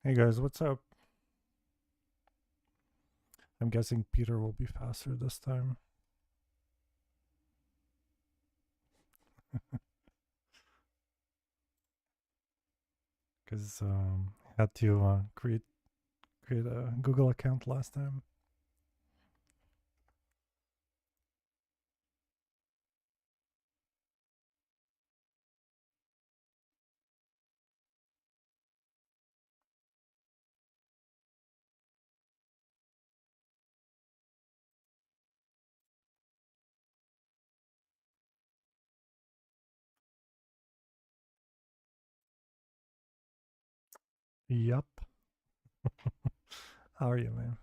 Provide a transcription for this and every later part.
Hey guys, what's up? I'm guessing Peter will be faster this time. Because had to create a Google account last time. Yup. How are you, man?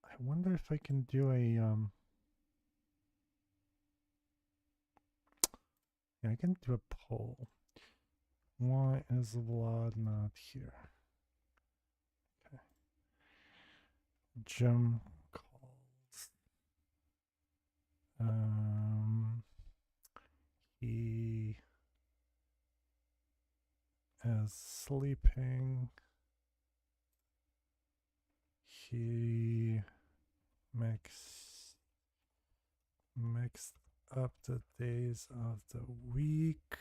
I wonder if I can do a yeah, I can do a poll. Why is Vlad not here? Okay. Jim calls. He is sleeping. He mixed up the days of the week.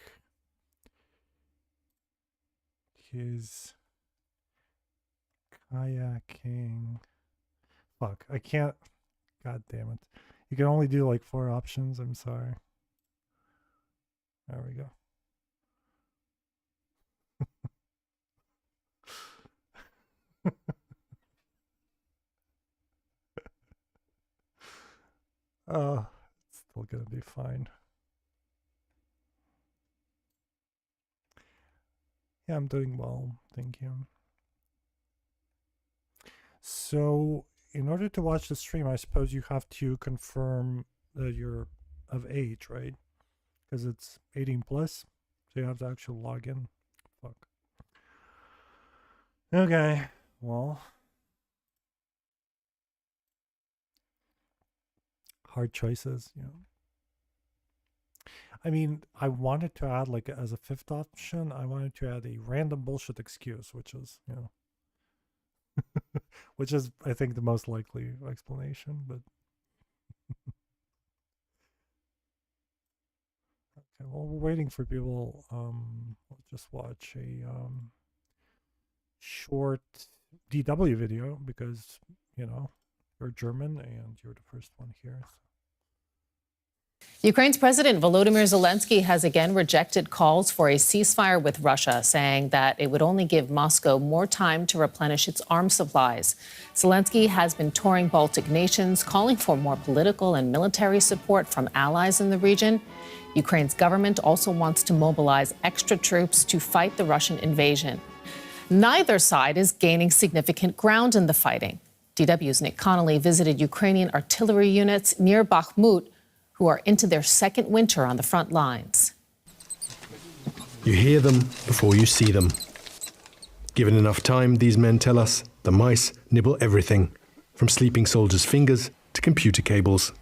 He's kayaking. Fuck, I can't. God damn it. You can only do like 4 options. I'm sorry. There we go. It's still gonna be fine. Yeah, I'm doing well, thank you. So, in order to watch the stream, I suppose you have to confirm that you're of age, right? Because it's 18 plus, so you have to actually log in. Fuck. Okay, well. Hard choices, you know. I mean, I wanted to add, like, as a 5th option, I wanted to add a random bullshit excuse, which is, you know, which is, I think, the most likely explanation, but. Okay, well, we're waiting for people. We'll just watch a short DW video because, you know, you're German and you're the first one here. So. Ukraine's President Volodymyr Zelensky has again rejected calls for a ceasefire with Russia, saying that it would only give Moscow more time to replenish its arms supplies. Zelensky has been touring Baltic nations, calling for more political and military support from allies in the region. Ukraine's government also wants to mobilize extra troops to fight the Russian invasion. Neither side is gaining significant ground in the fighting. DW's Nick Connolly visited Ukrainian artillery units near Bakhmut, who are into their 2nd winter on the front lines. You hear them before you see them. Given enough time, these men tell us, the mice nibble everything, from sleeping soldiers' fingers to computer cables.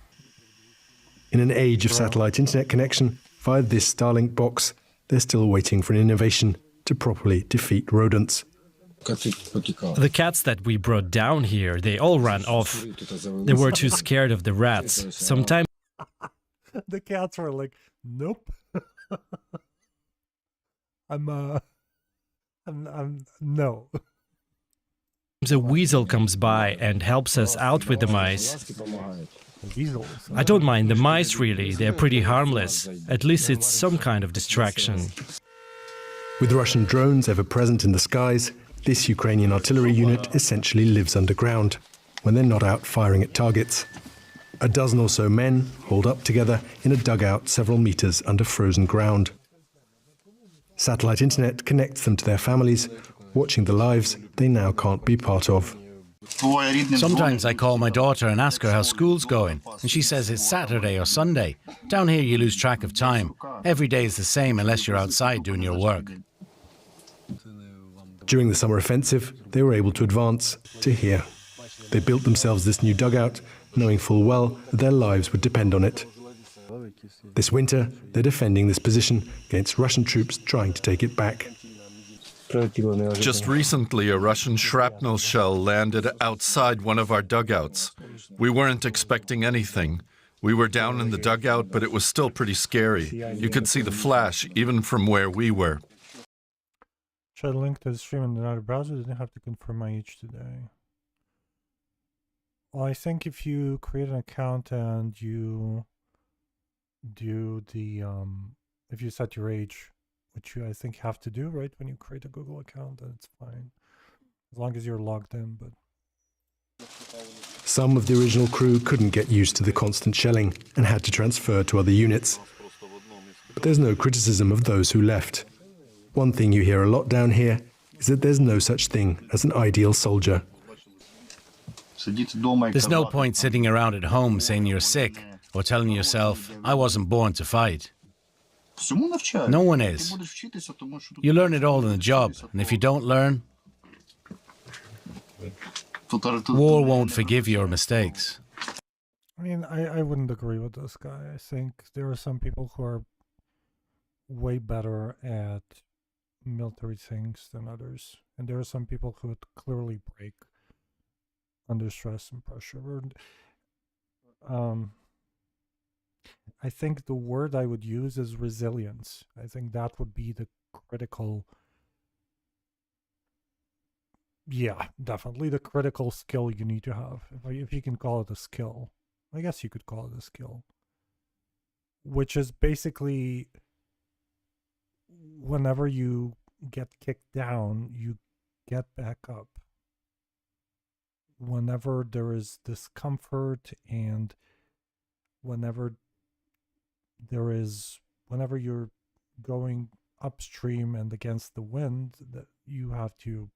In an age of satellite internet connection, via this Starlink box, they're still waiting for an innovation to properly defeat rodents. The cats that we brought down here, they all ran off. They were too scared of the rats. Sometimes the cats were like, nope. I'm no. a weasel comes by and helps us out with the mice. Weasels. I don't mind the mice, really. They're pretty harmless. At least it's some kind of distraction. With Russian drones ever present in the skies, this Ukrainian artillery unit essentially lives underground when they're not out firing at targets. A dozen or so men hold up together in a dugout several meters under frozen ground. Satellite internet connects them to their families, watching the lives they now can't be part of. Sometimes I call my daughter and ask her how school's going, and she says it's Saturday or Sunday. Down here you lose track of time. Every day is the same unless you're outside doing your work. During the summer offensive, they were able to advance to here. They built themselves this new dugout knowing full well that their lives would depend on it. This winter, they're defending this position against Russian troops trying to take it back. Just recently, a Russian shrapnel shell landed outside one of our dugouts. We weren't expecting anything. We were down in the dugout, but it was still pretty scary. You could see the flash, even from where we were. Should I link to the stream in another browser? Didn't have to confirm my age today. Well, I think if you create an account and you do the, if you set your age, which you I think have to do, right, when you create a Google account, then it's fine. As long as you're logged in, but... Some of the original crew couldn't get used to the constant shelling and had to transfer to other units. But there's no criticism of those who left. One thing you hear a lot down here is that there's no such thing as an ideal soldier. There's no point sitting around at home saying you're sick or telling yourself, I wasn't born to fight. No one is. You learn it all in the job, and if you don't learn, war won't forgive your mistakes. I mean, I wouldn't agree with this guy. I think there are some people who are way better at military things than others. And there are some people who would clearly break under stress and pressure. I think the word I would use is resilience. I think that would be the critical, yeah, definitely the critical skill you need to have. If you can call it a skill, I guess you could call it a skill, which is basically whenever you get kicked down, you get back up. Whenever there is discomfort and whenever you're going upstream and against the wind, that you have to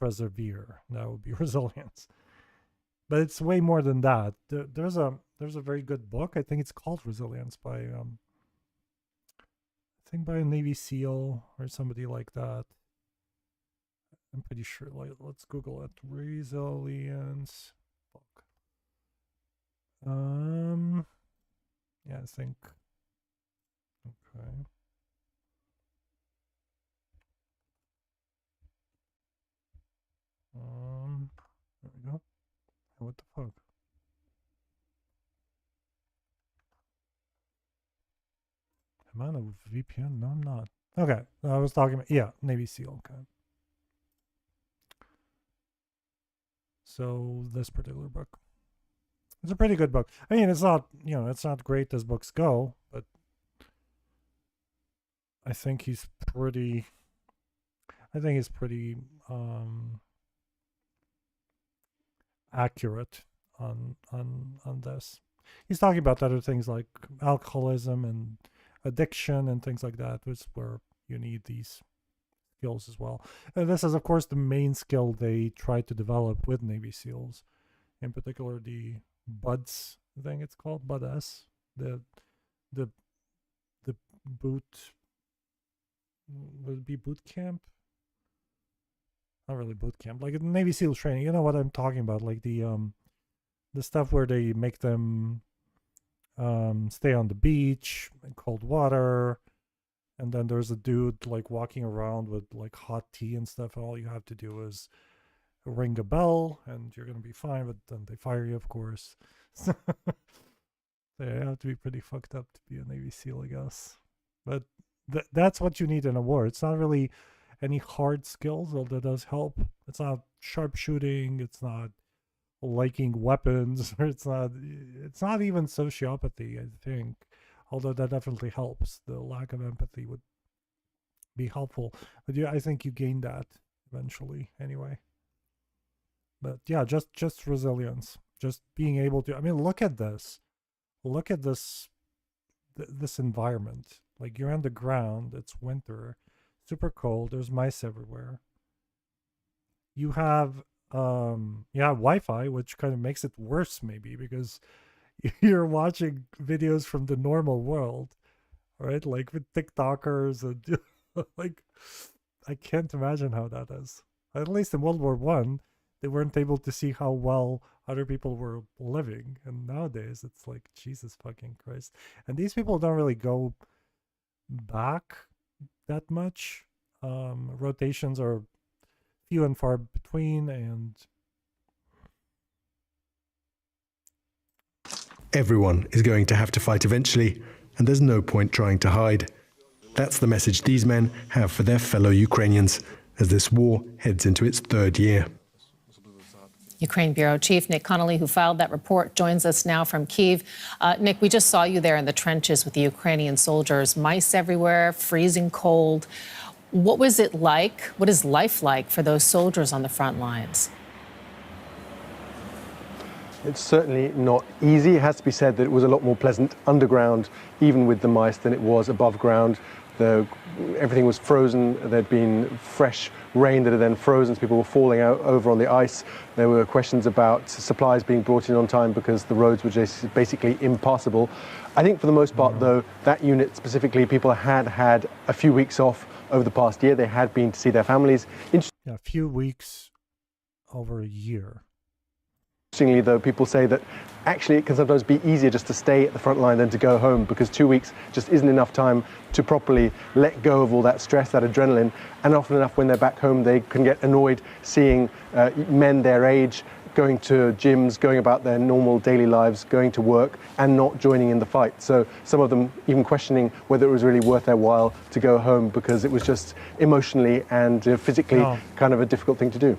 persevere. That would be resilience. But it's way more than that. There's a very good book. I think it's called Resilience by I think by a Navy SEAL or somebody like that. I'm pretty sure. Let's Google it. Resilience book. Yeah, I think. Okay. There we go. What the fuck? Am I on a VPN? No, I'm not. Okay, I was talking about, yeah, Navy SEAL. Okay. So this particular book. It's a pretty good book. I mean, it's not, it's not great as books go, but I think he's pretty accurate on this. He's talking about other things like alcoholism and addiction and things like that, which is where you need these skills as well. And this is, of course, the main skill they tried to develop with Navy SEALs, in particular the BUDS thing. It's called BUD-S, the boot. Would it be boot camp? Not really boot camp, like Navy SEAL training. You know what I'm talking about, like the stuff where they make them stay on the beach in cold water, and then there's a dude like walking around with like hot tea and stuff, and all you have to do is ring a bell and you're gonna be fine, but then they fire you, of course. So you have to be pretty fucked up to be a Navy SEAL, I guess. But that's what you need in a war. It's not really any hard skills, although that does help. It's not sharpshooting, it's not liking weapons, or it's not even sociopathy, I think. Although that definitely helps. The lack of empathy would be helpful. But yeah, I think you gain that eventually anyway. But yeah, just resilience. Just being able to, I mean, look at this. Look at this environment. Like, you're on the ground, it's winter, super cold, there's mice everywhere. You have Wi-Fi, which kind of makes it worse maybe, because you're watching videos from the normal world, right? Like with TikTokers and like, I can't imagine how that is. At least in World War I, they weren't able to see how well other people were living. And nowadays it's like, Jesus fucking Christ. And these people don't really go back that much. Rotations are few and far between, and Everyone is going to have to fight eventually, and there's no point trying to hide. That's the message these men have for their fellow Ukrainians as this war heads into its third year. Ukraine Bureau Chief Nick Connolly, who filed that report, joins us now from Kyiv. Nick, we just saw you there in the trenches with the Ukrainian soldiers. Mice everywhere, freezing cold. What was it like? What is life like for those soldiers on the front lines? It's certainly not easy. It has to be said that it was a lot more pleasant underground, even with the mice, than it was above ground. Everything was frozen. There'd been fresh rain that had then frozen, so people were falling out over on the ice. There were questions about supplies being brought in on time because the roads were just basically impassable. I think for the most part, though, that unit specifically, people had had a few weeks off over the past year. They had been to see their families. yeah, a few weeks over a year. Interestingly, though, people say that actually it can sometimes be easier just to stay at the front line than to go home, because 2 weeks just isn't enough time to properly let go of all that stress, that adrenaline. And often enough, when they're back home, they can get annoyed seeing men their age going to gyms, going about their normal daily lives, going to work, and not joining in the fight. So some of them even questioning whether it was really worth their while to go home, because it was just emotionally and physically kind of a difficult thing to do.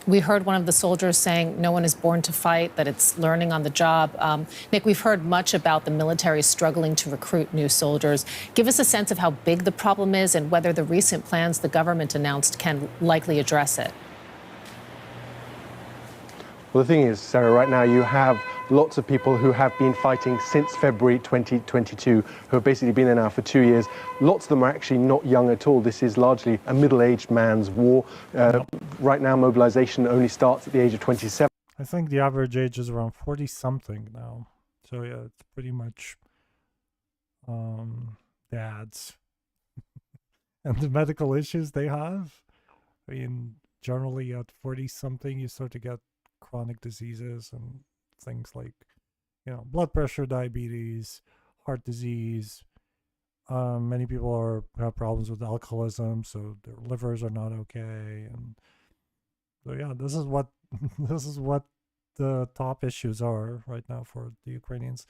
We heard one of the soldiers saying no one is born to fight, that it's learning on the job. Nick, we've heard much about the military struggling to recruit new soldiers. Give us a sense of how big the problem is and whether the recent plans the government announced can likely address it. Well, the thing is, Sarah, right now you have lots of people who have been fighting since February 2022, who have basically been there now for 2 years. Lots of them are actually not young at all. This is largely a middle-aged man's war. Right now, mobilization only starts at the age of 27. I think the average age is around 40-something now. So yeah, it's pretty much dads. And the medical issues they have. I mean, generally at 40-something, you start to get chronic diseases and things like, blood pressure, diabetes, heart disease. Many people have problems with alcoholism, so their livers are not okay. And so yeah, this is what the top issues are right now for the Ukrainians.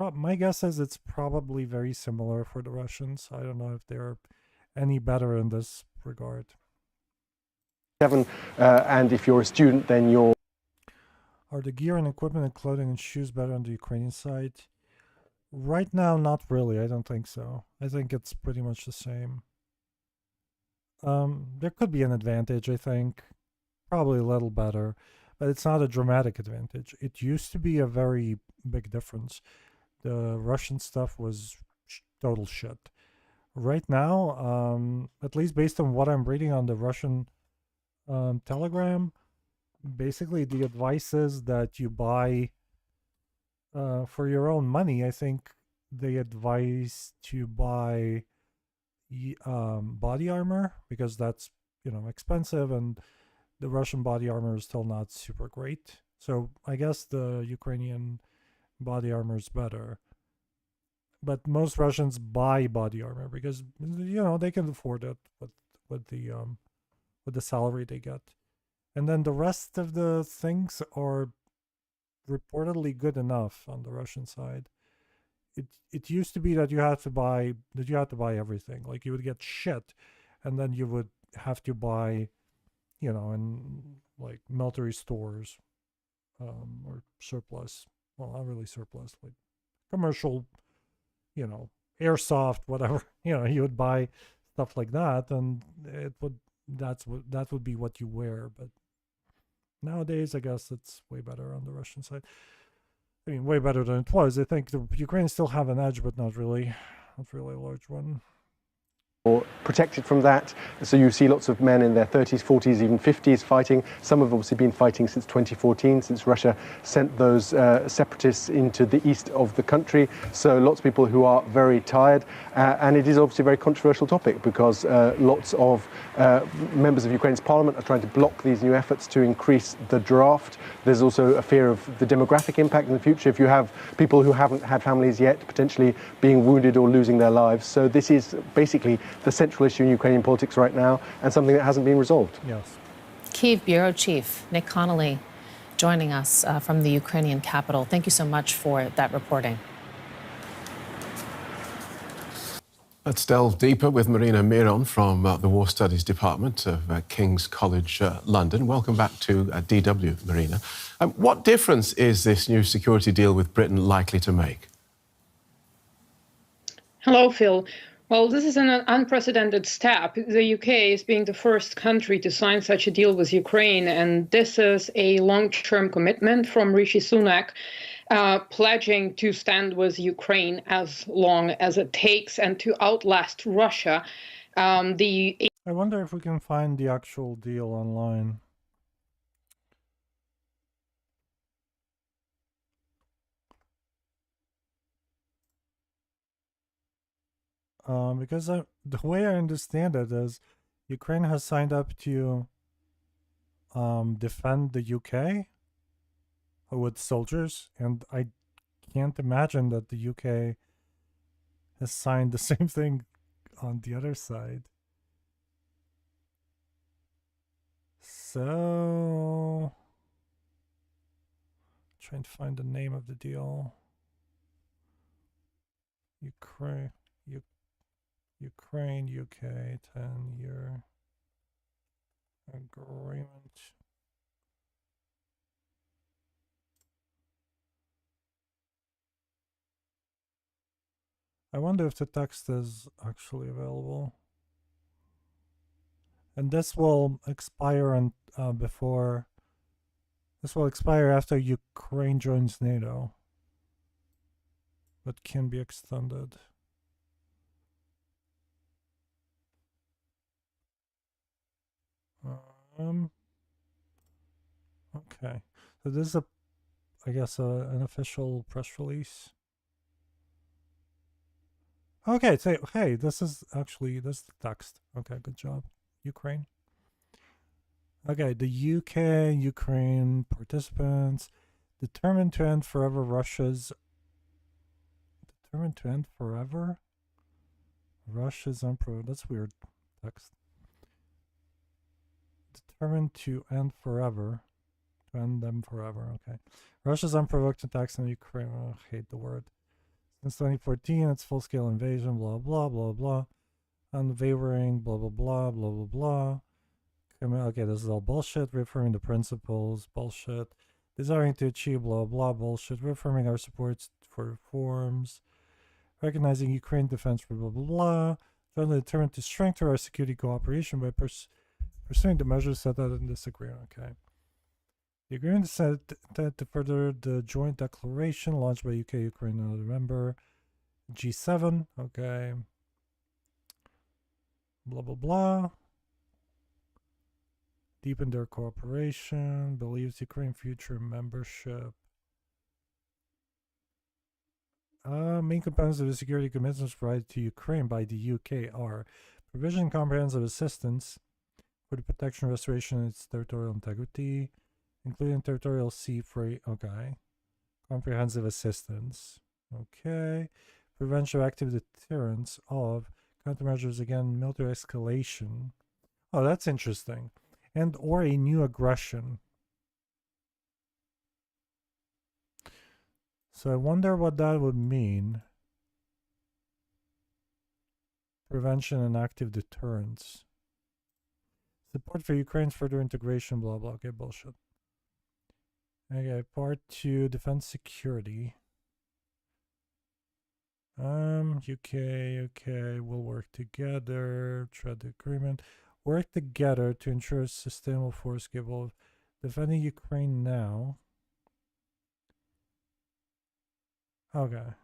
My guess is it's probably very similar for the Russians. I don't know if they're any better in this regard. And if you're a student, then you're... Are the gear and equipment and clothing and shoes better on the Ukrainian side? Right now, not really. I don't think so. I think it's pretty much the same. There could be an advantage, I think. Probably a little better. But it's not a dramatic advantage. It used to be a very big difference. The Russian stuff was total shit. Right now, at least based on what I'm reading on the Russian Telegram, basically the advice is that you buy for your own money. I think they advise to buy body armor, because that's expensive, and the Russian body armor is still not super great. So I guess the Ukrainian body armor is better, but most Russians buy body armor because they can afford it with the salary they get. And then the rest of the things are reportedly good enough on the Russian side. It used to be that you had to buy everything. Like, you would get shit, and then you would have to buy, in like military stores, or surplus. Well, not really surplus, like commercial, airsoft, whatever. You would buy stuff like that, and that would be what you wear. But nowadays, I guess it's way better on the Russian side. I mean, way better than it was. I think the Ukrainians still have an edge, but not really a large one. protected from that. So you see lots of men in their 30s, 40s, even 50s fighting. Some have obviously been fighting since 2014, since Russia sent those separatists into the east of the country. So lots of people who are very tired. And it is obviously a very controversial topic because lots of members of Ukraine's parliament are trying to block these new efforts to increase the draft. There's also a fear of the demographic impact in the future if you have people who haven't had families yet potentially being wounded or losing their lives. So this is basically the central issue in Ukrainian politics right now and something that hasn't been resolved. Yes. Kyiv Bureau Chief Nick Connolly joining us from the Ukrainian capital. Thank you so much for that reporting. Let's delve deeper with Marina Miron from the War Studies Department of King's College London. Welcome back to DW, Marina. What difference is this new security deal with Britain likely to make? Hello, Phil. Well, this is an unprecedented step. The UK is being the first country to sign such a deal with Ukraine, and this is a long-term commitment from Rishi Sunak, pledging to stand with Ukraine as long as it takes and to outlast Russia. I wonder if we can find the actual deal online. Because the way I understand it is Ukraine has signed up to defend the UK with soldiers, and I can't imagine that the UK has signed the same thing on the other side. So, trying to find the name of the deal. Ukraine, UK 10-year agreement. I wonder if the text is actually available. And this will expire on this will expire after Ukraine joins NATO, but can be extended. Okay, so this is I guess an official press release. Okay, so hey, this is the text. Okay, good job, Ukraine. Okay, the UK, Ukraine participants determined to end forever Russia's that's weird text. Determined to end forever. To end them forever, okay. Russia's unprovoked attacks on Ukraine. Oh, I hate the word. Since 2014, its full-scale invasion, blah, blah, blah, blah. Unwavering, blah, blah, blah, blah, blah, blah. Okay, this is all bullshit. Reaffirming the principles, bullshit. Desiring to achieve, blah, blah, bullshit. Reaffirming our supports for reforms. Recognizing Ukraine defense, blah, blah, blah. Jointly determined to strengthen our security cooperation by pursuing the measures set out in this agreement. Okay. The agreement is set to further the joint declaration launched by UK, Ukraine, and another member. G7. Okay. Blah, blah, blah. Deepen their cooperation. Believes Ukraine future membership. Main components of the security commitments provided to Ukraine by the UK are provision comprehensive assistance for the protection and restoration of its territorial integrity, including territorial sea freight. Okay. Comprehensive assistance. Okay. Prevention of active deterrence of countermeasures against military escalation. Oh, that's interesting. And or a new aggression. So I wonder what that would mean. Prevention and active deterrence. Support for Ukraine's further integration, blah, blah. Okay, bullshit. Okay, part 2, defense security. UK will work together, tread the agreement. Work together to ensure a sustainable force capable of defending Ukraine now. Okay.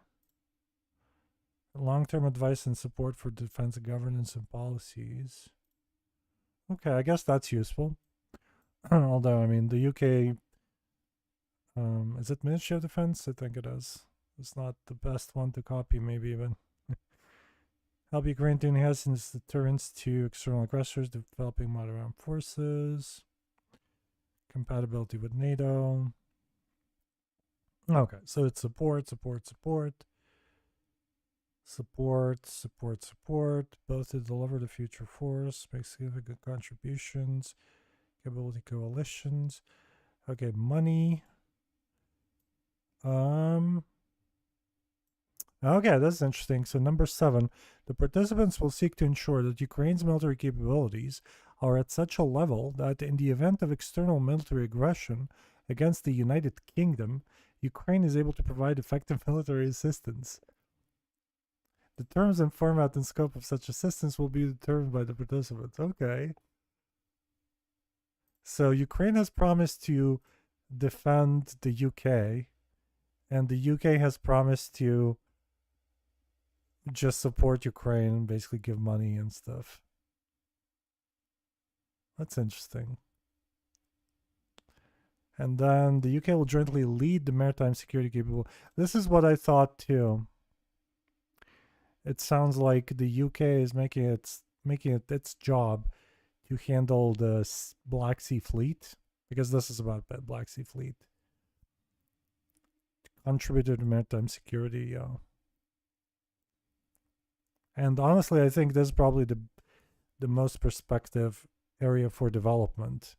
Long-term advice and support for defense governance and policies. Okay, I guess that's useful. Although, I mean, the UK, is it Ministry of Defense? I think it is. It's not the best one to copy, maybe even. Help Ukraine to enhance its deterrence to external aggressors, developing modern armed forces, compatibility with NATO. Okay, so it's support, both to deliver the future force, make significant contributions, capability coalitions. Okay, money. Okay, that's interesting. So number 7, the participants will seek to ensure that Ukraine's military capabilities are at such a level that in the event of external military aggression against the United Kingdom, Ukraine is able to provide effective military assistance. The terms and format and scope of such assistance will be determined by the participants. Okay. So Ukraine has promised to defend the UK, and the UK has promised to just support Ukraine, basically give money and stuff. That's interesting. And then the UK will jointly lead the maritime security capability. This is what I thought too. It sounds like the UK is making it its job to handle the Black Sea Fleet, because this is about Black Sea Fleet. Contributed to maritime security, yeah. And honestly, I think this is probably the most prospective area for development.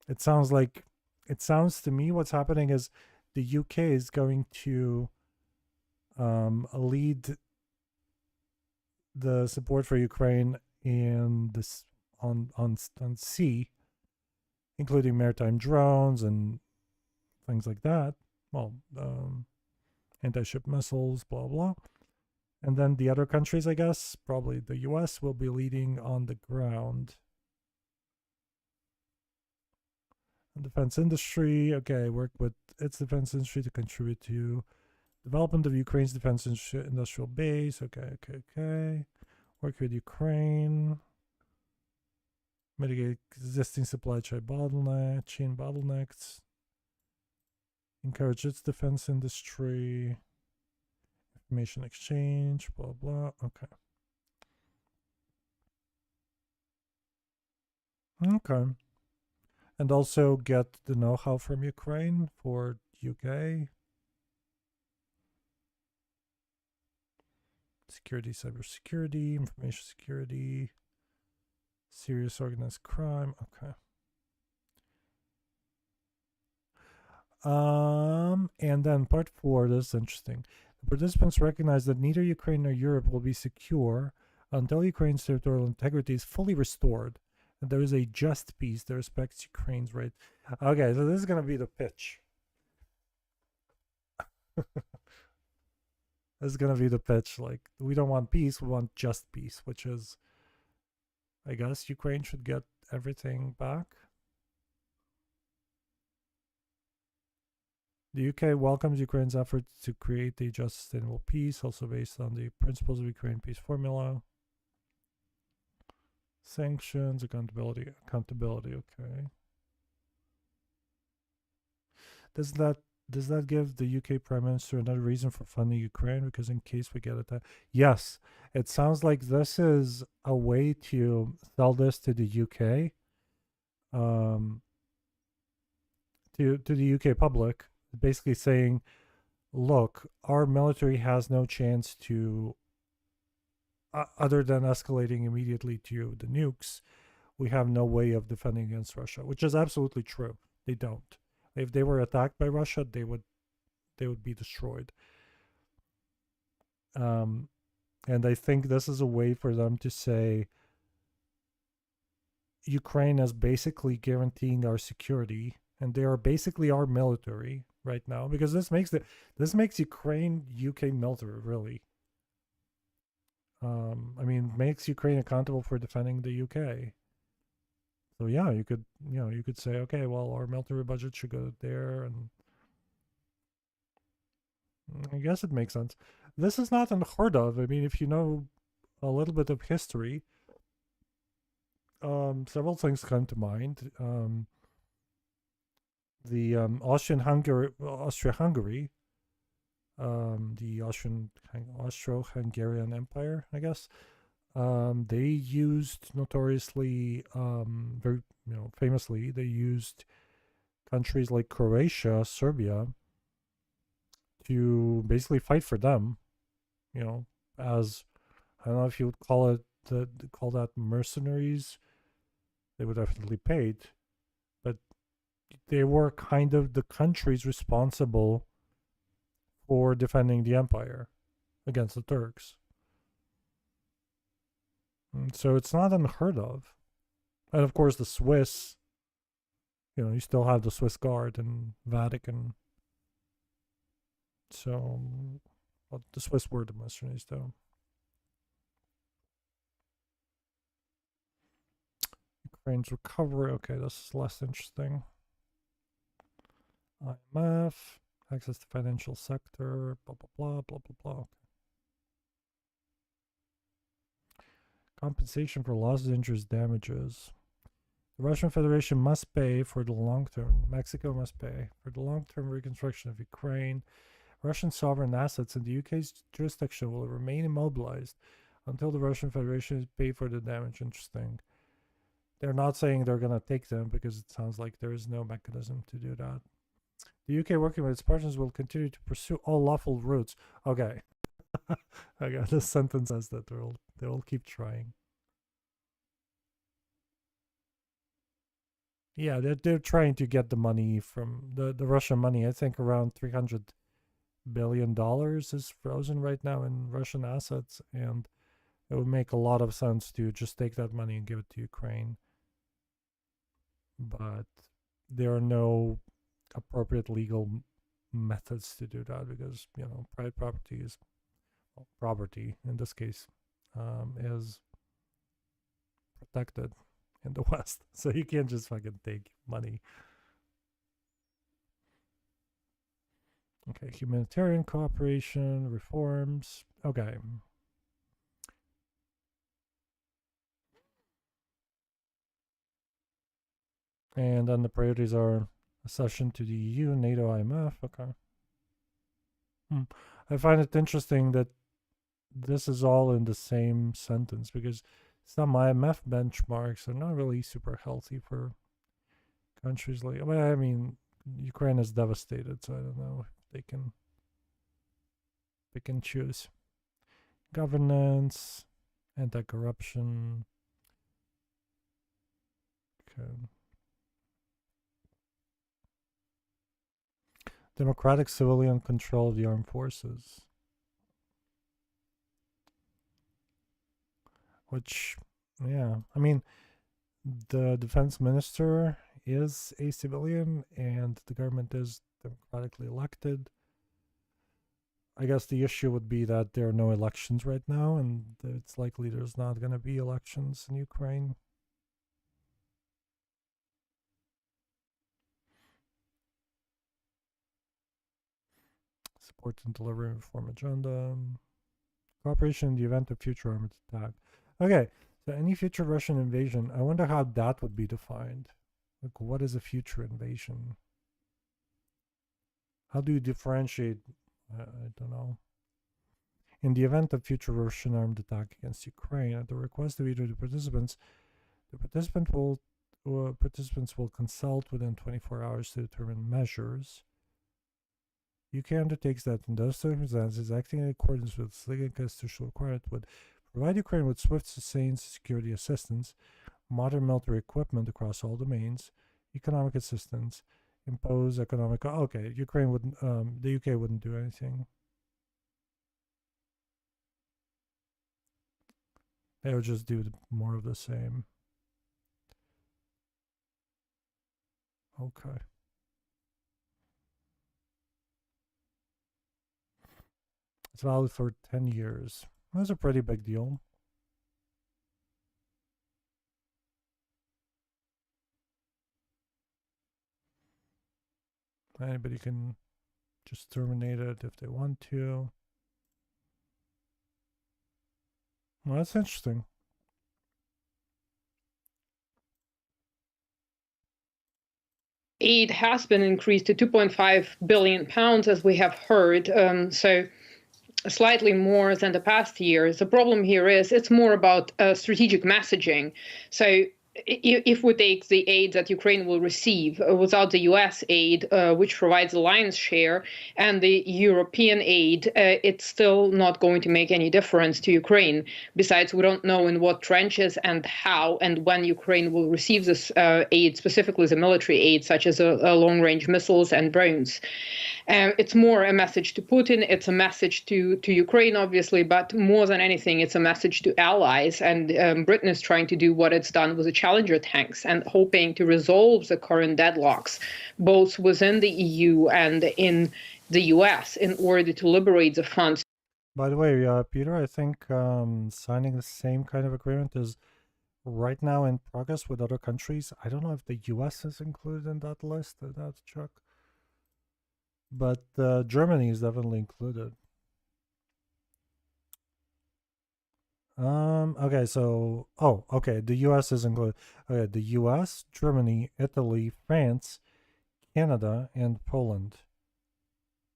It sounds to me what's happening is the UK is going to lead the support for Ukraine in this on sea, including maritime drones and things like that. Well, anti-ship missiles, blah blah. And then the other countries, I guess, probably the US, will be leading on the ground. And defense industry, okay, work with its defense industry to contribute to development of Ukraine's defense industrial base. Okay. Work with Ukraine. Mitigate existing supply chain bottlenecks. Encourage its defense industry. Information exchange, blah, blah. Okay. And also get the know-how from Ukraine for UK. Security, cybersecurity, information security, serious organized crime. Okay. And then part 4, this is interesting. The participants recognize that neither Ukraine nor Europe will be secure until Ukraine's territorial integrity is fully restored, and there is a just peace that respects Ukraine's right. Okay, so this is going to be the pitch. This is going to be the pitch. Like, we don't want peace, we want just peace, which is, I guess, Ukraine should get everything back. The UK welcomes Ukraine's efforts to create a just, sustainable peace, also based on the principles of Ukraine peace formula. Sanctions, accountability, okay. Does that give the UK Prime Minister another reason for funding Ukraine? Because in case we get attacked, yes, it sounds like this is a way to sell this to the UK, to the UK public, basically saying, look, our military has no chance to, other than escalating immediately to the nukes, we have no way of defending against Russia, which is absolutely true. They don't. If they were attacked by Russia, they would be destroyed. And I think this is a way for them to say, Ukraine is basically guaranteeing our security, and they are basically our military right now, because this makes Ukraine UK military, really. I mean, makes Ukraine accountable for defending the UK. So yeah, you could say, okay, well, our military budget should go there, and I guess it makes sense. This is not unheard of. I mean, if you know a little bit of history, several things come to mind. The Austria-Hungary, the Austro-Hungarian Empire, I guess. They used notoriously, very famously, they used countries like Croatia, Serbia, to basically fight for them. As I don't know if you would call it call that mercenaries. They were definitely paid, but they were kind of the countries responsible for defending the empire against the Turks. And so it's not unheard of. And of course the Swiss, you still have the Swiss Guard and Vatican. So, well, the Swiss were the mercenaries though. Ukraine's recovery. Okay, this is less interesting. IMF, access to financial sector, blah, blah, blah, blah, blah, blah. Compensation for losses, injuries, damages. The Russian Federation must pay for the long term. Mexico must pay for the long-term reconstruction of Ukraine. Russian sovereign assets in the UK's jurisdiction will remain immobilized until the Russian Federation has paid for the damage. Interesting. They're not saying they're going to take them because it sounds like there is no mechanism to do that. The UK, working with its partners, will continue to pursue all lawful routes. Okay. Okay, this sentence says that they'll keep trying. Yeah, they're trying to get the money from the Russian money. I think around $300 billion is frozen right now in Russian assets, and it would make a lot of sense to just take that money and give it to Ukraine. But there are no appropriate legal methods to do that because, private property is, well, property in this case, is protected in the West. So you can't just fucking take money. Okay, humanitarian cooperation, reforms. Okay. And then the priorities are accession to the EU, NATO, IMF. Okay. I find it interesting that this is all in the same sentence because some IMF benchmarks are not really super healthy for countries like. Well, I mean, Ukraine is devastated, so I don't know if they can pick and choose. Governance, anti-corruption. Okay. Democratic civilian control of the armed forces. Which, yeah, I mean, the defense minister is a civilian and the government is democratically elected. I guess the issue would be that there are no elections right now, and it's likely there's not going to be elections in Ukraine. Support and delivery reform agenda. Cooperation in the event of future armed attack. Okay, so any future Russian invasion, I wonder how that would be defined. Like, what is a future invasion? How do you differentiate? I don't know. In the event of future Russian armed attack against Ukraine, at the request of either the participants will consult within 24 hours to determine measures. UK undertakes that in those circumstances, acting in accordance with its legal constitutional requirement, would provide Ukraine with swift, sustained security assistance, modern military equipment across all domains, economic assistance, impose economic. Okay, Ukraine wouldn't. The UK wouldn't do anything. They would just do more of the same. Okay. It's valid for 10 years. That's a pretty big deal. Anybody can just terminate it if they want to. Well, that's interesting. Aid has been increased to £2.5 billion, as we have heard. So slightly more than the past years. The problem here is it's more about strategic messaging. So if we take the aid that Ukraine will receive without the US aid, which provides the lion's share, and the European aid, it's still not going to make any difference to Ukraine. Besides, we don't know in what trenches and how and when Ukraine will receive this aid, specifically the military aid, such as long-range missiles and drones. It's more a message to Putin. It's a message to Ukraine, obviously, but more than anything, it's a message to allies. And Britain is trying to do what it's done with the Challenger tanks and hoping to resolve the current deadlocks, both within the EU and in the US, in order to liberate the funds. By the way, Peter, I think signing the same kind of agreement is right now in progress with other countries. I don't know if the US is included in that list. I'd have to check. But Germany is definitely included. Okay, so, okay, the US is included. Okay, the US, Germany, Italy, France, Canada, and Poland.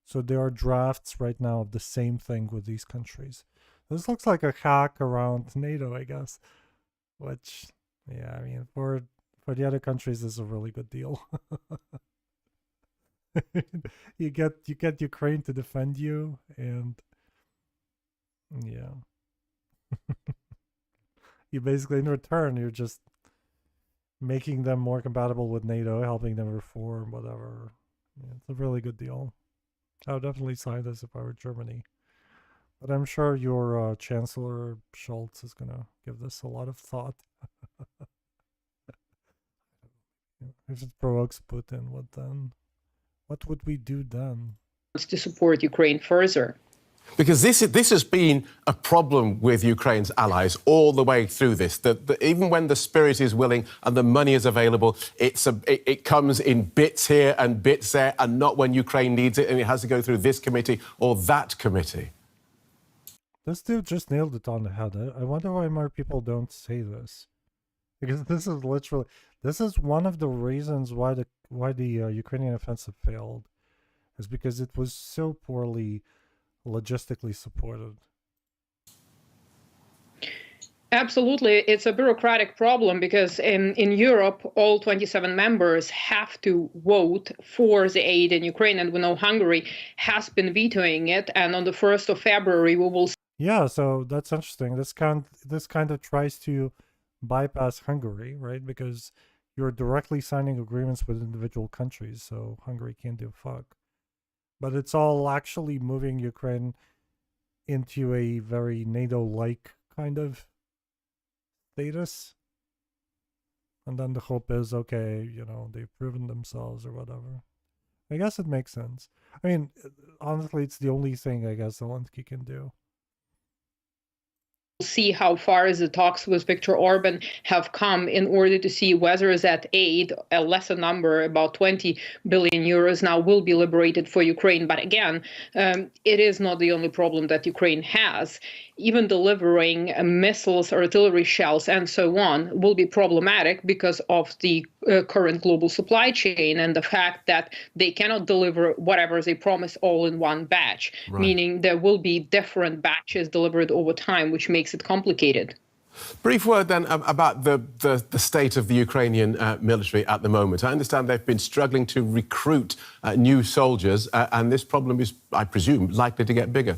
So there are drafts right now of the same thing with these countries. This looks like a hack around NATO, I guess. Which, yeah, I mean, for the other countries, this is a really good deal. you get Ukraine to defend you, and yeah. You basically, in return, you're just making them more compatible with NATO, helping them reform, whatever. Yeah, it's a really good deal. I would definitely sign this if I were Germany. But I'm sure your Chancellor Scholz is going to give this a lot of thought. If it provokes Putin, what then? What would we do then? To support Ukraine further. Because this has been a problem with Ukraine's allies all the way through this. That even when the spirit is willing and the money is available, it comes in bits here and bits there, and not when Ukraine needs it, and it has to go through this committee or that committee. This dude just nailed it on the head. I wonder why more people don't say this, because this is literally one of the reasons why the Ukrainian offensive failed, is because it was so poorly logistically supported. Absolutely. It's a bureaucratic problem because in Europe, all 27 members have to vote for the aid in Ukraine. And we know Hungary has been vetoing it. And on the 1st of February, we will... Yeah, so that's interesting. This kind of tries to bypass Hungary, right? Because you're directly signing agreements with individual countries, so Hungary can't do fuck. But it's all actually moving Ukraine into a very NATO-like kind of status. And then the hope is, okay, you know, they've proven themselves or whatever. I guess it makes sense. I mean, honestly, it's the only thing I guess Zelensky can do. See how far the talks with Viktor Orban have come in order to see whether that aid, a lesser number, about 20 billion euros now, will be liberated for Ukraine. But again, it is not the only problem that Ukraine has. Even delivering missiles, artillery shells, and so on will be problematic because of the current global supply chain and the fact that they cannot deliver whatever they promise all in one batch, meaning there will be different batches delivered over time, which makes it complicated. Brief word then about the state of the Ukrainian military at the moment. I understand they've been struggling to recruit new soldiers, and this problem is, I presume, likely to get bigger.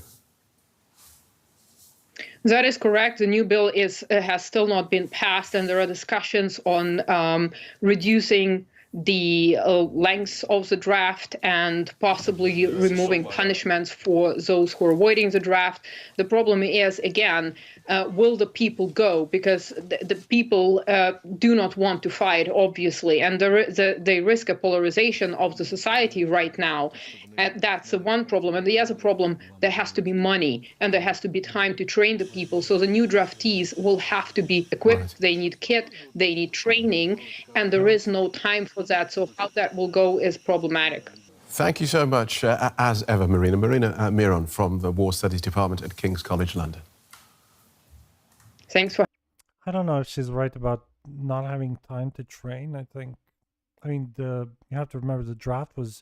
That is correct. The new bill has still not been passed, and there are discussions on reducing the length of the draft and possibly removing punishments for those who are avoiding the draft. The problem is, again, will the people go? Because the people do not want to fight, obviously, and they risk a polarization of the society right now. And that's the one problem. And the other problem, there has to be money and there has to be time to train the people. So the new draftees will have to be equipped. Right. They need kit, they need training, and there is no time for that. So how that will go is problematic. Thank you so much, as ever, Marina. Marina Miron from the War Studies Department at King's College London. Thanks for. I don't know if she's right about not having time to train. I mean, you have to remember the draft was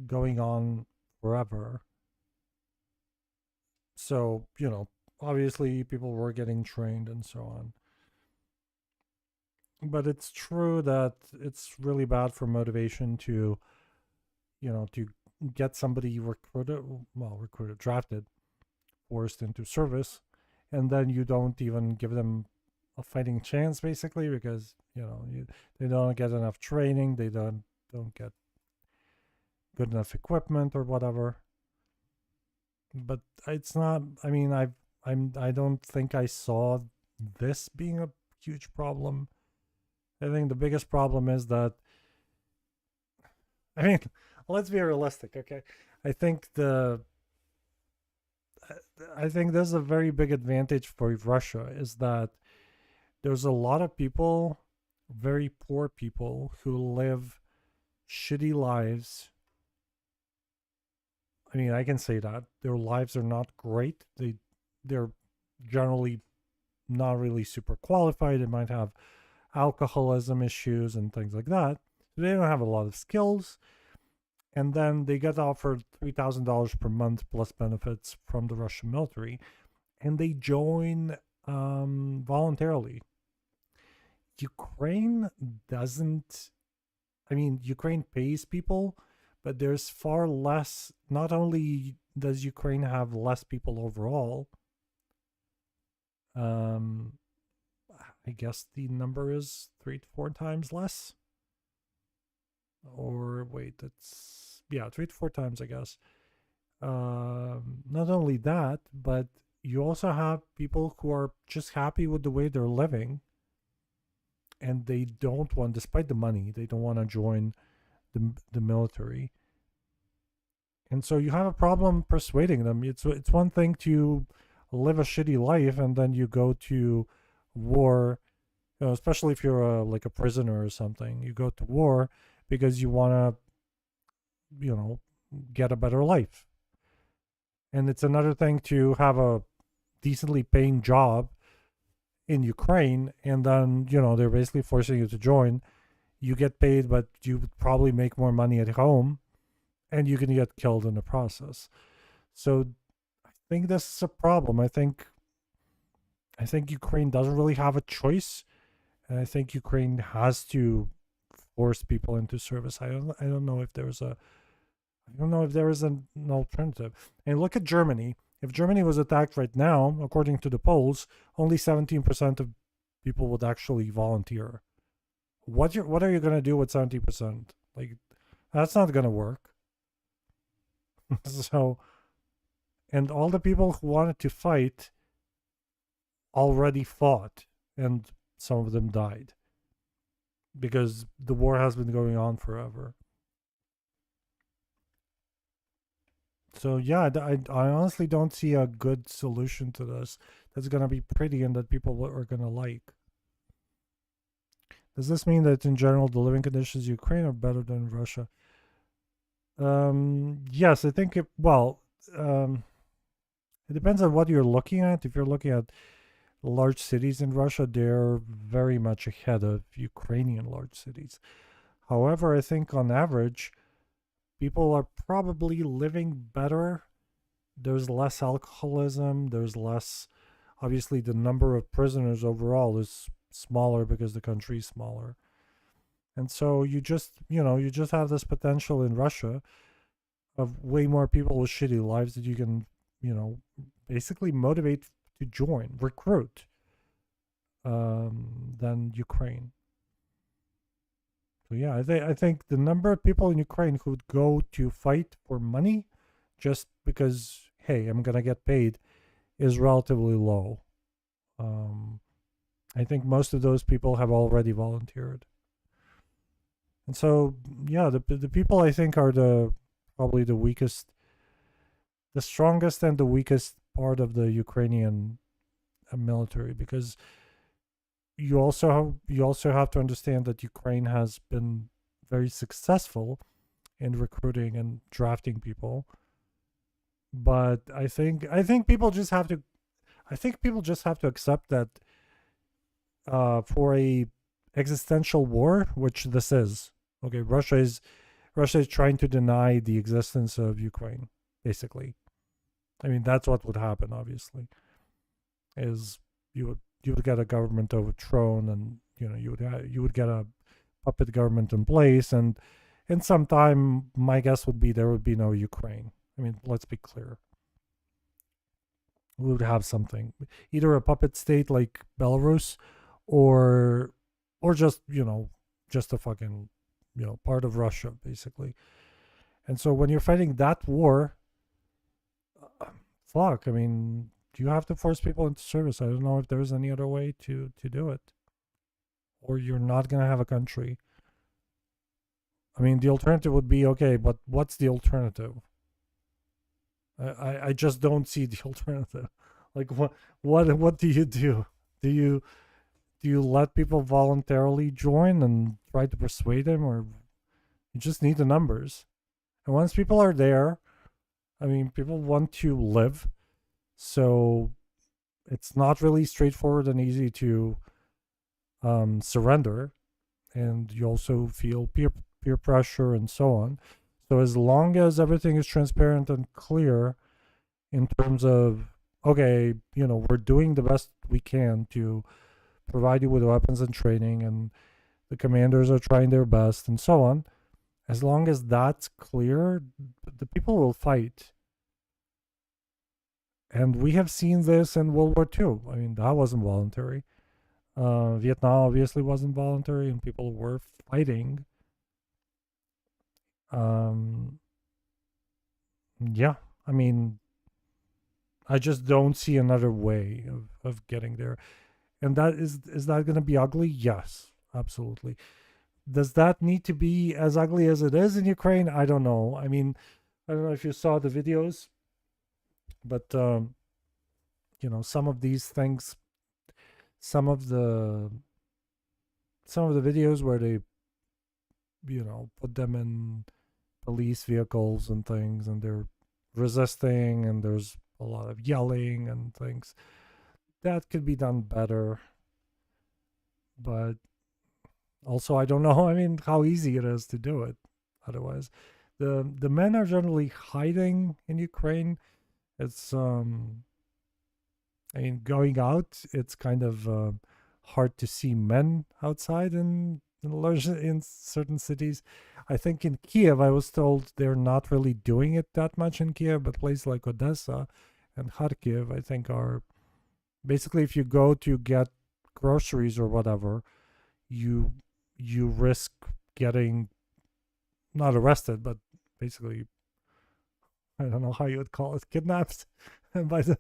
going on forever. So, you know, obviously people were getting trained and so on. But it's true that it's really bad for motivation to, you know, to get somebody drafted, forced into service, and then you don't even give them a fighting chance, basically, because, you know, they don't get enough training, they don't get good enough equipment or whatever. But it's not, I mean, I don't think I saw this being a huge problem. I think the biggest problem is that, I mean, let's be realistic, okay? I think there's a very big advantage for Russia is that there's a lot of people, very poor people, who live shitty lives. I mean, I can say that. Their lives are not great. They're generally not really super qualified. They might have alcoholism issues and things like that. They don't have a lot of skills. And then they get offered $3,000 per month plus benefits from the Russian military. And they join voluntarily. Ukraine doesn't, I mean, Ukraine pays people, but there's far less. Not only does Ukraine have less people overall, I guess the number is 3 to 4 times less. Or wait, that's, yeah, 3 to 4 times, I guess. Not only that, but you also have people who are just happy with the way they're living, and they don't want, despite the money, they don't want to join the military. And so you have a problem persuading them. It's one thing to live a shitty life and then you go to war, you know, especially if you're like a prisoner or something. You go to war because you want to, you know, get a better life. And it's another thing to have a decently paying job in Ukraine, and then, you know, they're basically forcing you to join. You get paid, but you would probably make more money at home, and you can get killed in the process. So I think this is a problem. I think Ukraine doesn't really have a choice, and I think Ukraine has to force people into service. I don't know if there is an alternative. And look at Germany. If Germany was attacked right now, according to the polls, only 17% of people would actually volunteer. What are you gonna do with 70%? Like, that's not gonna work. So, and all the people who wanted to fight already fought, and some of them died because the war has been going on forever. So yeah, I honestly don't see a good solution to this that's going to be pretty and that people are going to like. Does this mean that in general the living conditions in Ukraine are better than Russia? Yes, I think it depends on what you're looking at. If you're looking at large cities in Russia, they're very much ahead of Ukrainian large cities. However, I think on average, people are probably living better. There's less alcoholism. There's less, obviously the number of prisoners overall is smaller because the country is smaller. And so you just have this potential in Russia of way more people with shitty lives that you can, basically motivate to join, recruit, than Ukraine. So yeah, I think the number of people in Ukraine who would go to fight for money just because, hey, I'm going to get paid is relatively low. I think most of those people have already volunteered. And so, yeah, the people I think are probably the weakest, the strongest and the weakest part of the Ukrainian military, because you also have to understand that Ukraine has been very successful in recruiting and drafting people. But I think people just have to accept that for a existential war, which this is, okay, Russia is trying to deny the existence of Ukraine, basically. I mean, that's what would happen, obviously, is you would get a government overthrown, and you would get a puppet government in place, and in some time, my guess would be there would be no Ukraine. I mean, let's be clear. We would have something, either a puppet state like Belarus, or just just a fucking part of Russia, basically. And so when you're fighting that war, fuck, I mean, you have to force people into service. I don't know if there's any other way to do it, or you're not gonna have a country. I mean, the alternative would be, okay, but what's the alternative? I just don't see the alternative. Like, what do you do? Do you let people voluntarily join and try to persuade them, or you just need the numbers? And once people are there, I mean, people want to live, so it's not really straightforward and easy to surrender, and you also feel peer pressure and so on. So as long as everything is transparent and clear in terms of, okay, we're doing the best we can to provide you with weapons and training, and the commanders are trying their best and so on, as long as that's clear, the people will fight. And we have seen this in World War II. I mean, that wasn't voluntary. Vietnam obviously wasn't voluntary, and people were fighting. Yeah, I mean, I just don't see another way of getting there. And that is that going to be ugly? Yes, absolutely. Does that need to be as ugly as it is in Ukraine? I don't know. I mean, I don't know if you saw the videos, but some of these things, some of the videos where they put them in police vehicles and things, and they're resisting, and there's a lot of yelling and things, that could be done better. But also, I don't know, I mean, how easy it is to do it otherwise. The men are generally hiding in Ukraine. It's I mean, going out, it's kind of hard to see men outside in certain cities. I think in Kiev, I was told they're not really doing it that much in Kiev, but places like Odessa and Kharkiv, I think, are basically, if you go to get groceries or whatever, you risk getting not arrested, but basically, I don't know how you would call it, kidnapped by the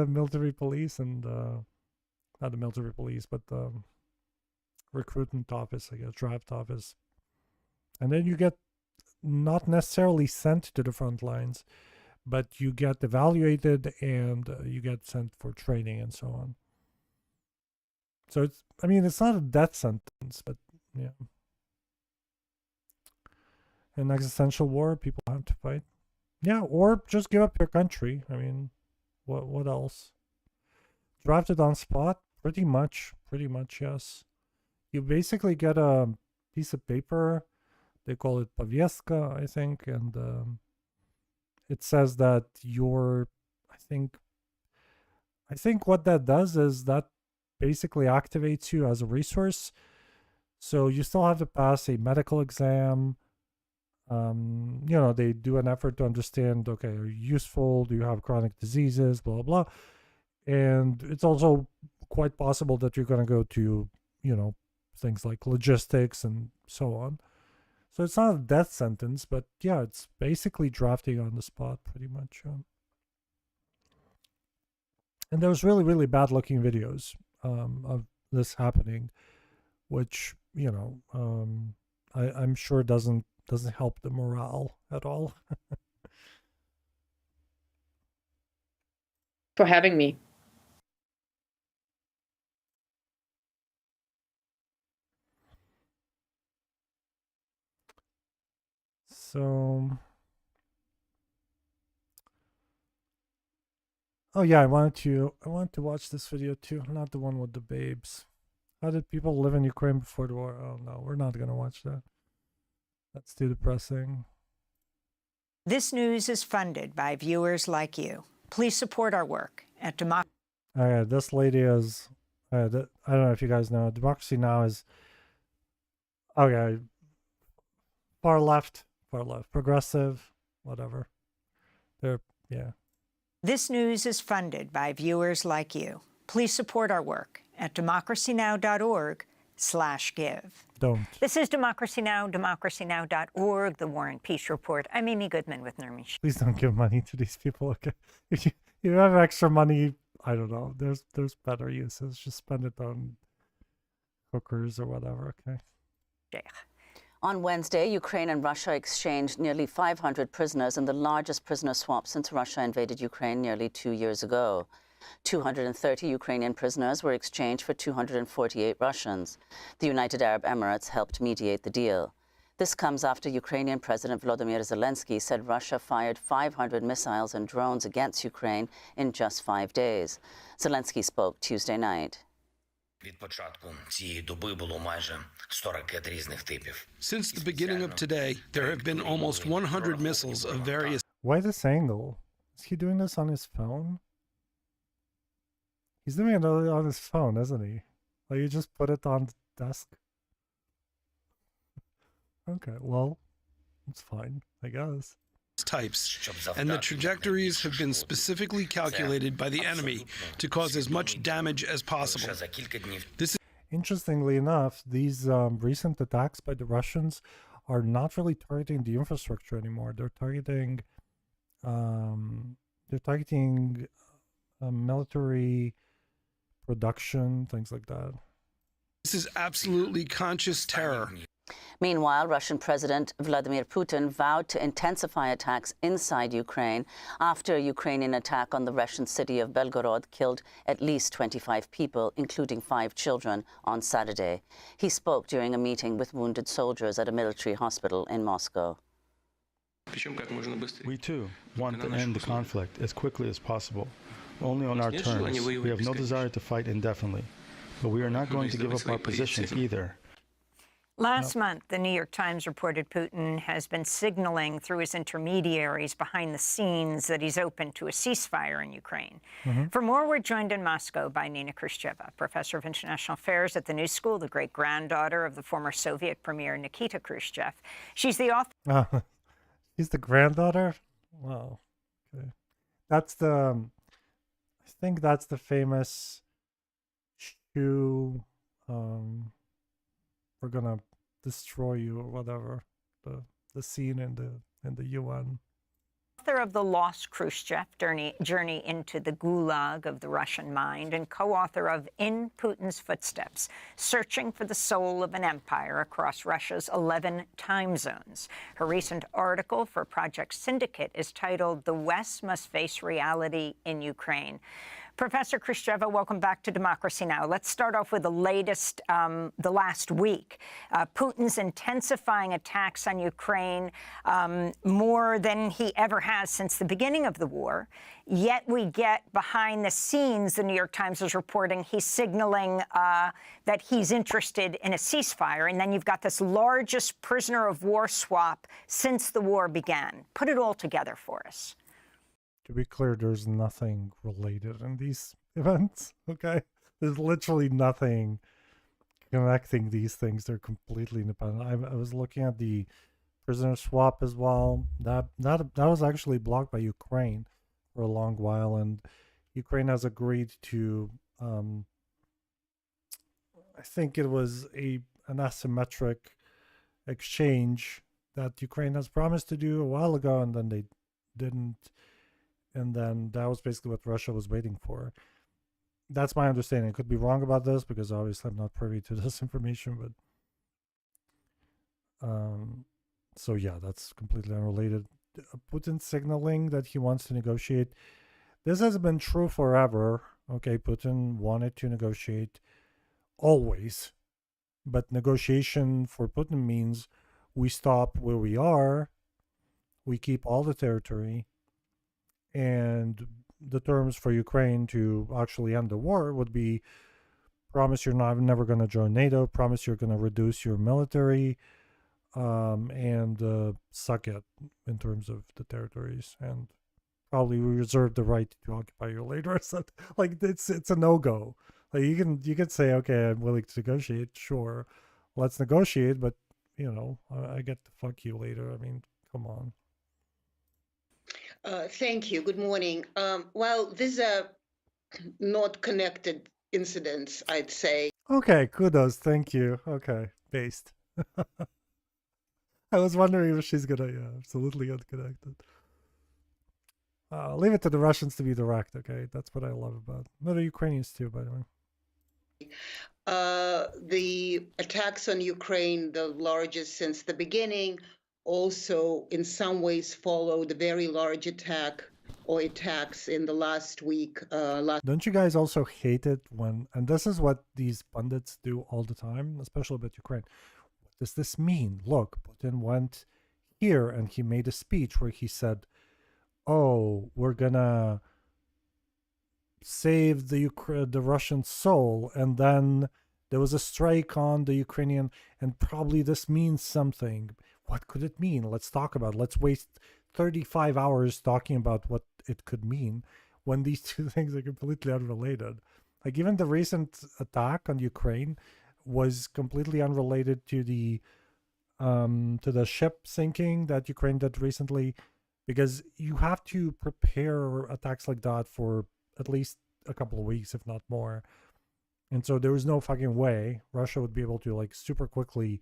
military police, and not the military police, but the recruitment office, I guess, draft office. And then you get not necessarily sent to the front lines, but you get evaluated, and you get sent for training and so on. So it's not a death sentence, but yeah. An existential war, people have to fight. Yeah, or just give up your country. I mean, what else? Drafted on spot? Pretty much, yes. You basically get a piece of paper. They call it повестка, I think, and it says that I think what that does is that basically activates you as a resource. So you still have to pass a medical exam. They do an effort to understand, okay, are you useful? Do you have chronic diseases? Blah, blah, blah. And it's also quite possible that you're going to go to, things like logistics and so on. So it's not a death sentence, but yeah, it's basically drafting on the spot pretty much. And there's really, really bad looking videos of this happening, which, I'm sure doesn't help the morale at all. For having me. So, oh yeah, I wanted to watch this video too, not the one with the babes. How did people live in Ukraine before the war? Oh no, we're not gonna watch that. That's too depressing. This news is funded by viewers like you. Please support our work at Democracy. This lady is, I don't know if you guys know, Democracy Now! Is, okay, far left, progressive, whatever. Yeah. This news is funded by viewers like you. Please support our work at democracynow.org/give. Don't. This is Democracy Now!, democracynow.org, the War and Peace Report. I'm Amy Goodman with Nermin. Please don't give money to these people, okay? If you have extra money, I don't know, there's better uses. Just spend it on hookers or whatever, okay? On Wednesday, Ukraine and Russia exchanged nearly 500 prisoners in the largest prisoner swap since Russia invaded Ukraine nearly 2 years ago. 230 Ukrainian prisoners were exchanged for 248 Russians. The United Arab Emirates helped mediate the deal. This comes after Ukrainian President Volodymyr Zelensky said Russia fired 500 missiles and drones against Ukraine in just 5 days. Zelensky spoke Tuesday night. Since the beginning of today, there have been almost 100 missiles of various... Why this angle? Is he doing this on his phone? He's doing it on his phone, isn't he? Like, you just put it on the desk? Okay, well, it's fine, I guess. Types, and the trajectories have been specifically calculated by the enemy to cause as much damage as possible. This is Interestingly enough, these recent attacks by the Russians are not really targeting the infrastructure anymore. They're targeting military production, things like that. This is absolutely conscious terror. Meanwhile, Russian President Vladimir Putin vowed to intensify attacks inside Ukraine after a Ukrainian attack on the Russian city of Belgorod killed at least 25 people, including 5 children, on Saturday. He spoke during a meeting with wounded soldiers at a military hospital in Moscow. We too want to end the conflict as quickly as possible, only on our terms. We have no desire to fight indefinitely, but we are not going to give up our positions either. Last month, the New York Times reported Putin has been signaling through his intermediaries behind the scenes that he's open to a ceasefire in Ukraine. For more, we're joined in Moscow by Nina Khrushcheva, professor of international affairs at the New School, the great-granddaughter of the former Soviet premier Nikita Khrushchev. She's the author... She's the granddaughter? Wow. Okay. That's the... I think that's the famous shoe... we're gonna destroy you or whatever, the scene in the UN. Author of The Lost Khrushchev, Journey into the Gulag of the Russian Mind, and co-author of In Putin's Footsteps, Searching for the Soul of an Empire Across Russia's 11 Time Zones. Her recent article for Project Syndicate is titled The West Must Face Reality in Ukraine. Professor Khrushcheva, welcome back to Democracy Now! Let's start off with the latest, the last week. Putin's intensifying attacks on Ukraine more than he ever has since the beginning of the war. Yet we get behind the scenes, the New York Times is reporting, he's signaling that he's interested in a ceasefire. And then you've got this largest prisoner of war swap since the war began. Put it all together for us. To be clear, there's nothing related in these events, okay? There's literally nothing connecting these things. They're completely independent. I was looking at the prisoner swap as well. That was actually blocked by Ukraine for a long while, and Ukraine has agreed to, I think it was an asymmetric exchange that Ukraine has promised to do a while ago, and then they didn't. And then that was basically what Russia was waiting for. That's my understanding. I could be wrong about this because obviously I'm not privy to this information, but so yeah, that's completely unrelated. Putin signaling that he wants to negotiate. This has been true forever. Okay, Putin wanted to negotiate always, but negotiation for Putin means we stop where we are we keep all the territory, and the terms for Ukraine to actually end the war would be promise you're never going to join NATO, promise you're going to reduce your military, and suck it in terms of the territories, and probably we reserve the right to occupy you later. So, like, it's a no-go. Like, you can say, okay, I'm willing to negotiate, sure, let's negotiate, but you know, I get to fuck you later. I mean, come on. Thank you. Good morning. Well, these are not connected incidents, I'd say. Okay, kudos. Thank you. Okay, based. I was wondering if she's gonna, yeah, absolutely unconnected. Leave it to the Russians to be direct, okay? That's what I love about it. No, the Ukrainians too, by the way. The attacks on Ukraine, the largest since the beginning, also in some ways followed a very large attack or attacks in the last week. Don't you guys also hate it when, and this is what these pundits do all the time, especially about Ukraine. What does this mean? Look, Putin went here and he made a speech where he said, oh, we're gonna save the Russian soul, and then there was a strike on the Ukrainian, and probably this means something. What could it mean? Let's talk about it. Let's waste 35 hours talking about what it could mean when these two things are completely unrelated. Like, even the recent attack on Ukraine was completely unrelated to the ship sinking that Ukraine did recently, because you have to prepare attacks like that for at least a couple of weeks, if not more. And so there was no fucking way Russia would be able to, like, super quickly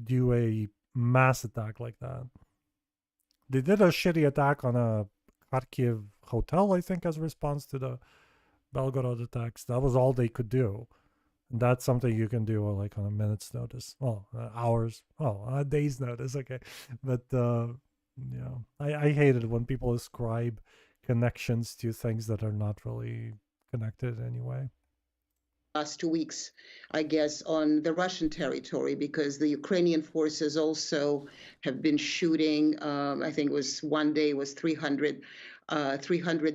do a mass attack like that. They did a shitty attack on a Kharkiv hotel, I think, as a response to the Belgorod attacks. That was all they could do. And that's something you can do, like, on a minute's notice. Well, hours. Oh, a day's notice, okay. But, yeah, I hate it when people ascribe connections to things that are not really connected anyway. Last 2 weeks, I guess, on the Russian territory, because the Ukrainian forces also have been shooting, I think it was one day was 300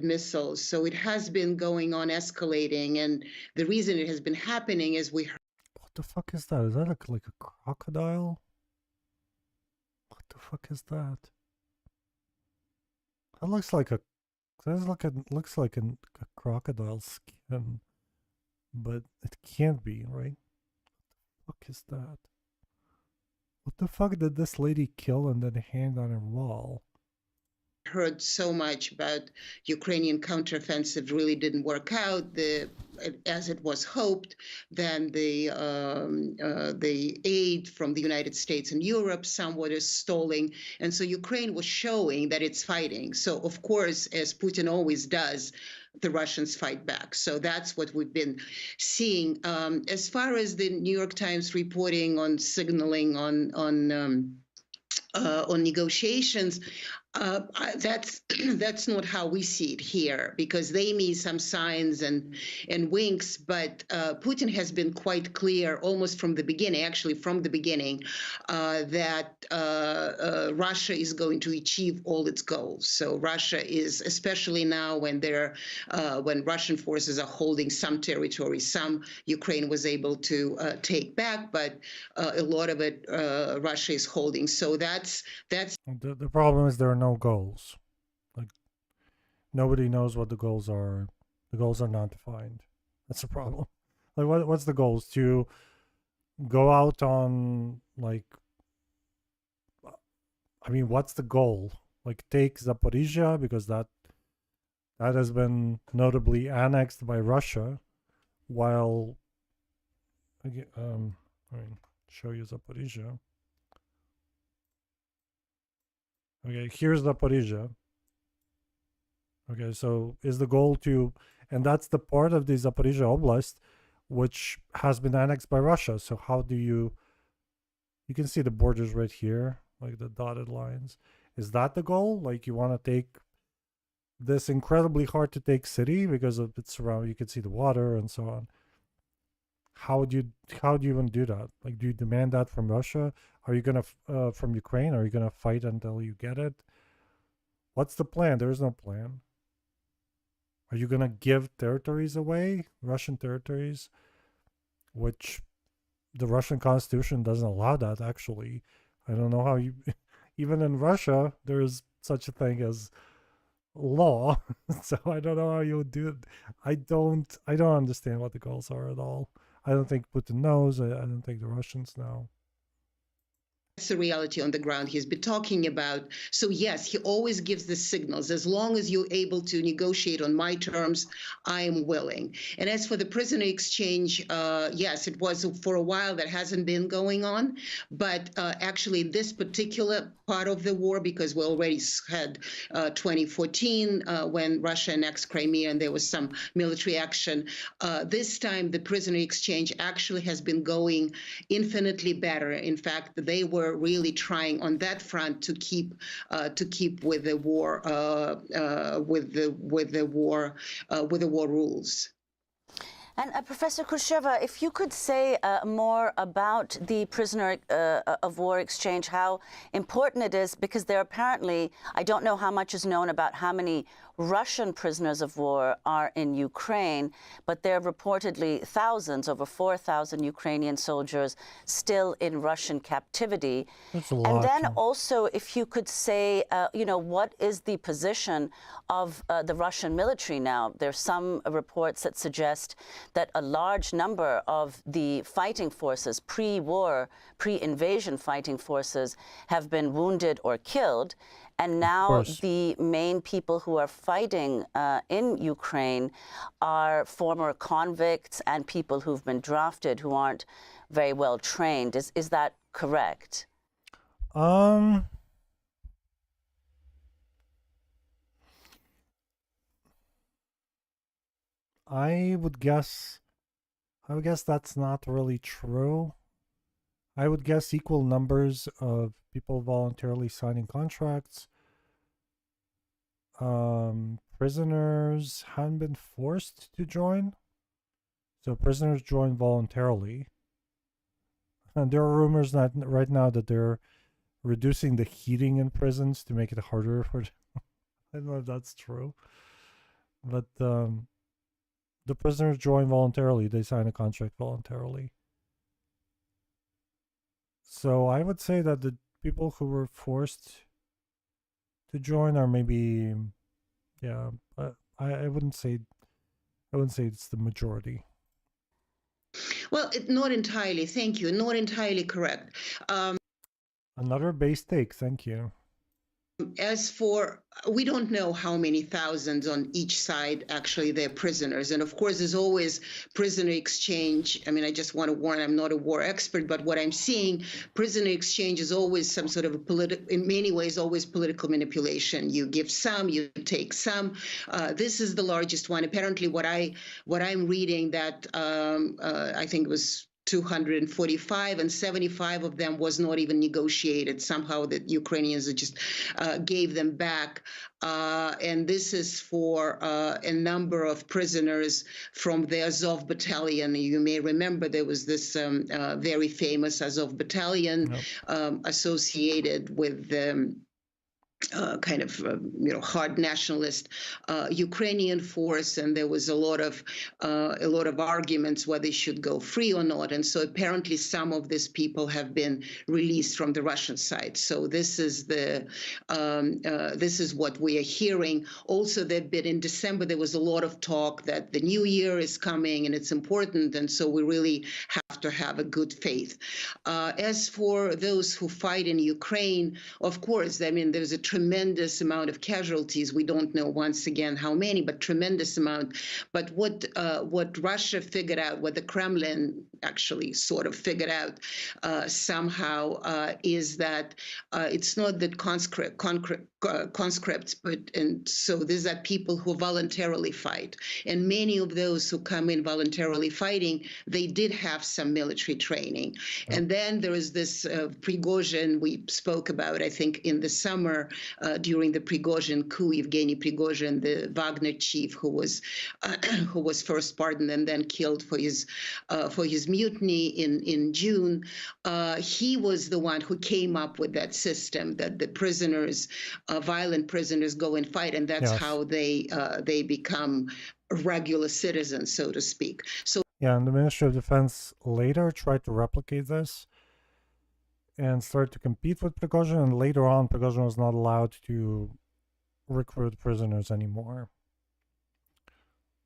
missiles. So it has been going on, escalating. And the reason it has been happening is we heard. What the fuck is that? Is that like a crocodile? What the fuck is that? That looks like a crocodile skin. But it can't be, right? What the fuck is that? What the fuck did this lady kill and then hang on her wall? Heard so much about Ukrainian counteroffensive really didn't work out as it was hoped. Then the aid from the United States and Europe somewhat is stalling, and so Ukraine was showing that it's fighting. So of course, as Putin always does, the Russians fight back. So that's what we've been seeing. As far as the New York Times reporting on signaling on negotiations, that's not how we see it here, because they need some signs and winks. But Putin has been quite clear almost from the beginning, that Russia is going to achieve all its goals. So Russia is, especially now when when Russian forces are holding some territory, some Ukraine was able to take back, but a lot of it Russia is holding. So that's the problem is there are no goals. Like, nobody knows what the goals are. The goals are not defined. That's the problem. Like, what's the goals? To go out on, like, I mean, what's the goal? Like, take Zaporizhia, because that has been notably annexed by Russia, while I mean, show you Zaporizhia. Okay, here's Zaporizhia. Okay, so is the goal to, and that's the part of the Zaporizhia Oblast which has been annexed by Russia. So how do you can see the borders right here, like the dotted lines. Is that the goal? Like, you want to take this incredibly hard to take city because of its surround, you can see the water and so on. How do you even do that? Like, do you demand that from Russia? Are you gonna from Ukraine? Are you gonna fight until you get it? What's the plan? There is no plan. Are you going to give territories away, Russian territories, which the Russian constitution doesn't allow that, actually. I don't know how you, even in Russia, there is such a thing as law. So I don't know how you would do it. I don't understand what the goals are at all. I don't think Putin knows. I don't think the Russians know. That's the reality on the ground he's been talking about. So yes, he always gives the signals. As long as you're able to negotiate on my terms, I am willing. And as for the prisoner exchange, yes, it was for a while that hasn't been going on. But actually, this particular part of the war, because we already had 2014 when Russia annexed Crimea and there was some military action. This time, the prisoner exchange actually has been going infinitely better. In fact, they were really trying on that front to keep with the war with the war rules. And Professor Khrushcheva, if you could say more about the prisoner of war exchange, how important it is, because there apparently, I don't know how much is known about how many Russian prisoners of war are in Ukraine, but there are reportedly thousands, over 4,000 Ukrainian soldiers still in Russian captivity. That's a lot. And then also, if you could say, what is the position of the Russian military now? There's some reports that suggest that a large number of the fighting forces, pre-war, pre-invasion fighting forces, have been wounded or killed. And now the main people who are fighting in Ukraine are former convicts and people who've been drafted who aren't very well trained. Is that correct? I would guess that's not really true. I would guess equal numbers of people voluntarily signing contracts. Prisoners haven't been forced to join. So prisoners join voluntarily. And there are rumors that right now that they're reducing the heating in prisons to make it harder for I don't know if that's true. But the prisoners join voluntarily. They sign a contract voluntarily. So I would say that the people who were forced to join are maybe, yeah, I wouldn't say it's the majority. Well, not entirely. Thank you. Not entirely correct. Another base take. Thank you. As for, we don't know how many thousands on each side actually they're prisoners. And of course, there's always prisoner exchange. I mean, I just want to warn, I'm not a war expert, but what I'm seeing, prisoner exchange is always some sort of in many ways, always political manipulation. You give some, you take some. This is the largest one. Apparently, what I'm reading that I think it was 245 and 75 of them was not even negotiated. Somehow the Ukrainians just gave them back. And this is for a number of prisoners from the Azov battalion. You may remember there was this very famous Azov battalion associated with the kind of hard nationalist Ukrainian force, and there was a lot of arguments whether they should go free or not. And so apparently some of these people have been released from the Russian side. So this is what we are hearing. Also, there've been in December there was a lot of talk that the new year is coming and it's important, and so we really have to have a good faith. As for those who fight in Ukraine, of course, I mean there's a tremendous amount of casualties. We don't know once again how many, but tremendous amount. But what Russia figured out, what the Kremlin actually sort of figured out somehow is that it's not that conscripts, and so these are people who voluntarily fight. And many of those who come in voluntarily fighting, they did have some military training. And then there is this Prigozhin we spoke about, I think, in the summer during the Prigozhin coup, Yevgeny Prigozhin, the Wagner chief who was first pardoned and then killed for his mutiny in June, he was the one who came up with that system that the prisoners, violent prisoners, go and fight, and that's how they become regular citizens, so to speak. So yeah, and the Ministry of Defense later tried to replicate this and started to compete with Prigozhin, and later on Prigozhin was not allowed to recruit prisoners anymore,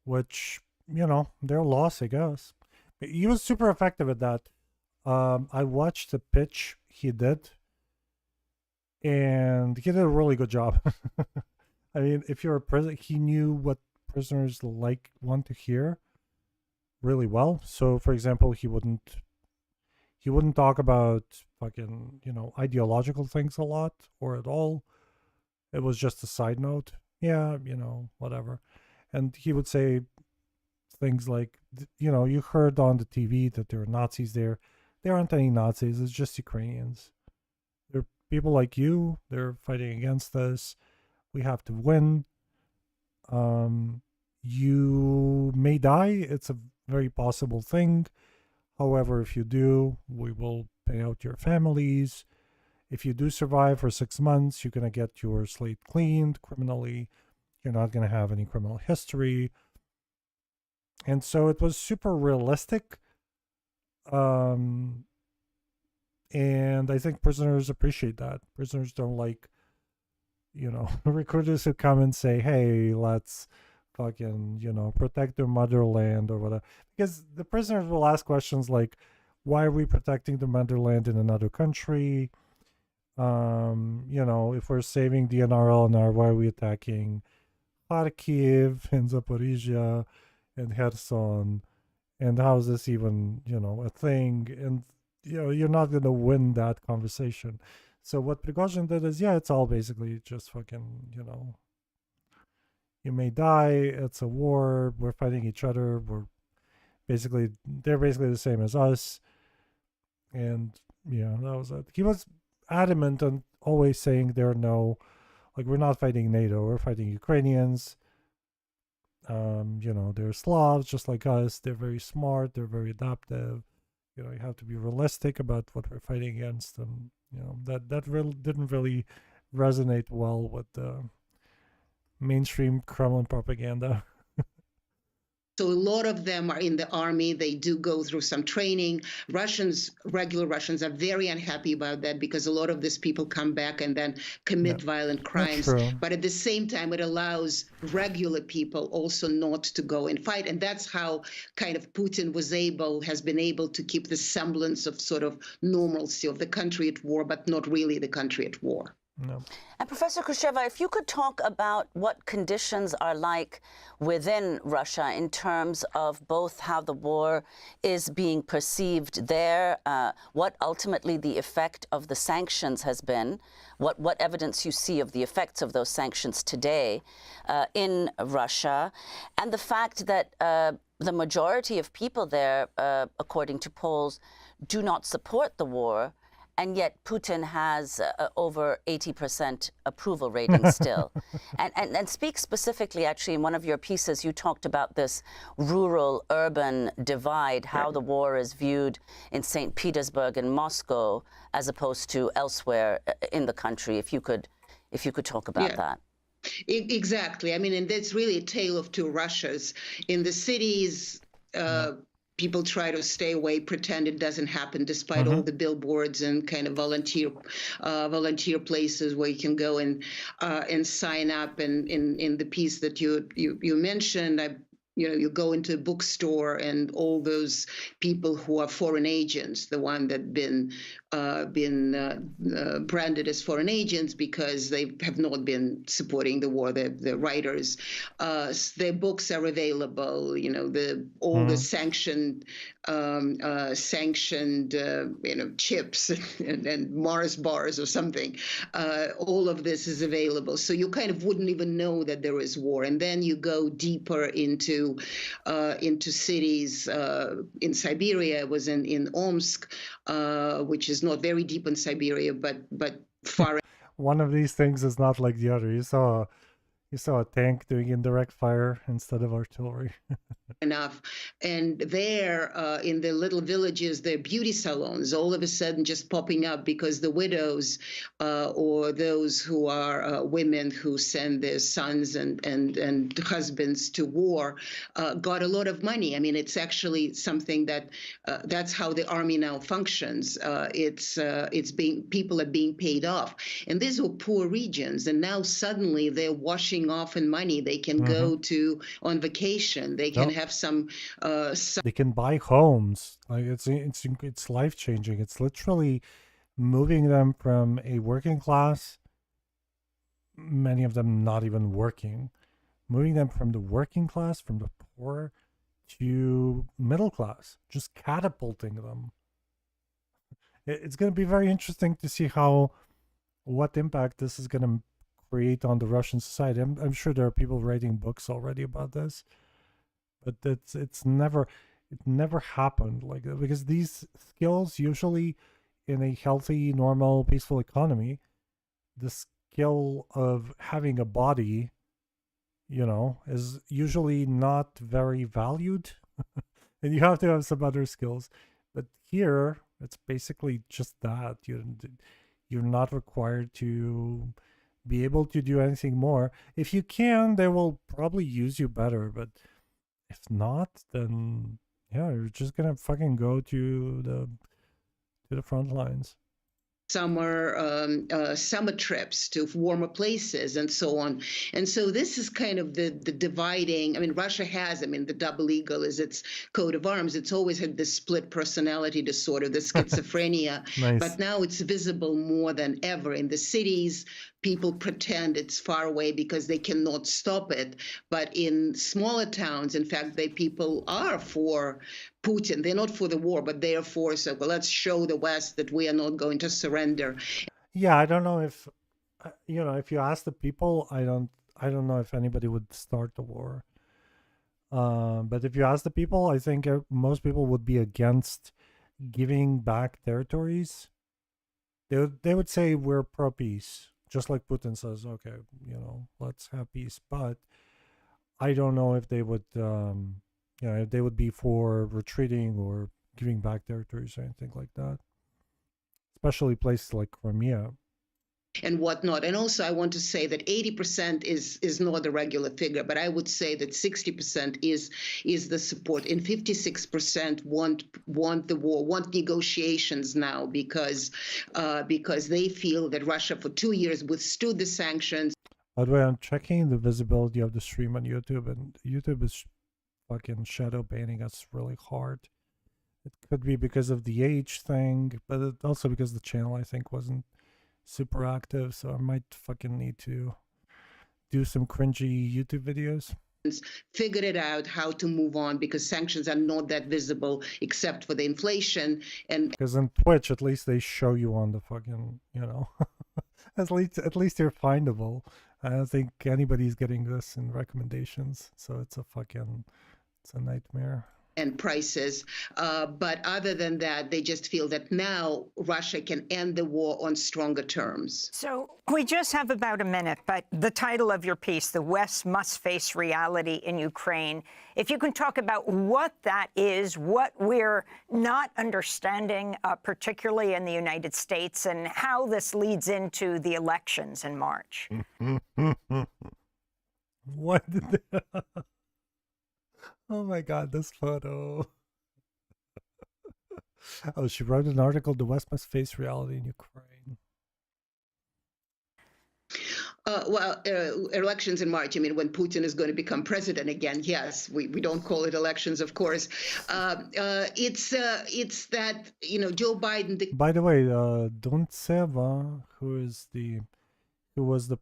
which, you know, their loss, I guess. He was super effective at that. I watched the pitch he did, and he did a really good job. I mean, if you're a prisoner, he knew what prisoners want to hear really well. So, for example, he wouldn't talk about fucking, you know, ideological things a lot or at all. It was just a side note. Yeah, you know, whatever. And he would say things like, you know, you heard on the TV that there are Nazis there. There aren't any Nazis. It's just Ukrainians. They're people like you. They're fighting against us. We have to win. You may die. It's a very possible thing. However, if you do, we will pay out your families. If you do survive for 6 months, you're going to get your slate cleaned criminally. You're not going to have any criminal history. And so it was super realistic. And I think prisoners appreciate that. Prisoners don't like, you know, recruiters who come and say, hey, let's fucking, you know, protect their motherland or whatever. Because the prisoners will ask questions like, why are we protecting the motherland in another country? You know, if we're saving the NRL, why are we attacking Kharkiv and Zaporizhia and Kherson? And how is this even, you know, a thing? And, you know, you're not going to win that conversation. So what Prigozhin did is, yeah, it's all basically just fucking, you know, you may die, it's a war, we're fighting each other, they're basically the same as us. And, yeah, that was it. He was adamant on always saying we're not fighting NATO, we're fighting Ukrainians. You know, they're Slavs just like us. They're very smart. They're very adaptive. You know, you have to be realistic about what we're fighting against. And, you know, that didn't really resonate well with the mainstream Kremlin propaganda. So a lot of them are in the army. They do go through some training. Regular Russians are very unhappy about that because a lot of these people come back and then commit violent crimes. But at the same time, it allows regular people also not to go and fight. And that's how kind of Putin has been able to keep the semblance of sort of normalcy of the country at war, but not really the country at war. No. And Professor Khrushcheva, if you could talk about what conditions are like within Russia in terms of both how the war is being perceived there, what ultimately the effect of the sanctions has been, what evidence you see of the effects of those sanctions today in Russia, and the fact that the majority of people there, according to polls, do not support the war. And yet Putin has over 80% approval rating still. and speak specifically, actually, in one of your pieces, you talked about this rural-urban divide, how the war is viewed in St. Petersburg and Moscow, as opposed to elsewhere in the country. If you could talk about that. Exactly. I mean, and that's really a tale of two Russias. In the cities, people try to stay away, pretend it doesn't happen, despite all the billboards and kind of volunteer places where you can go and sign up. And in the piece that you mentioned, you go into a bookstore and all those people who are foreign agents, the one that been branded as foreign agents because they have not been supporting the war. The writers, their books are available. You know, the sanctioned chips and Mars bars or something. All of this is available, so you kind of wouldn't even know that there is war. And then you go deeper into cities in Siberia. It was in Omsk, which is not very deep in Siberia, but far. One of these things is not like the other. You saw You saw a tank doing indirect fire instead of artillery. Enough. And there in the little villages, there are beauty salons all of a sudden just popping up because the widows or those who are women who send their sons and husbands to war got a lot of money. I mean, it's actually something that that's how the army now functions. People are being paid off. And these were poor regions. And now suddenly they're washing off in money. They can go to on vacation. They can have some they can buy homes. Like it's life changing. It's literally moving them from a working class, many of them not even working, moving them from the working class, from the poor to middle class, just catapulting them. It's going to be very interesting to see what impact this is going to create on the Russian society. I'm sure there are people writing books already about this. But it never happened like that, because these skills usually in a healthy, normal, peaceful economy, the skill of having a body, is usually not very valued. And you have to have some other skills. But here, it's basically just that. You're not required to be able to do anything more. If you can, they will probably use you better, but if not, then yeah, you're just gonna fucking go to the front lines. Summer trips to warmer places and so on. And so this is kind of the dividing. I mean, Russia has, the double eagle is its coat of arms. It's always had this split personality disorder, the schizophrenia. Nice. But now it's visible more than ever. In the cities, people pretend it's far away because they cannot stop it. But in smaller towns, in fact, people are for Putin. They're not for the war, but they are for, so well, let's show the West that we are not going to surrender. Yeah, I don't know if, if you ask the people, I don't know if anybody would start the war. But if you ask the people, I think most people would be against giving back territories. They would say we're pro-peace, just like Putin says, okay, let's have peace. But I don't know if they would, if they would be for retreating or giving back territories or anything like that, especially places like Crimea. And whatnot. And also, I want to say that 80% is not a regular figure, but I would say that 60% is the support, and 56% want the war, want negotiations now, because they feel that Russia for 2 years withstood the sanctions. By the way, I'm checking the visibility of the stream on YouTube, and YouTube is fucking shadow banning us really hard. It could be because of the age thing, but also because the channel, I think, wasn't super active, so I might fucking need to do some cringy YouTube videos. Figured it out how to move on, because sanctions are not that visible except for the inflation. And because on Twitch, at least they show you on the fucking, at least you're findable. I don't think anybody's getting this in recommendations, so it's a nightmare. And prices. But other than that, they just feel that now Russia can end the war on stronger terms. So we just have about a minute, but the title of your piece, The West Must Face Reality in Ukraine, if you can talk about what that is, what we're not understanding, particularly in the United States, and how this leads into the elections in March. What did they... Oh my God, this photo. Oh, she wrote an article, The West Must Face Reality in Ukraine. Elections in March, when Putin is going to become president again. Yes, we don't call it elections, of course. It's that, Joe Biden... By the way, Dontseva, who was the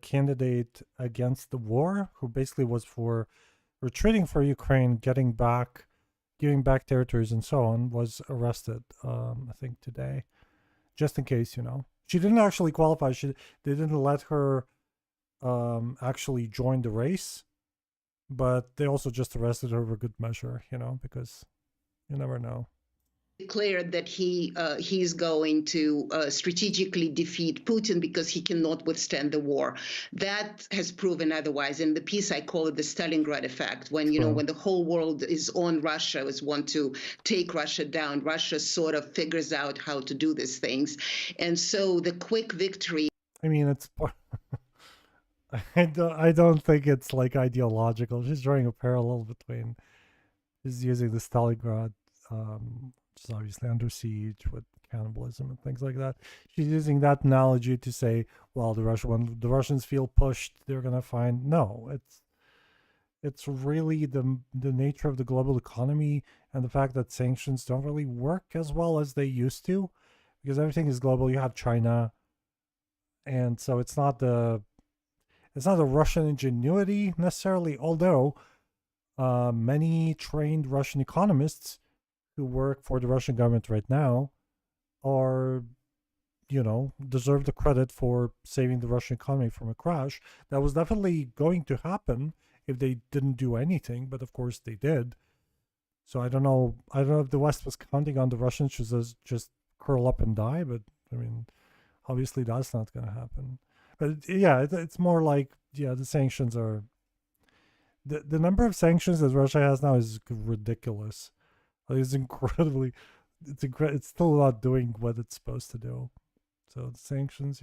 candidate against the war, who basically was for retreating for Ukraine, giving back territories and so on, was arrested, I think today, just in case, She didn't actually qualify. They didn't let her actually join the race, but they also just arrested her for good measure, because you never know. declared that he's going to strategically defeat Putin because he cannot withstand the war. That has proven otherwise. In the piece, I call it the Stalingrad effect. When when the whole world is on Russia, is want to take Russia down, Russia sort of figures out how to do these things, and so the quick victory. I mean, it's. I don't think it's like ideological. She's drawing a parallel between. She's using the Stalingrad. Which is obviously under siege with cannibalism and things like that. She's using that analogy to say, well, when the Russians feel pushed, they're gonna find no. It's really the nature of the global economy and the fact that sanctions don't really work as well as they used to, because everything is global. You have China, and so it's not the Russian ingenuity necessarily, although many trained Russian economists who work for the Russian government right now are, deserve the credit for saving the Russian economy from a crash. That was definitely going to happen if they didn't do anything, but of course they did. So I don't know if the West was counting on the Russians to just curl up and die, but I mean, obviously that's not going to happen. But yeah, it's more like, the sanctions are, the number of sanctions that Russia has now is ridiculous. It's incredibly, it's still not doing what it's supposed to do. So the sanctions,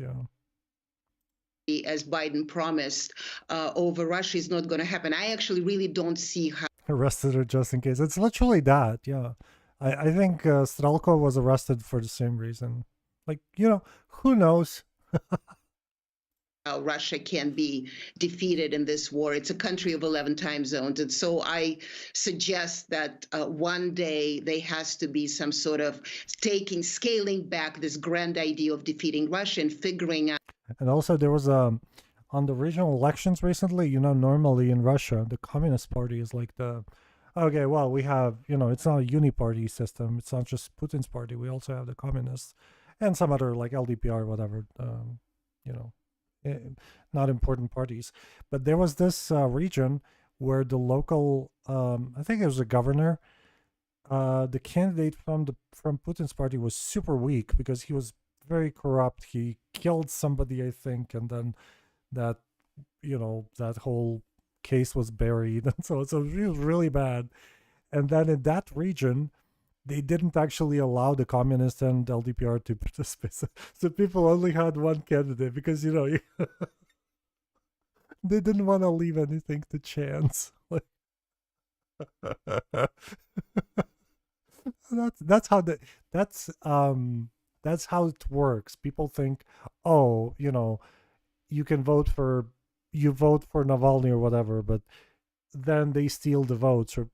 as Biden promised, over Russia is not going to happen. I actually really don't see how. Arrested her just in case. It's literally that, yeah. I think Strelko was arrested for the same reason. Like, who knows? Russia can be defeated in this war. It's a country of 11 time zones. And so I suggest that one day there has to be some sort of scaling back this grand idea of defeating Russia and figuring out. And also there was on the regional elections recently, normally in Russia, the Communist Party is like okay, well, we have, it's not a uniparty system. It's not just Putin's party. We also have the communists and some other like LDPR, whatever, not important parties. But there was this region where the local, I think it was a governor, the candidate from Putin's party was super weak because he was very corrupt. He killed somebody, I think, and then that whole case was buried, and so it was really bad. And then in that region, they didn't actually allow the communists and LDPR to participate. So people only had one candidate because, they didn't want to leave anything to chance. Like, that's how it works. People think, you can vote for Navalny or whatever, but then they steal the votes. Or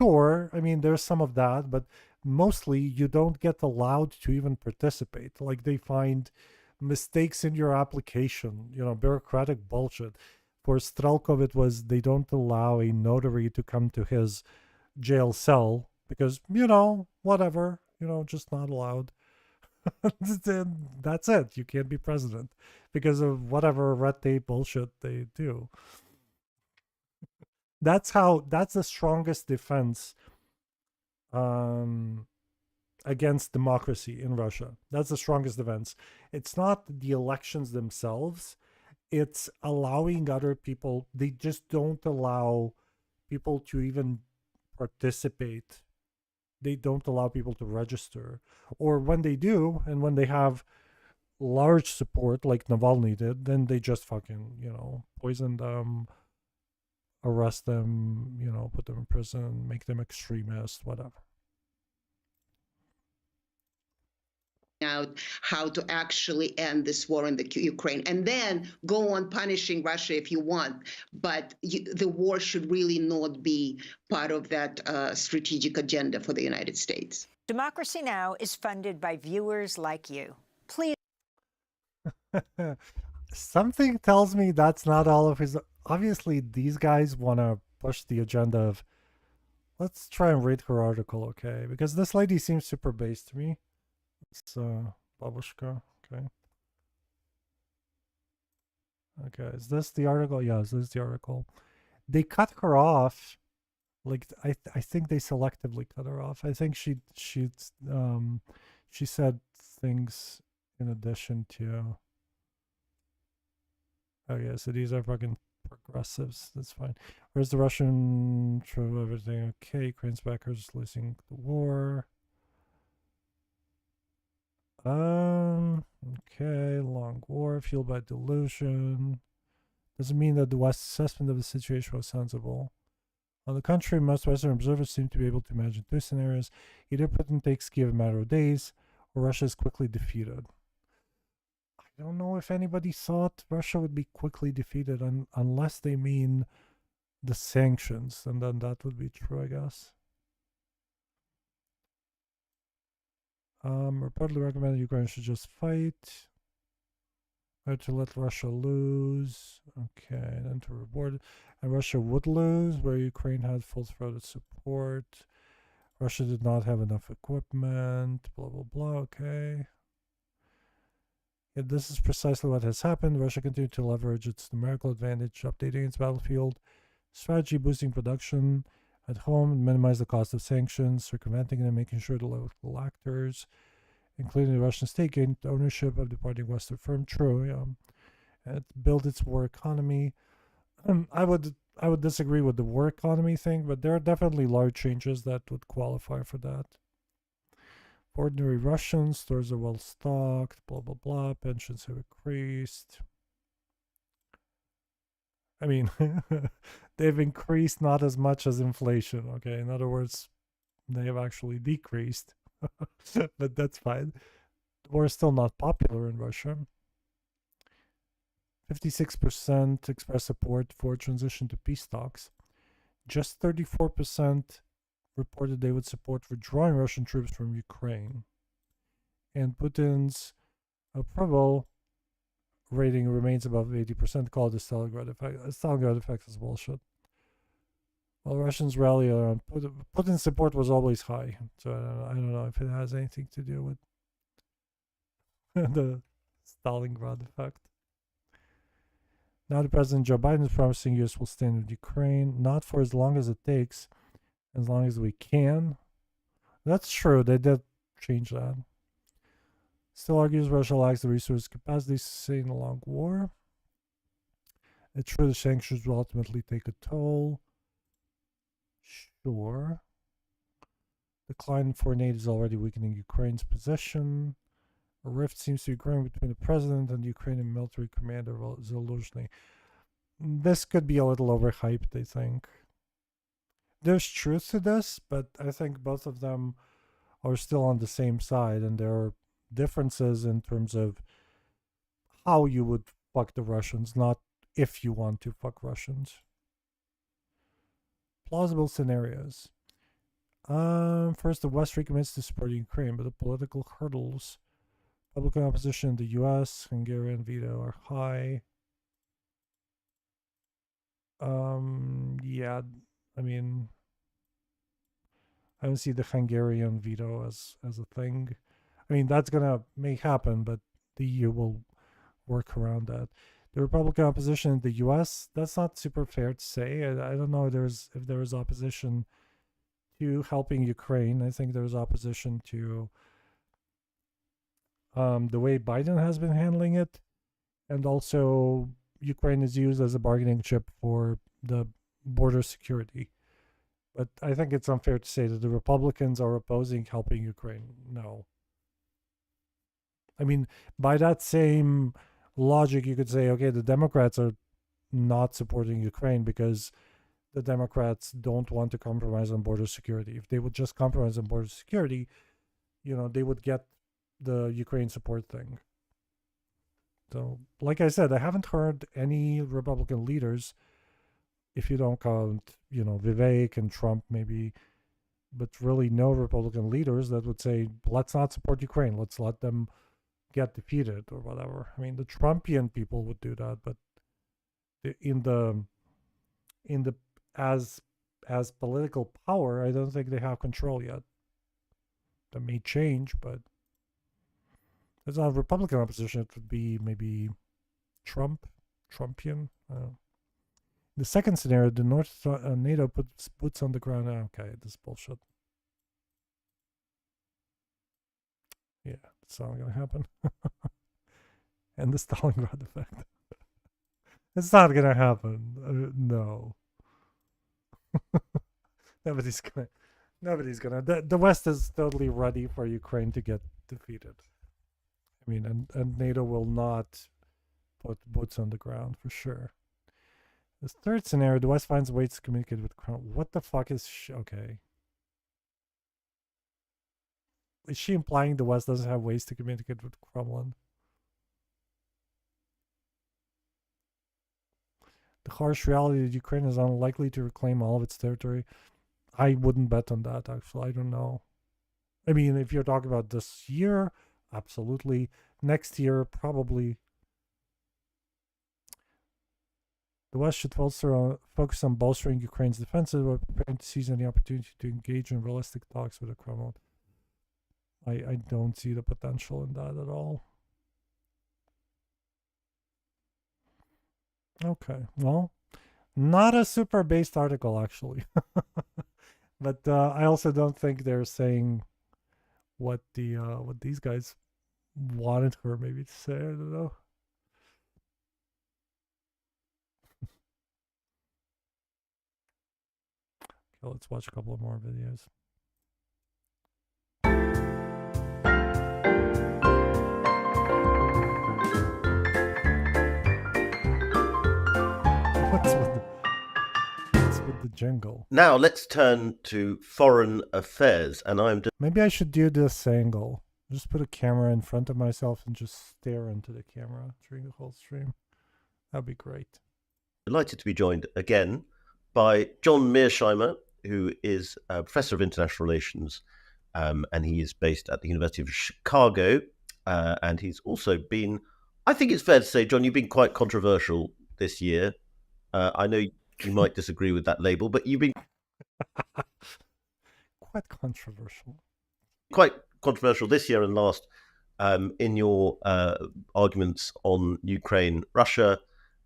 sure, I mean, there's some of that, but mostly you don't get allowed to even participate. Like, they find mistakes in your application, bureaucratic bullshit. For Strelkov, it was they don't allow a notary to come to his jail cell because, whatever, just not allowed. That's it. You can't be president because of whatever red tape bullshit they do. That's the strongest defense against democracy in Russia. That's the strongest defense. It's not the elections themselves. It's allowing other people. They just don't allow people to even participate. They don't allow people to register. Or when they do, and when they have large support like Navalny did, then they just fucking, poison them, arrest them, put them in prison, make them extremists, whatever. Out how to actually end this war in the Ukraine, and then go on punishing Russia if you want. But the war should really not be part of that strategic agenda for the United States. Democracy Now! Is funded by viewers like you. Please. Something tells me that's not all of his. Obviously, these guys want to push the agenda of, let's try and read her article, okay? Because this lady seems super based to me. It's Babushka, okay. Okay, is this the article? Yeah, this is the article. They cut her off Like I think they selectively cut her off. I think she said things in addition to. Oh yeah, so these are fucking progressives. That's fine. Where's the Russian? True, everything okay? Ukraine's backers losing the war. Okay, long war fueled by delusion. Doesn't mean that the West's assessment of the situation was sensible. On the contrary, most Western observers seem to be able to imagine two scenarios. Either Putin takes Kiev in a matter of days, or Russia is quickly defeated. I don't know if anybody thought Russia would be quickly defeated unless they mean the sanctions, and then that would be true, I guess. Reportedly recommended Ukraine should just fight. Or to let Russia lose. Okay, then to reward it. And Russia would lose, where Ukraine had full-throated support. Russia did not have enough equipment. Blah, blah, blah. Okay. Yeah, this is precisely what has happened. Russia continued to leverage its numerical advantage, updating its battlefield strategy, boosting production at home, minimize the cost of sanctions, circumventing them, making sure the local actors, including the Russian state, gained ownership of departing Western firm. True, yeah. And build its war economy. I would disagree with the war economy thing, but there are definitely large changes that would qualify for that. For ordinary Russians, stores are well stocked, blah blah blah, pensions have increased. I mean, they've increased not as much as inflation, okay? In other words, they have actually decreased. But that's fine. The war is still not popular in Russia. 56% express support for transition to peace talks. Just 34% reported they would support withdrawing Russian troops from Ukraine. And Putin's approval rating remains above 80%, called the Stalingrad effect. Stalingrad effect is bullshit. Well, Russians rally around Putin's support was always high, so I don't know if it has anything to do with the Stalingrad effect. Now the President Joe Biden is promising U.S. will stand with Ukraine, not for as long as it takes, as long as we can. That's true, they did change that. Still argues Russia lacks the resource capacity to sustain a long war. It's true the sanctions will ultimately take a toll. Sure. Decline in foreign aid is already weakening Ukraine's position. A rift seems to be growing between the president and the Ukrainian military commander Zaluzhny. This could be a little overhyped, I think. There's truth to this, but I think both of them are still on the same side, and there are differences in terms of how you would fuck the Russians, not if you want to fuck Russians. Plausible scenarios. First, the West recommits to supporting Ukraine, but the political hurdles, Republican opposition in the U.S., Hungarian veto are high. Yeah, I mean, I don't see the Hungarian veto as a thing. I mean, that's may happen, but the EU will work around that. The Republican opposition in the U.S., that's not super fair to say. I don't know if there is opposition to helping Ukraine. I think there's opposition to the way Biden has been handling it, and also Ukraine is used as a bargaining chip for the border security. But I think it's unfair to say that the Republicans are opposing helping Ukraine. No. I mean, by that same logic, you could say, okay, the Democrats are not supporting Ukraine because the Democrats don't want to compromise on border security. If they would just compromise on border security, they would get the Ukraine support thing. So, like I said, I haven't heard any Republican leaders, if you don't count, Vivek and Trump maybe, but really no Republican leaders that would say, let's not support Ukraine. Let's let them get defeated or whatever. I mean, the Trumpian people would do that, but as political power, I don't think they have control yet. That may change, but it's not Republican opposition. It would be maybe Trumpian. The second scenario, the North NATO puts boots on the ground. Okay, this is bullshit. Yeah, that's not gonna happen. And the Stalingrad effect. It's not gonna happen. No. Nobody's gonna. The West is totally ready for Ukraine to get defeated. I mean, and NATO will not put boots on the ground for sure. This third scenario, the West finds ways to communicate with Kremlin. What the fuck is okay? Is she implying the West doesn't have ways to communicate with Kremlin? The harsh reality that Ukraine is unlikely to reclaim all of its territory. I wouldn't bet on that, actually. I don't know. I mean, if you're talking about this year, absolutely. Next year, probably. The West should also focus on bolstering Ukraine's defenses while preparing to seize any opportunity to engage in realistic talks with the Kremlin. I don't see the potential in that at all. Okay, well, not a super based article, actually. But I also don't think they're saying what these guys wanted her maybe to say. I don't know. Okay, let's watch a couple of more videos. What's with the jingle? Now let's turn to foreign affairs, and Maybe I should do this angle. Just put a camera in front of myself and just stare into the camera during the whole stream. That'd be great. Delighted to be joined again by John Mearsheimer, who is a professor of international relations, and he is based at the University of Chicago. And he's also been, I think it's fair to say, John, you've been quite controversial this year. I know you might disagree with that label, but you've been quite controversial. Quite controversial this year and last in your arguments on Ukraine, Russia,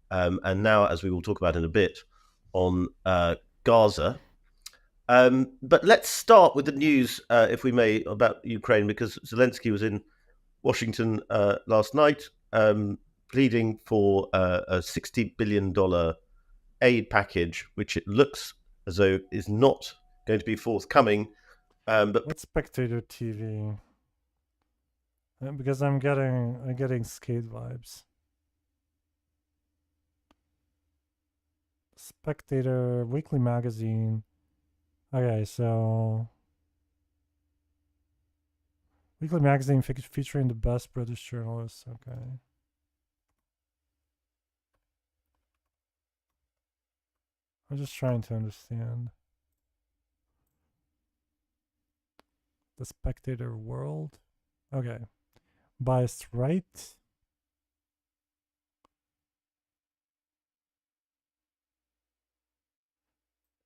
and now, as we will talk about in a bit, on Gaza. But let's start with the news, if we may, about Ukraine, because Zelensky was in Washington last night, pleading for a $60 billion aid package, which it looks as though is not going to be forthcoming. But what's Spectator TV? Because I'm getting skate vibes. Spectator Weekly Magazine. Okay, so Weekly Magazine featuring the best British journalists. Okay. I'm just trying to understand. The Spectator World. Okay. Biased right.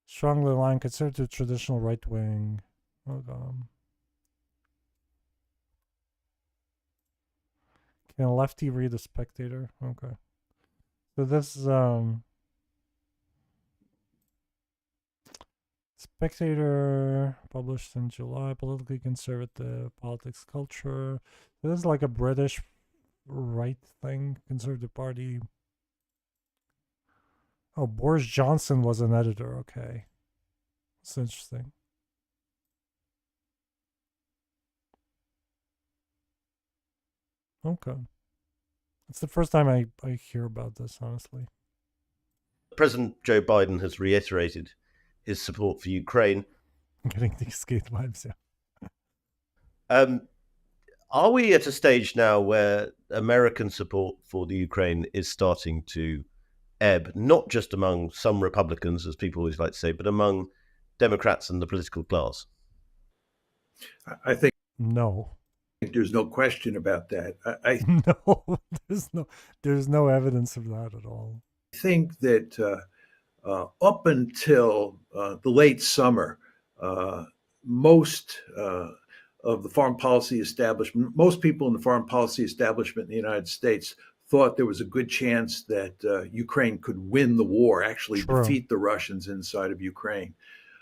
Strongly aligned conservative traditional right wing. Oh god. Can a lefty read the Spectator? Okay. So this is Spectator, published in July, politically conservative, politics, culture. So this is like a British right thing, Conservative Party. Oh, Boris Johnson was an editor, okay. That's interesting. Okay. It's the first time I hear about this, honestly. President Joe Biden has reiterated his support for Ukraine. I'm getting these skate vibes, yeah. Are we at a stage now where American support for the Ukraine is starting to ebb, not just among some Republicans, as people always like to say, but among Democrats and the political class? I think no. There's no question about that. No, there's no evidence of that at all. I think that up until the late summer, most of the foreign policy establishment, most people in the foreign policy establishment in the United States thought there was a good chance that Ukraine could win the war, actually True. defeat the Russians inside of Ukraine.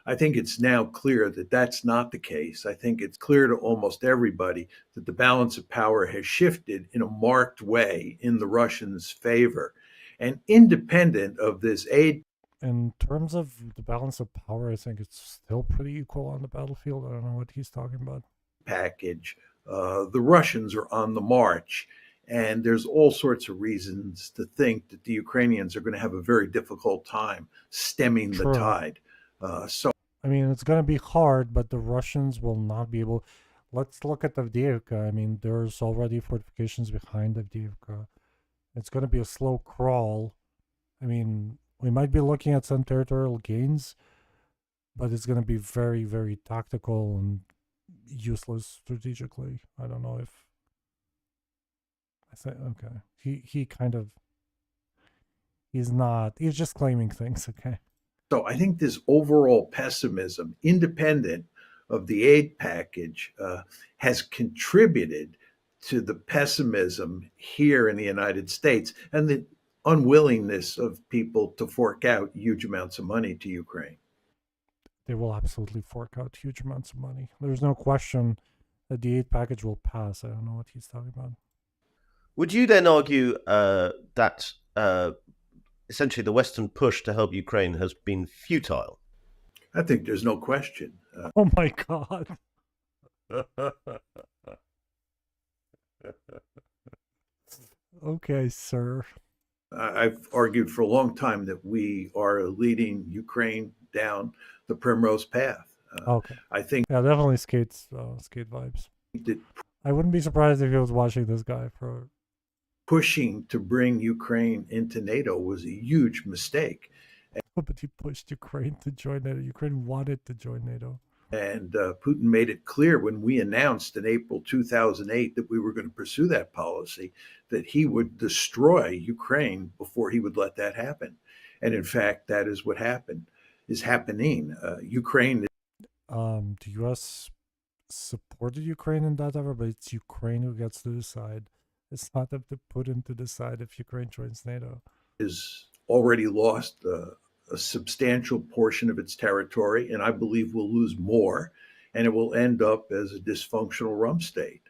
I think it's now clear that that's not the case. I think it's clear to almost everybody that the balance of power has shifted in a marked way in the Russians' favor. And independent of this aid In terms of the balance of power, I think it's still pretty equal on the battlefield. I don't know what he's talking about. package, the Russians are on the march. And there's all sorts of reasons to think that the Ukrainians are going to have a very difficult time stemming the True. tide. I mean, it's going to be hard, but the Russians will not be able. Let's look at Avdiivka. I mean, there's already fortifications behind Avdiivka. It's going to be a slow crawl. I mean, we might be looking at some territorial gains, but it's going to be very, very tactical and useless strategically. I don't know if. I say okay. He kind of. He's not. He's just claiming things. Okay. So I think this overall pessimism, independent of the aid package, has contributed to the pessimism here in the United States and the unwillingness of people to fork out huge amounts of money to Ukraine. They will absolutely fork out huge amounts of money. There's no question that the aid package will pass. I don't know what he's talking about. Would you then argue that essentially the Western push to help Ukraine has been futile? I think there's no question. Oh my God. Okay, sir. I've argued for a long time that we are leading Ukraine down the primrose path. Okay. I think definitely skate vibes. that I wouldn't be surprised if he was watching this guy for pushing to bring Ukraine into NATO was a huge mistake. But he pushed Ukraine to join NATO. Ukraine wanted to join NATO. And Putin made it clear when we announced in April 2008 that we were going to pursue that policy, that he would destroy Ukraine before he would let that happen. And in fact, that is what is happening. Ukraine. The U.S. supported Ukraine in that ever, but it's Ukraine who gets to decide. It's not up to Putin to decide if Ukraine joins NATO. Has already lost a substantial portion of its territory, and I believe will lose more, and it will end up as a dysfunctional rump state.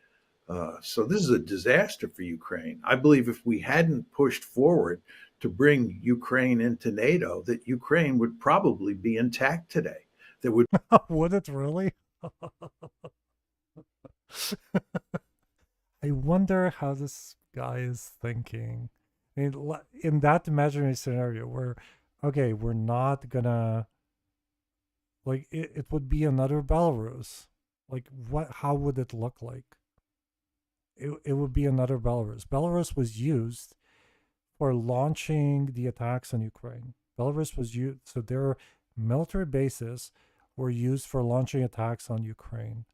So this is a disaster for Ukraine. I believe if we hadn't pushed forward to bring Ukraine into NATO, that Ukraine would probably be intact today. There would Would it really? I wonder how this guy is thinking. I mean, in that imaginary scenario where, okay, we're not gonna, like, it would be another Belarus. Like, how would it look like? It would be another Belarus. Belarus was used for launching the attacks on Ukraine. Belarus was used, so their military bases were used for launching attacks on Ukraine.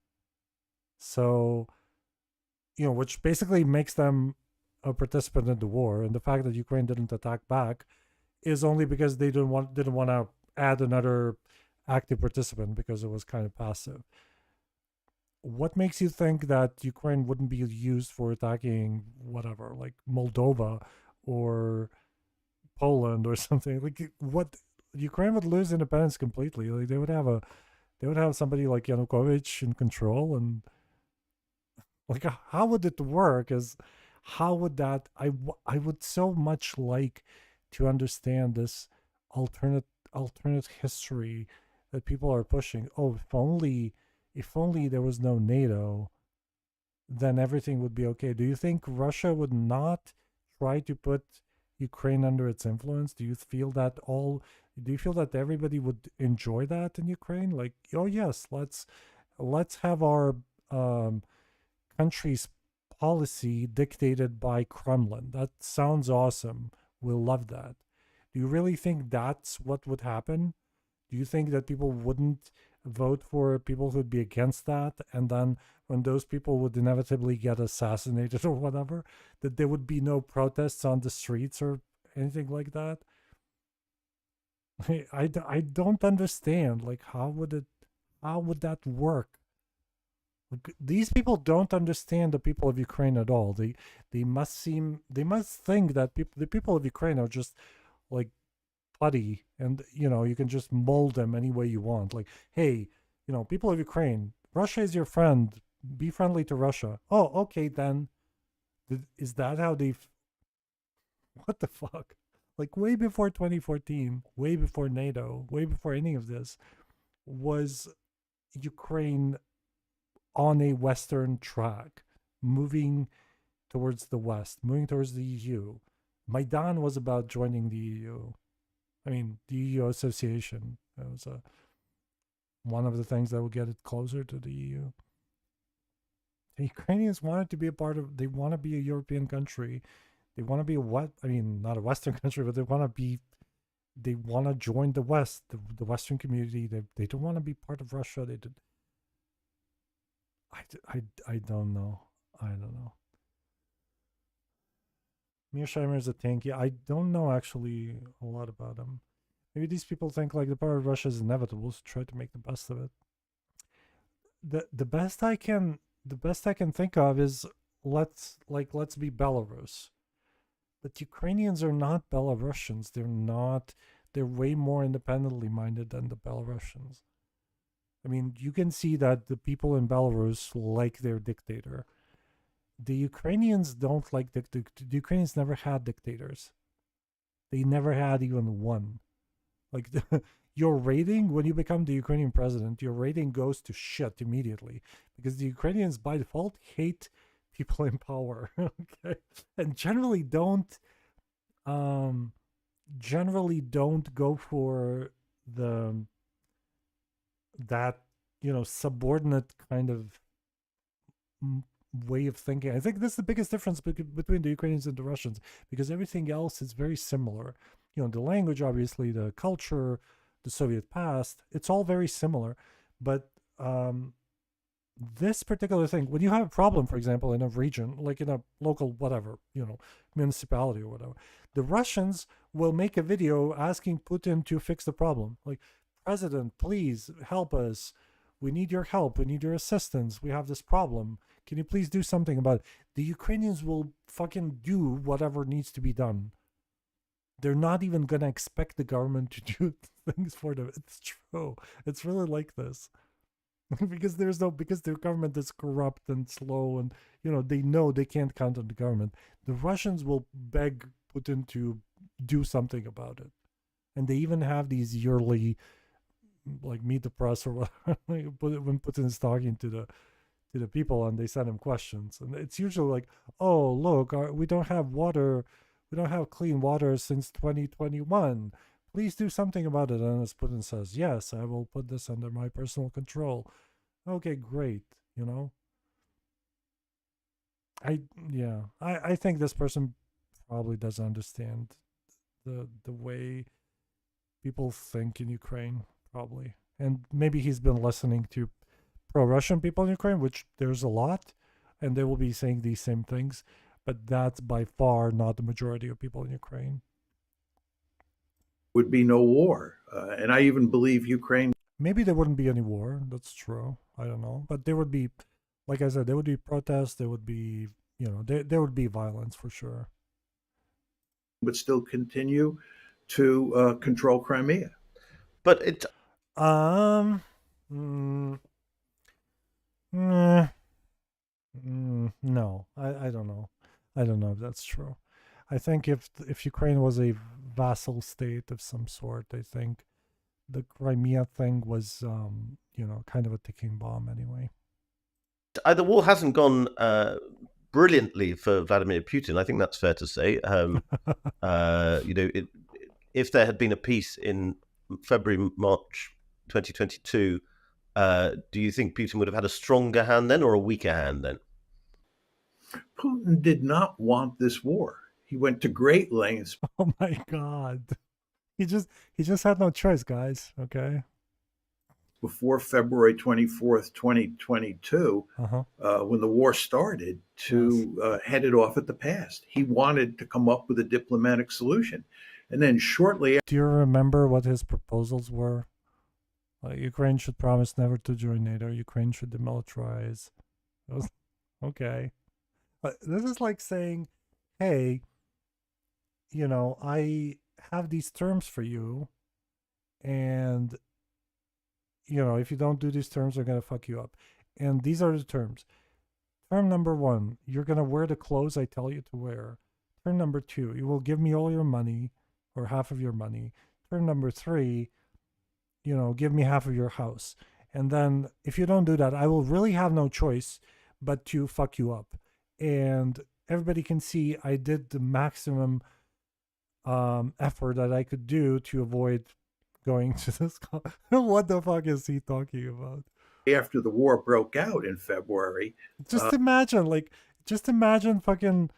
So, which basically makes them a participant in the war. And the fact that Ukraine didn't attack back is only because they didn't want to add another active participant because it was kind of passive. What makes you think that Ukraine wouldn't be used for attacking whatever, like Moldova or Poland or something? Like, what? Ukraine would lose independence completely. Like, they would have somebody like Yanukovych in control, and like, how would it work? How would that? I would so much like to understand this alternate history that people are pushing. Oh, if only there was no NATO, then everything would be okay. Do you think Russia would not try to put Ukraine under its influence? Do you feel that everybody would enjoy that in Ukraine? Like, oh yes, let's have our country's policy dictated by Kremlin. That sounds awesome. We'll love that. Do you really think that's what would happen? Do you think that people wouldn't vote for people who'd be against that, and then when those people would inevitably get assassinated or whatever, that there would be no protests on the streets or anything like that? I don't understand. Like, how would that work? These people don't understand the people of Ukraine at all. They must think that the people of Ukraine are just like putty, and you can just mold them any way you want. Like, hey, people of Ukraine, Russia is your friend. Be friendly to Russia. Oh, okay then. Is that how what the fuck? Like, way before 2014, way before NATO, way before any of this, was Ukraine on a Western track, moving towards the West, moving towards the EU. Maidan was about joining the EU. I mean, the EU association. That was one of the things that would get it closer to the EU. The Ukrainians wanted to be they want to be a European country. They want to be not a Western country, but they want to join the West, the Western community. They don't want to be part of Russia. I don't know. I don't know. Mearsheimer is a tank. Yeah, I don't know actually a lot about him. Maybe these people think like the power of Russia is inevitable, so try to make the best of it. The best I can think of is let's be Belarus. But Ukrainians are not Belarusians. They're way more independently minded than the Belarusians. I mean, you can see that the people in Belarus like their dictator. The Ukrainians don't like the Ukrainians never had dictators. They never had even one. Like your rating, when you become the Ukrainian president, your rating goes to shit immediately because the Ukrainians by default hate people in power. Okay, and generally don't go for that subordinate kind of way of thinking. I think that's the biggest difference between the Ukrainians and the Russians, because everything else is very similar. The language, obviously, the culture, the Soviet past, it's all very similar. But this particular thing, when you have a problem, for example, in a region, like in a local whatever, municipality or whatever, the Russians will make a video asking Putin to fix the problem. Like, President, please help us. We need your help. We need your assistance. We have this problem. Can you please do something about it? The Ukrainians will fucking do whatever needs to be done. They're not even going to expect the government to do things for them. It's true. It's really like this. because their government is corrupt and slow, and they know they can't count on the government. The Russians will beg Putin to do something about it. And they even have these yearly like meet the press or whatever when Putin is talking to the people and they send him questions, and it's usually like, oh look, we don't have water, we don't have clean water since 2021, please do something about it. And as Putin says, yes, I will put this under my personal control. Okay, great. I think this person probably doesn't understand the way people think in Ukraine, probably. And maybe he's been listening to pro-Russian people in Ukraine, which there's a lot, and they will be saying these same things, but that's by far not the majority of people in Ukraine. Would be no war. And I even believe Ukraine... Maybe there wouldn't be any war, that's true. I don't know. But there would be, like I said, there would be protests, there would be, there would be violence for sure. But still continue to control Crimea. But it... No, I don't know. I don't know if that's true. I think if Ukraine was a vassal state of some sort, I think the Crimea thing was, kind of a ticking bomb anyway. The war hasn't gone brilliantly for Vladimir Putin. I think that's fair to say. If there had been a peace in February, March 2022, do you think Putin would have had a stronger hand then or a weaker hand then? Putin did not want this war. He went to great lengths. Oh my God. He just had no choice, guys. Okay. Before February 24th, 2022, when the war started, to head it off at the pass. He wanted to come up with a diplomatic solution. And then shortly... Do you remember what his proposals were? Like, Ukraine should promise never to join NATO. Ukraine should demilitarize. Okay. But this is like saying, hey, you know, I have these terms for you, and, you know, if you don't do these terms, they're going to fuck you up. And these are the terms. Term number 1, you're going to wear the clothes I tell you to wear. Term number 2, you will give me all your money or half of your money. Term number 3, you know, give me half of your house. And then if you don't do that, I will really have no choice but to fuck you up. And everybody can see I did the maximum effort that I could do to avoid going to this. What the fuck is he talking about? After the war broke out in February, just imagine fucking,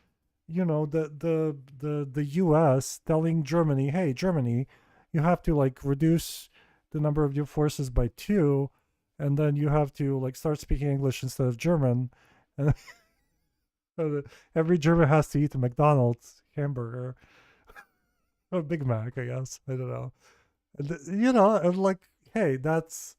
you know, the U.S. telling Germany, hey, Germany, you have to like reduce the number of your forces by 2, and then you have to like start speaking English instead of German, and every German has to eat a McDonald's hamburger, or a Big Mac, I guess. I don't know. You know, and like, hey, that's,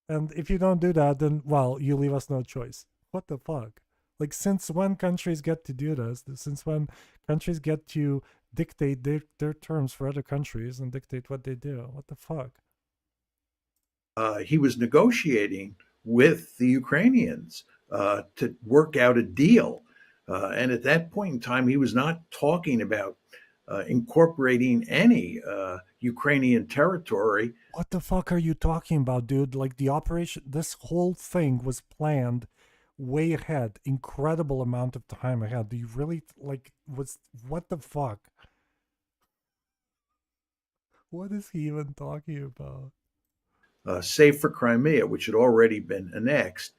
and if you don't do that, then, well, you leave us no choice. What the fuck? Like, since when countries get to do this? Since when countries get to dictate their terms for other countries and dictate what they do? What the fuck? He was negotiating with the Ukrainians to work out a deal. And at that point in time, he was not talking about incorporating any Ukrainian territory. What the fuck are you talking about, dude? Like, the operation, this whole thing was planned way ahead, incredible amount of time ahead. Do you really, like, what the fuck? What is he even talking about? Save for Crimea, which had already been annexed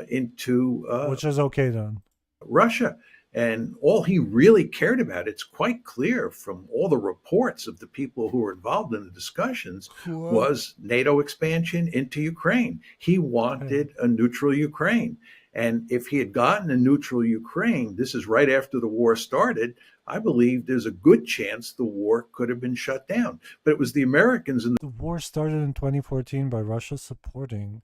into which is okay then. Russia. And all he really cared about, it's quite clear from all the reports of the people who were involved in the discussions, was NATO expansion into Ukraine. He wanted a neutral Ukraine. And if he had gotten a neutral Ukraine, this is right after the war started, I believe there's a good chance the war could have been shut down. But it was the Americans. The war started in 2014 by Russia supporting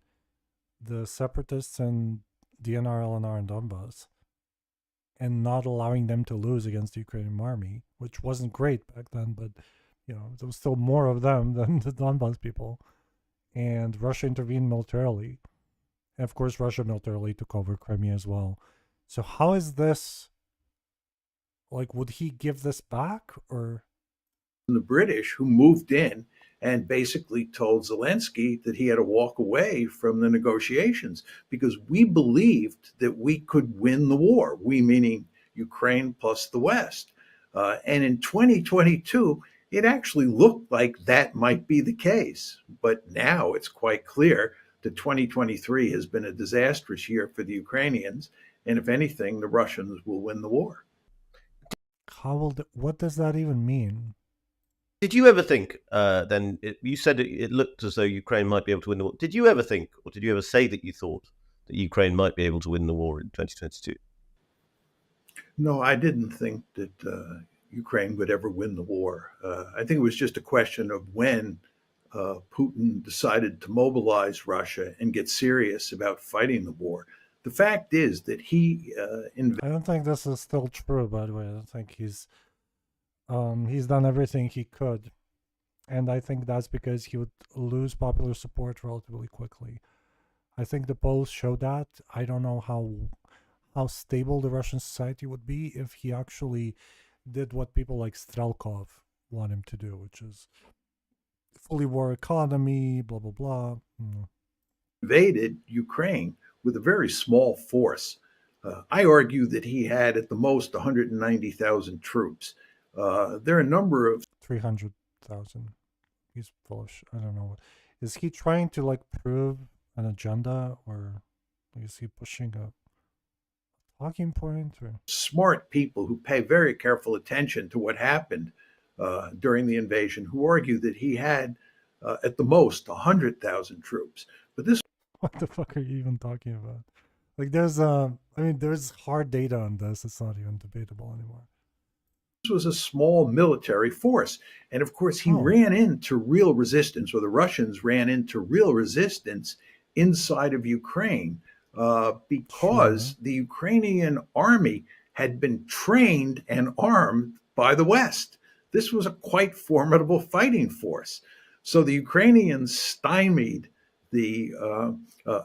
the separatists in DNR, LNR, and Donbass, and not allowing them to lose against the Ukrainian army, which wasn't great back then, but, you know, there was still more of them than the Donbass people. And Russia intervened militarily. And of course, Russia militarily took over Crimea as well. So how is this, like, would he give this back, or? The British, who moved in and basically told Zelensky that he had to walk away from the negotiations because we believed that we could win the war. We meaning Ukraine plus the West. And in 2022, it actually looked like that might be the case. But now it's quite clear that 2023 has been a disastrous year for the Ukrainians. And if anything, the Russians will win the war. What does that even mean? Did you ever think, you said it looked as though Ukraine might be able to win the war. Did you ever think, or did you ever say that you thought that Ukraine might be able to win the war in 2022? No, I didn't think that Ukraine would ever win the war. I think it was just a question of when Putin decided to mobilize Russia and get serious about fighting the war. The fact is that he... I don't think this is still true, by the way. I don't think he's done everything he could. And I think that's because he would lose popular support relatively quickly. I think the polls show that. I don't know how stable the Russian society would be if he actually did what people like Strelkov want him to do, which is fully war economy, blah, blah, blah. Invaded Ukraine with a very small force. I argue that he had at the most 190,000 troops. There are a number of 300,000. He's full of I don't know. Is he trying to like prove an agenda, or is he pushing a talking point? Or? Smart people who pay very careful attention to what happened during the invasion, who argue that he had at the most 100,000 troops. But this, what the fuck are you even talking about? Like, there's there's hard data on this. It's not even debatable anymore. was a small military force. And of course, he ran into real resistance, or the Russians ran into real resistance inside of Ukraine because the Ukrainian army had been trained and armed by the West. This was a quite formidable fighting force. So the Ukrainians stymied the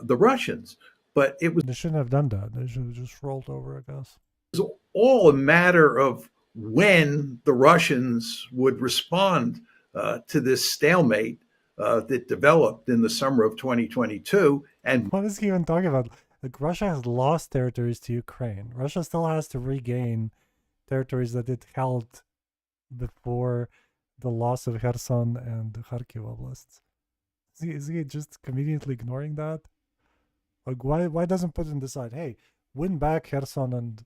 Russians, but it was. They shouldn't have done that. They should have just rolled over, I guess. It was all a matter of when the Russians would respond to this stalemate that developed in the summer of 2022. And what is he even talking about? Like, Russia has lost territories to Ukraine. Russia still has to regain territories that it held before the loss of Kherson and the Kharkiv oblasts. Is he just conveniently ignoring that? Like, why doesn't Putin decide, hey, win back Kherson, and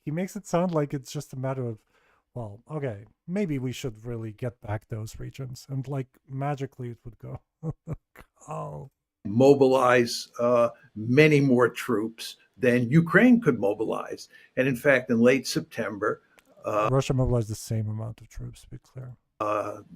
he makes it sound like it's just a matter of, well, okay, maybe we should really get back those regions, and like magically it would go. Mobilize many more troops than Ukraine could mobilize. And in fact, in late September, Russia mobilized the same amount of troops, to be clear.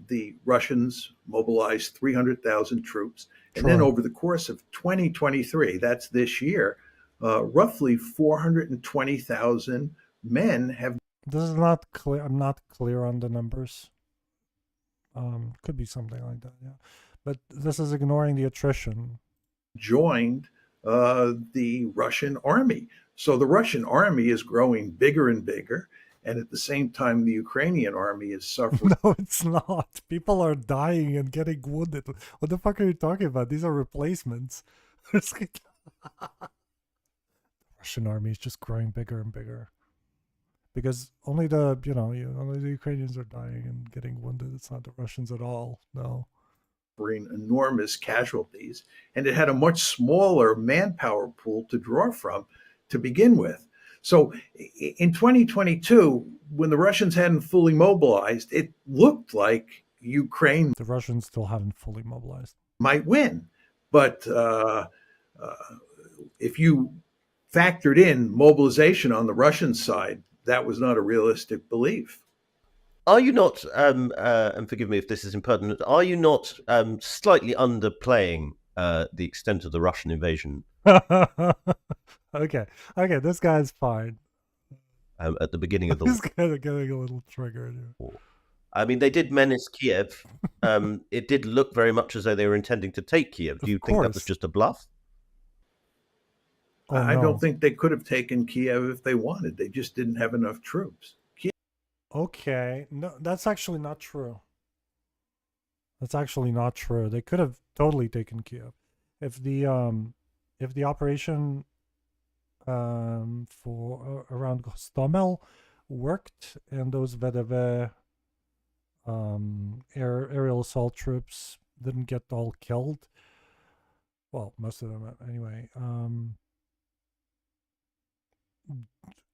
The Russians mobilized 300,000 troops. And then over the course of 2023, that's this year, roughly 420,000 men have. This is not clear. I'm not clear on the numbers. Could be something like that, yeah. But this is ignoring the attrition. Joined the Russian army. So the Russian army is growing bigger and bigger. And at the same time, the Ukrainian army is suffering. No, it's not. People are dying and getting wounded. What the fuck are you talking about? These are replacements. The Russian army is just growing bigger and bigger. Because only the Ukrainians are dying and getting wounded. It's not the Russians at all. No. Enormous casualties. And it had a much smaller manpower pool to draw from to begin with. So in 2022, when the Russians hadn't fully mobilized, it looked like Ukraine. The Russians still haven't fully mobilized. Might win. But if you factored in mobilization on the Russian side, that was not a realistic belief. Are you not, and forgive me if this is impertinent, are you not slightly underplaying the extent of the Russian invasion? Okay, this guy's fine. At the beginning of the This guy's getting a little triggered. I mean, they did menace Kiev. It did look very much as though they were intending to take Kiev. Do you think that was just a bluff? I don't think they could have taken Kiev if they wanted. They just didn't have enough troops. Okay, no, that's actually not true. That's actually not true. They could have totally taken Kiev if the operation for around Gostomel worked, and those VDV aerial assault troops didn't get all killed. Well, most of them anyway.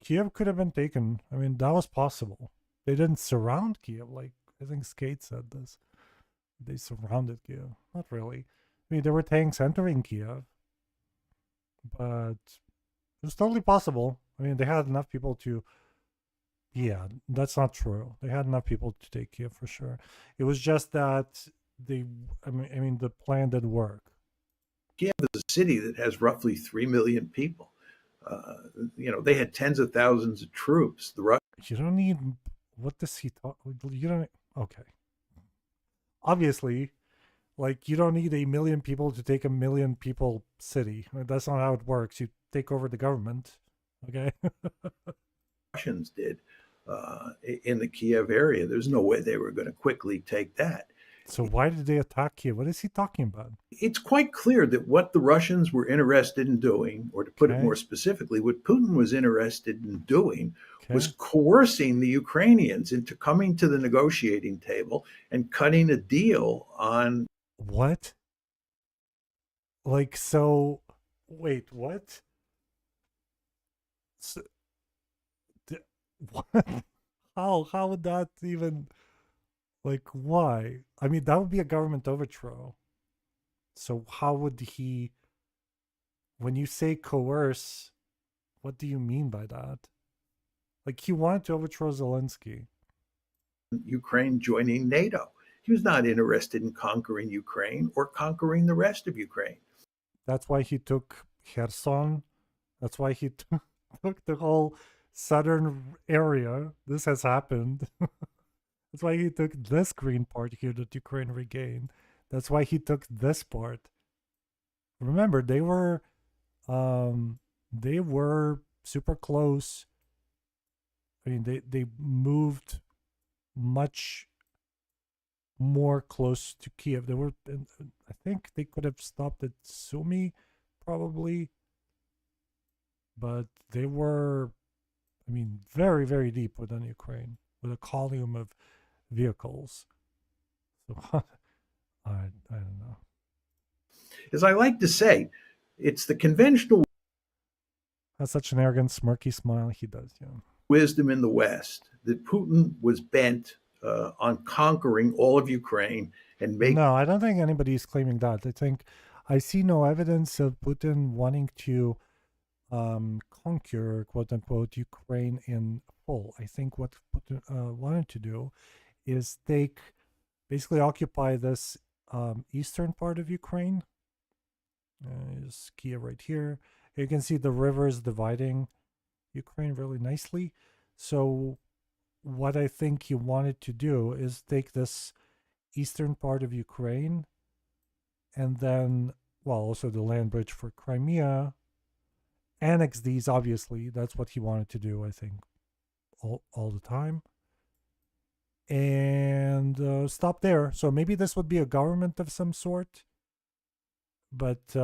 Kiev could have been taken. I mean, that was possible. They didn't surround Kiev, like I think Skate said this. They surrounded Kiev. Not really. I mean, there were tanks entering Kiev, but it was totally possible. I mean, they had enough people to. Yeah, that's not true. They had enough people to take Kiev for sure. It was just that I mean, the plan did work. Kiev is a city that has roughly 3 million people. They had tens of thousands of troops. You don't need. What does he talk? You don't. Okay. Obviously, like, you don't need 1 million people to take 1 million people city. That's not how it works. You take over the government. Okay. Russians did in the Kiev area. There's no way they were going to quickly take that. So why did they attack Kiev? What is he talking about? It's quite clear that what the Russians were interested in doing, or to put it more specifically, what Putin was interested in doing was coercing the Ukrainians into coming to the negotiating table and cutting a deal on. What? Like, so, wait, what? So, what? How would that even... Like, why? I mean, that would be a government overthrow. So how would he... When you say coerce, what do you mean by that? Like, he wanted to overthrow Zelensky. Ukraine joining NATO. He was not interested in conquering Ukraine or conquering the rest of Ukraine. That's why he took Kherson. That's why he took the whole southern area. This has happened. That's why he took this green part here that Ukraine regained. That's why he took this part. Remember, they were super close. I mean, they moved much more close to Kiev. They were, I think they could have stopped at Sumy, probably. But they were, I mean, very, very deep within Ukraine, with a column of vehicles. So, I don't know. As I like to say, it's the conventional Has such an arrogant, smirky smile. He does, yeah. Wisdom in the West that Putin was bent on conquering all of Ukraine and making. No, I don't think anybody is claiming that. I see no evidence of Putin wanting to conquer, quote unquote, Ukraine in full. I think what Putin wanted to do is basically occupy this eastern part of Ukraine. Is Kiev right here. You can see the rivers dividing Ukraine really nicely. So what I think he wanted to do is take this eastern part of Ukraine and then, well, also the land bridge for Crimea, annex these, obviously. That's what he wanted to do, I think, all the time. And stop there. So maybe this would be a government of some sort. But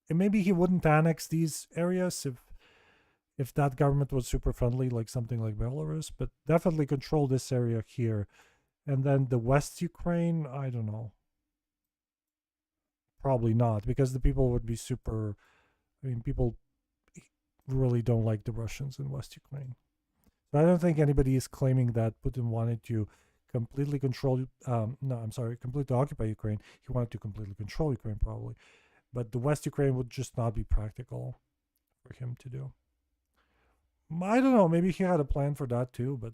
and maybe he wouldn't annex these areas if that government was super friendly, like something like Belarus, but definitely control this area here. And then the West Ukraine, I don't know. Probably not, because the people would be super, I mean, people really don't like the Russians in West Ukraine. So I don't think anybody is claiming that Putin wanted to completely control, completely occupy Ukraine. He wanted to completely control Ukraine, probably. But the West Ukraine would just not be practical for him to do. I don't know. Maybe he had a plan for that too, but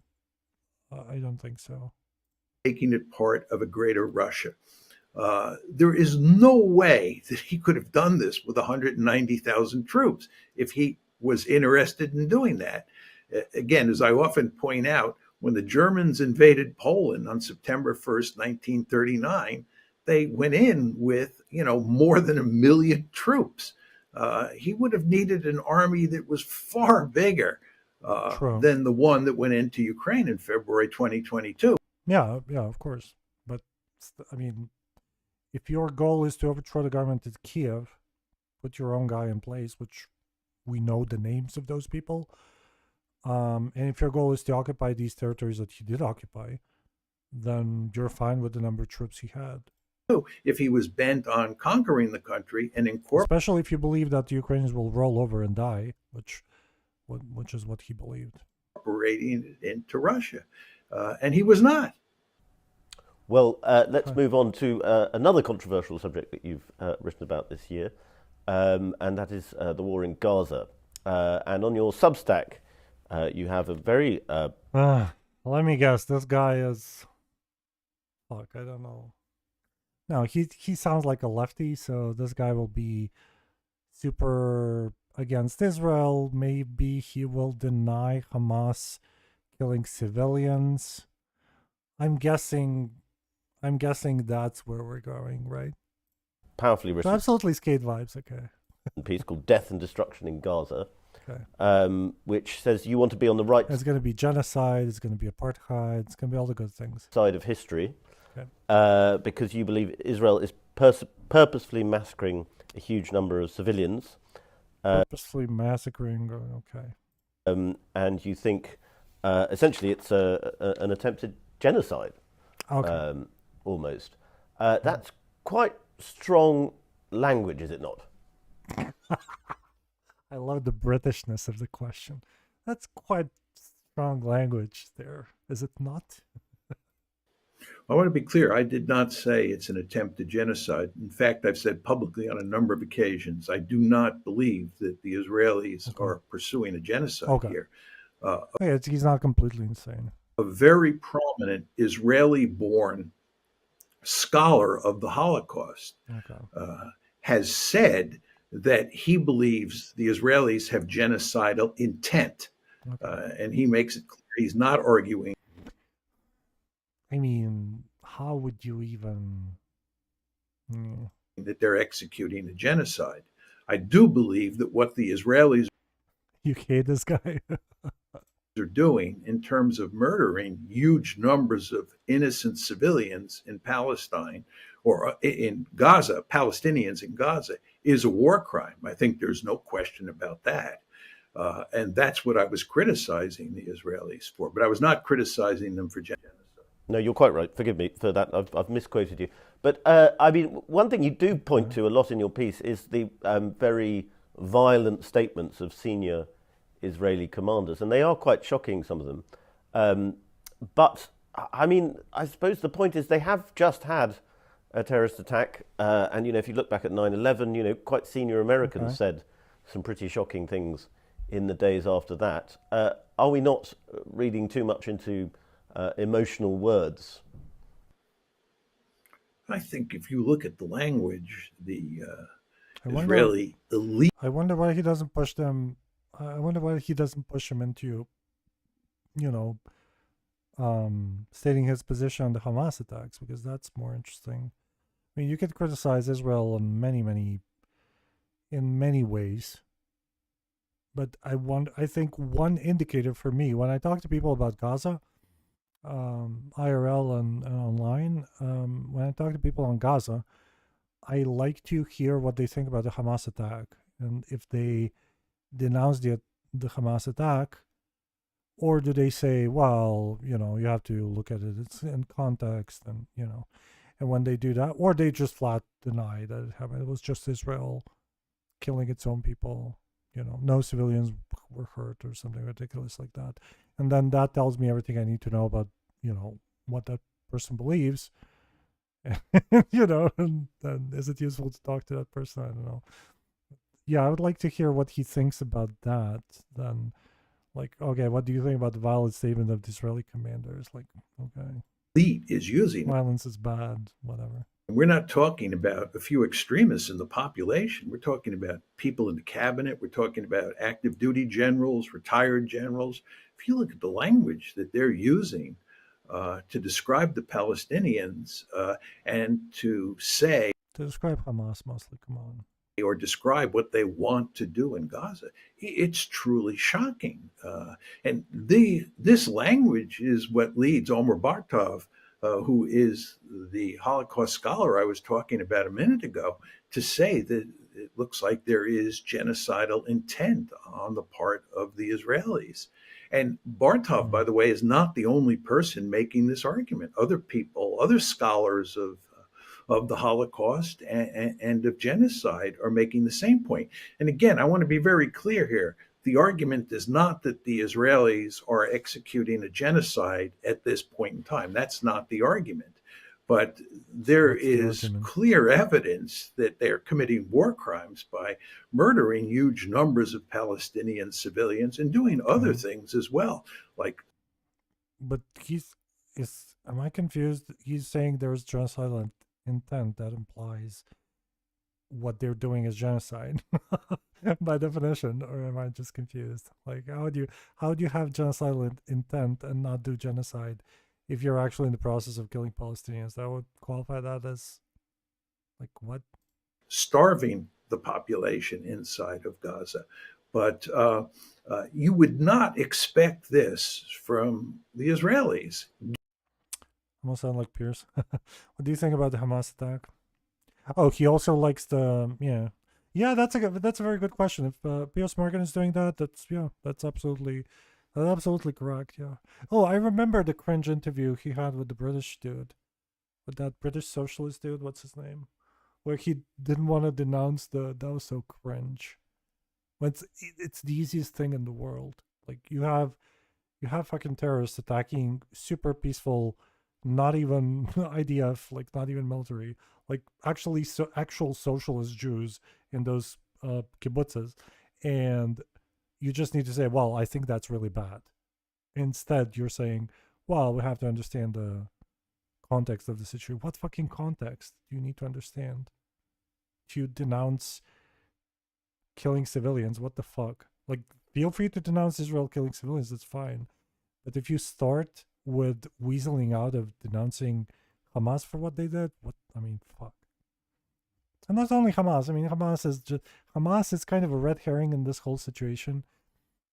I don't think so. Making it part of a greater Russia. There is no way that he could have done this with 190,000 troops if he was interested in doing that. Again, as I often point out, when the Germans invaded Poland on September 1st, 1939, they went in with, more than 1 million troops. He would have needed an army that was far bigger than the one that went into Ukraine in February 2022. Yeah, of course. But, I mean, if your goal is to overthrow the government at Kiev, put your own guy in place, which we know the names of those people. And if your goal is to occupy these territories that he did occupy, then you're fine with the number of troops he had. If he was bent on conquering the country and incorporating, especially if you believe that the Ukrainians will roll over and die, which is what he believed, incorporating it into Russia, and he was not. Well, let's move on to another controversial subject that you've written about this year, and that is the war in Gaza. And on your Substack, you have a very... let me guess, this guy is... Fuck, I don't know. No, he sounds like a lefty, so this guy will be super against Israel. Maybe he will deny Hamas killing civilians. I'm guessing that's where we're going, right? Powerfully written. So absolutely skate vibes, okay. A piece called Death and Destruction in Gaza, okay. Which says you want to be on the right... It's going to be genocide, it's going to be apartheid, it's going to be all the good things. ...side of history, okay. Because you believe Israel is purposefully massacring a huge number of civilians. Purposefully massacring, okay. And you think, essentially, it's an attempted genocide. Okay. Almost. That's quite strong language, is it not? I love the Britishness of the question. That's quite strong language there, is it not? I want to be clear. I did not say it's an attempt to genocide. In fact, I've said publicly on a number of occasions, I do not believe that the Israelis are pursuing a genocide here. He's not completely insane. A very prominent Israeli-born scholar of the Holocaust has said that he believes the Israelis have genocidal intent. And he makes it clear he's not arguing. I mean, how would you even... that they're executing a genocide. I do believe that what the Israelis... You hate this guy. are doing in terms of murdering huge numbers of innocent civilians in Palestine or in Gaza, Palestinians in Gaza, is a war crime. I think there's no question about that. And that's what I was criticizing the Israelis for. But I was not criticizing them for genocide. No, you're quite right. Forgive me for that. I've misquoted you. But I mean, one thing you do point to a lot in your piece is the very violent statements of senior Israeli commanders, and they are quite shocking, some of them. But I mean, I suppose the point is they have just had a terrorist attack, and if you look back at 9/11, quite senior Americans said some pretty shocking things in the days after that. Are we not reading too much into emotional words? I think if you look at the language, the Israeli elite... I wonder why he doesn't push them. I wonder why he doesn't push him into, stating his position on the Hamas attacks, because that's more interesting. I mean, you could criticize Israel in many ways, but I think one indicator for me when I talk to people about Gaza, IRL and online, when I talk to people on Gaza, I like to hear what they think about the Hamas attack, and if they denounce the Hamas attack, or do they say, well, you have to look at it, it's in context, and and when they do that, or they just flat deny that it happened, it was just Israel killing its own people, no civilians were hurt or something ridiculous like that, and then that tells me everything I need to know about what that person believes. And then is it useful to talk to that person? I don't know. Yeah, I would like to hear what he thinks about that. Then, okay, what do you think about the violent statement of the Israeli commanders? Okay, elite is using violence is bad, whatever. We're not talking about a few extremists in the population. We're talking about people in the cabinet. We're talking about active duty generals, retired generals. If you look at the language that they're using to describe the Palestinians and to say... To describe Hamas mostly, come on. Or describe what they want to do in Gaza, it's truly shocking. And this language is what leads Omer Bartov, who is the Holocaust scholar I was talking about a minute ago, to say that it looks like there is genocidal intent on the part of the Israelis. And Bartov, by the way, is not the only person making this argument. Other people, other scholars of the Holocaust and of genocide are making the same point. And again, I want to be very clear here. The argument is not that the Israelis are executing a genocide at this point in time. That's not the argument. But there is clear evidence that they're committing war crimes by murdering huge numbers of Palestinian civilians and doing other things as well. But am I confused? He's saying there's genocidal intent. That implies what they're doing is genocide by definition, or am I just confused? How do you have genocidal intent and not do genocide if you're actually in the process of killing Palestinians? That would qualify that as what? Starving the population inside of Gaza. But you would not expect this from the Israelis. Almost sound like Pierce. What do you think about the Hamas attack? Oh, he also likes the That's a very good question. If Pierce Morgan is doing that, that's absolutely correct. Yeah. Oh, I remember the cringe interview he had with the British dude, with that British socialist dude. What's his name? Where he didn't want to denounce that was so cringe. It's the easiest thing in the world. You have fucking terrorists attacking super peaceful not even IDF, like not even military, like actually actual socialist Jews in those kibbutzes, and you just need to say, well, I think that's really bad. Instead, you're saying, well, we have to understand the context of the situation. What fucking context do you need to understand to denounce killing civilians? What the fuck? Like, feel free to denounce Israel killing civilians, that's fine. But if you start with weaseling out of denouncing Hamas for what they did, fuck. And not only Hamas, Hamas is kind of a red herring in this whole situation,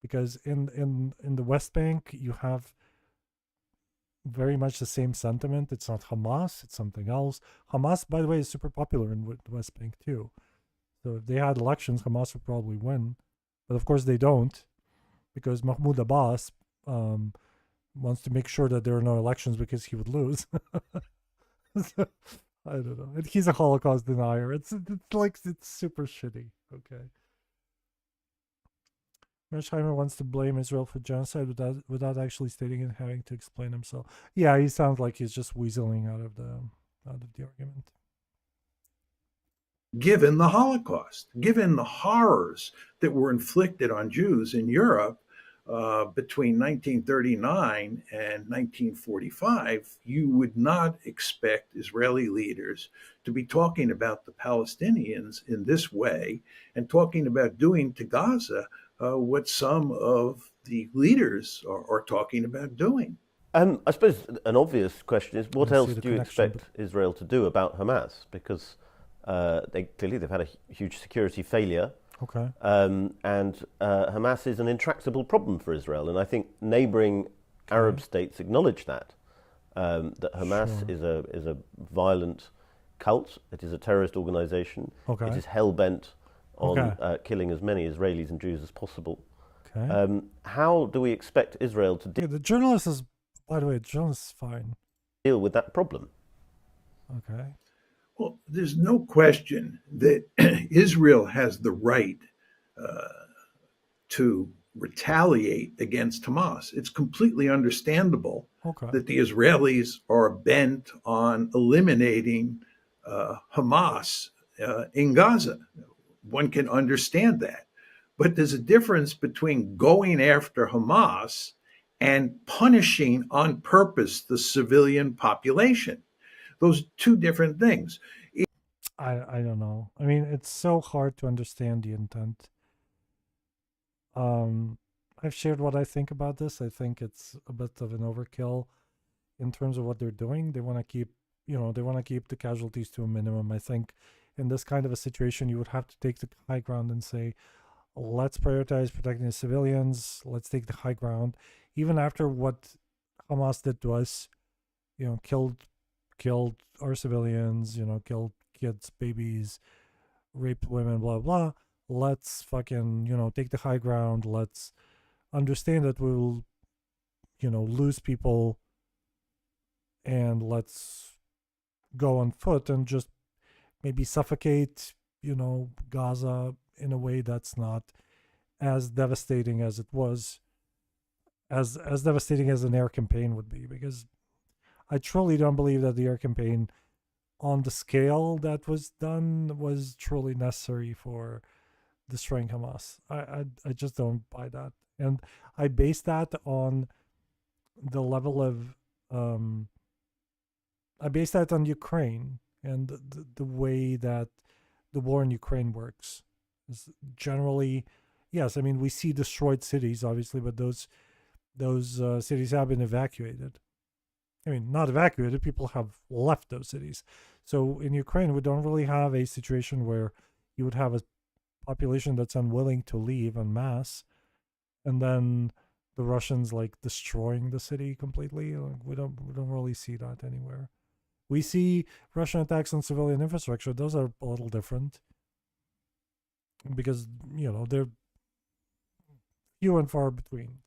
because in the West Bank you have very much the same sentiment. It's not Hamas, it's something else. Hamas, by the way, is super popular in the West Bank too. So if they had elections, Hamas would probably win. But of course they don't, because Mahmoud Abbas wants to make sure that there are no elections because he would lose. So, I don't know. And he's a Holocaust denier. It's super shitty. Okay. Mersheimer wants to blame Israel for genocide without actually stating it, having to explain himself. Yeah, he sounds like he's just weaseling out of the argument. Given the Holocaust, given the horrors that were inflicted on Jews in Europe between 1939 and 1945, you would not expect Israeli leaders to be talking about the Palestinians in this way and talking about doing to Gaza what some of the leaders are talking about doing. I suppose an obvious question is, what else do you expect Israel to do about Hamas? Because they've had a huge security failure. Okay. And Hamas is an intractable problem for Israel, and I think neighboring Arab states acknowledge that Hamas is a violent cult. It is a terrorist organization. Okay. It is hell bent on killing as many Israelis and Jews as possible. Okay. How do we expect Israel to the journalist is, by the way, the journalist is fine. Deal with that problem? Okay. Well, there's no question that Israel has the right to retaliate against Hamas. It's completely understandable that the Israelis are bent on eliminating Hamas in Gaza. One can understand that. But there's a difference between going after Hamas and punishing on purpose the civilian population. Those two different things. I don't know. I mean, it's so hard to understand the intent. I've shared what I think about this. I think it's a bit of an overkill in terms of what they're doing. They want to keep, the casualties to a minimum. I think in this kind of a situation, you would have to take the high ground and say, let's prioritize protecting the civilians. Let's take the high ground. Even after what Hamas did to us, killed our civilians, killed kids, babies, raped women, blah, blah. Let's fucking, take the high ground. Let's understand that we'll, lose people, and let's go on foot and just maybe suffocate, Gaza in a way that's not as devastating as it was, as devastating as an air campaign would be, because I truly don't believe that the air campaign on the scale that was done was truly necessary for destroying Hamas. I just don't buy that. And I base that on the level of, I base that on Ukraine and the way that the war in Ukraine works. Is generally, yes, I mean, we see destroyed cities, obviously, but those cities have been evacuated. I mean, not evacuated, people have left those cities. So in Ukraine, we don't really have a situation where you would have a population that's unwilling to leave en masse, and then the Russians destroying the city completely. We don't really see that anywhere. We see Russian attacks on civilian infrastructure. Those are a little different because, they're few and far between.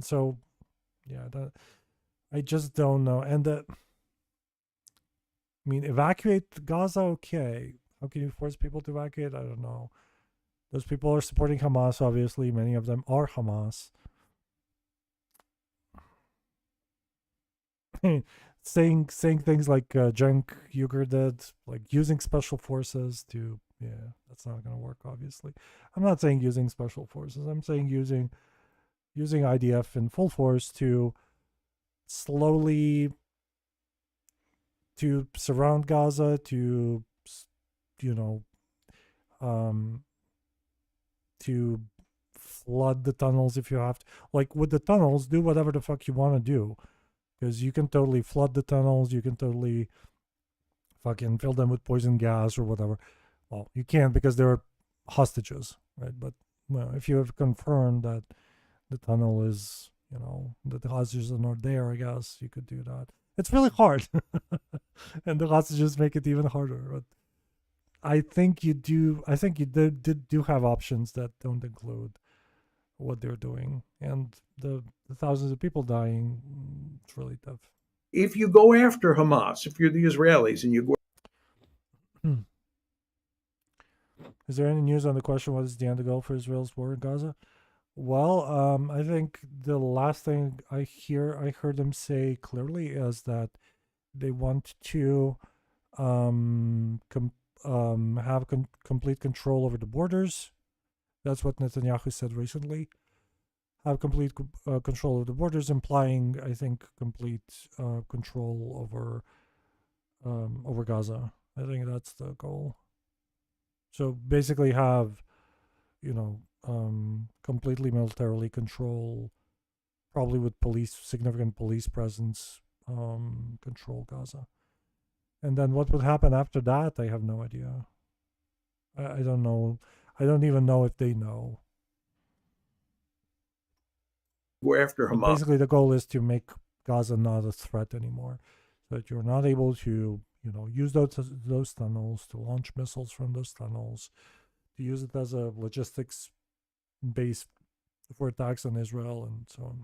So, yeah, I just don't know. And evacuate Gaza, okay. How can you force people to evacuate? I don't know. Those people are supporting Hamas, obviously. Many of them are Hamas. It's saying things like Cenk Uygur did, like using special forces to, yeah, that's not going to work, obviously. I'm not saying using special forces. I'm saying using IDF in full force to slowly to surround Gaza, to, you know, to flood the tunnels if you have to. Like with the tunnels, do whatever the fuck you want to do, because you can totally flood the tunnels. You can totally fucking fill them with poison gas or whatever. Well, you can't because they're hostages, right? But well, if you have confirmed that the tunnel is, you know, that the hostages are not there, I guess you could do that. It's really hard, and the hostages make it even harder. But I think you do. I think you do have options that don't include what they're doing, and the thousands of people dying. It's really tough. If you go after Hamas, if you're the Israelis and you go. Is there any news on the question, what is the end goal for Israel's war in Gaza? Well, I think the last thing I heard them say clearly is that they want to have complete control over the borders. That's what Netanyahu said recently. Have complete control over the borders, implying, I think, complete control over Gaza. I think that's the goal. So basically have, you know, completely militarily control, probably with significant police presence, control Gaza. And then what would happen after that, I have no idea. I don't know. I don't even know if they know. Go after Hamas. But basically, the goal is to make Gaza not a threat anymore, so that you're not able to, you know, use those tunnels, to launch missiles from those tunnels, to use it as a logistics base for attacks on Israel and so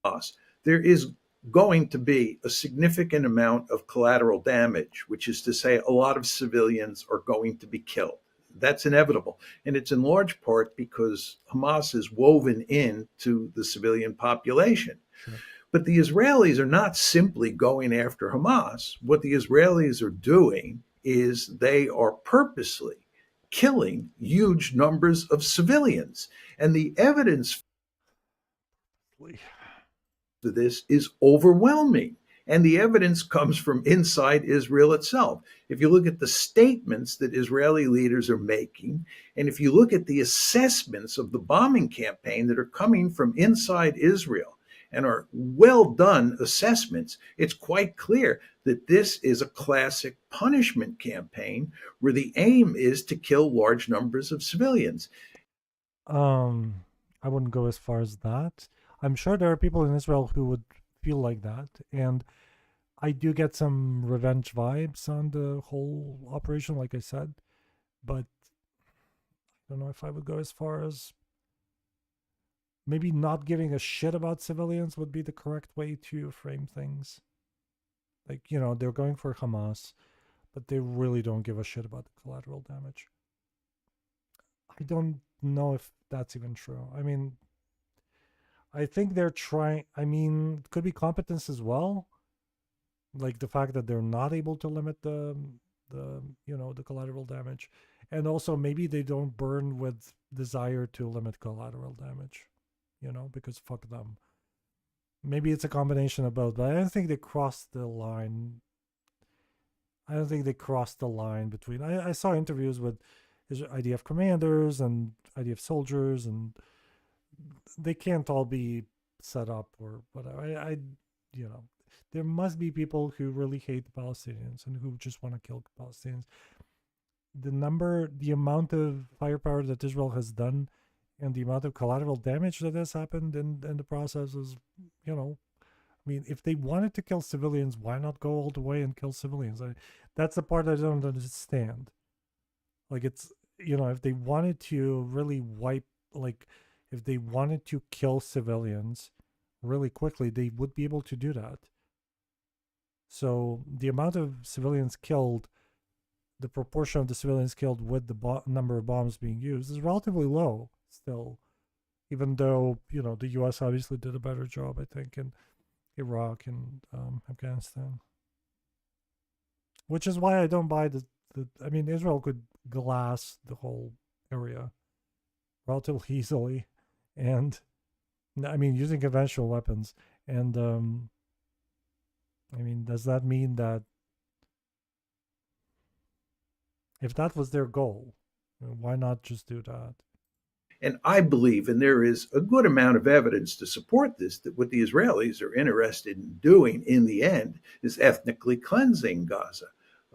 on. There is going to be a significant amount of collateral damage, which is to say a lot of civilians are going to be killed. That's inevitable. And it's in large part because Hamas is woven into the civilian population. Sure. But the Israelis are not simply going after Hamas. What the Israelis are doing is they are purposely killing huge numbers of civilians. And the evidence for this is overwhelming. And the evidence comes from inside Israel itself. If you look at the statements that Israeli leaders are making, and if you look at the assessments of the bombing campaign that are coming from inside Israel and are well done assessments, it's quite clear that this is a classic punishment campaign where the aim is to kill large numbers of civilians. I wouldn't go as far as that. I'm sure there are people in Israel who would feel like that, and I do get some revenge vibes on the whole operation, like I said, but I don't know if I would go as far as maybe not giving a shit about civilians would be the correct way to frame things. Like, you know, they're going for Hamas, but they really don't give a shit about the collateral damage. I don't know if that's even true. I mean, I think they're trying, I mean, it could be competence as well. Like the fact that they're not able to limit the you know, the collateral damage. And also maybe they don't burn with desire to limit collateral damage, you know, because fuck them. Maybe it's a combination of both, but I don't think they crossed the line. I don't think they crossed the line between, I saw interviews with IDF commanders and IDF soldiers, and they can't all be set up or whatever. I you know, there must be people who really hate the Palestinians and who just want to kill Palestinians. The amount of firepower that Israel has done and the amount of collateral damage that has happened in the process is, you know, I mean, if they wanted to kill civilians, why not go all the way and kill civilians? That's the part I don't understand. Like, it's, you know, if they wanted to really if they wanted to kill civilians really quickly, they would be able to do that. So the amount of civilians killed, the proportion of the civilians killed with the number of bombs being used is relatively low still, even though, you know, the U.S. obviously did a better job, I think, in Iraq and Afghanistan. Which is why I don't buy I mean, Israel could glass the whole area relatively easily, and I mean, using conventional weapons. And I mean, does that mean that if that was their goal, why not just do that? And I believe, and there is a good amount of evidence to support this, that what the Israelis are interested in doing in the end is ethnically cleansing Gaza.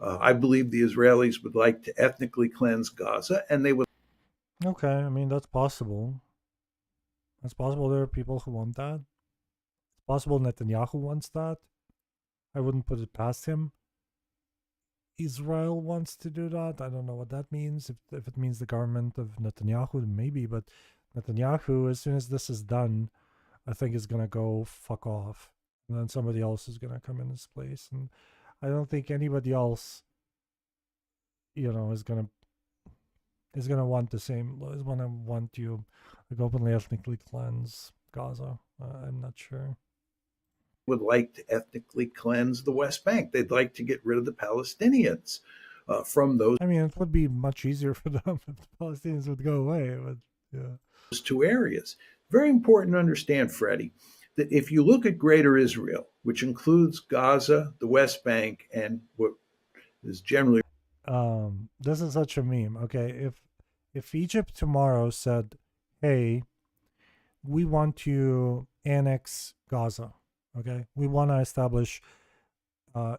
I believe the Israelis would like to ethnically cleanse Gaza, and they would. Okay, I mean, that's possible. It's possible there are people who want that. It's possible Netanyahu wants that. I wouldn't put it past him. Israel wants to do that. I don't know what that means. If it means the government of Netanyahu, maybe. But Netanyahu, as soon as this is done, I think is going to go fuck off. And then somebody else is going to come in his place. And I don't think anybody else, is going to want the same, is going to want to like openly ethnically cleanse Gaza. I'm not sure. Would like to ethnically cleanse the West Bank. They'd like to get rid of the Palestinians from those. I mean, it would be much easier for them if the Palestinians would go away. But yeah, those two areas. Very important to understand, Freddie, that if you look at Greater Israel, which includes Gaza, the West Bank, and what is generally this is such a meme. Okay, if Egypt tomorrow said, "Hey, we want to annex Gaza," okay, we want to establish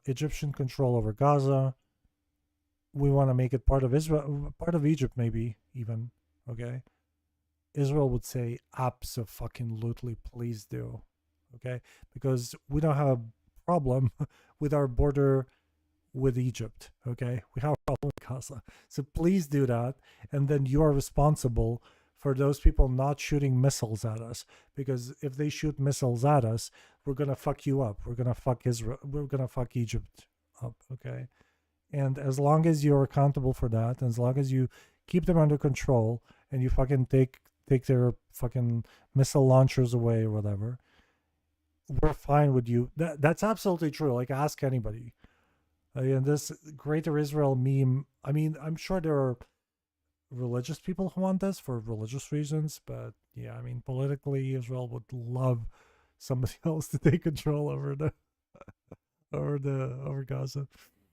Egyptian control over Gaza. We want to make it part of Israel, part of Egypt, maybe even. Okay, Israel would say, "Abso-fucking-lutely, please do." Okay, because we don't have a problem with our border with Egypt. Okay, we have a problem with Gaza, so please do that, and then you are responsible for those people not shooting missiles at us, because if they shoot missiles at us, we're gonna fuck you up. We're gonna fuck Israel. We're gonna fuck Egypt up. Okay, and as long as you're accountable for that, and as long as you keep them under control, and you fucking take their fucking missile launchers away or whatever, we're fine with you. That's absolutely true. Like, ask anybody. And this Greater Israel meme, I mean, I'm sure there are religious people who want this for religious reasons, but yeah, I mean, politically, Israel would love somebody else to take control over over Gaza.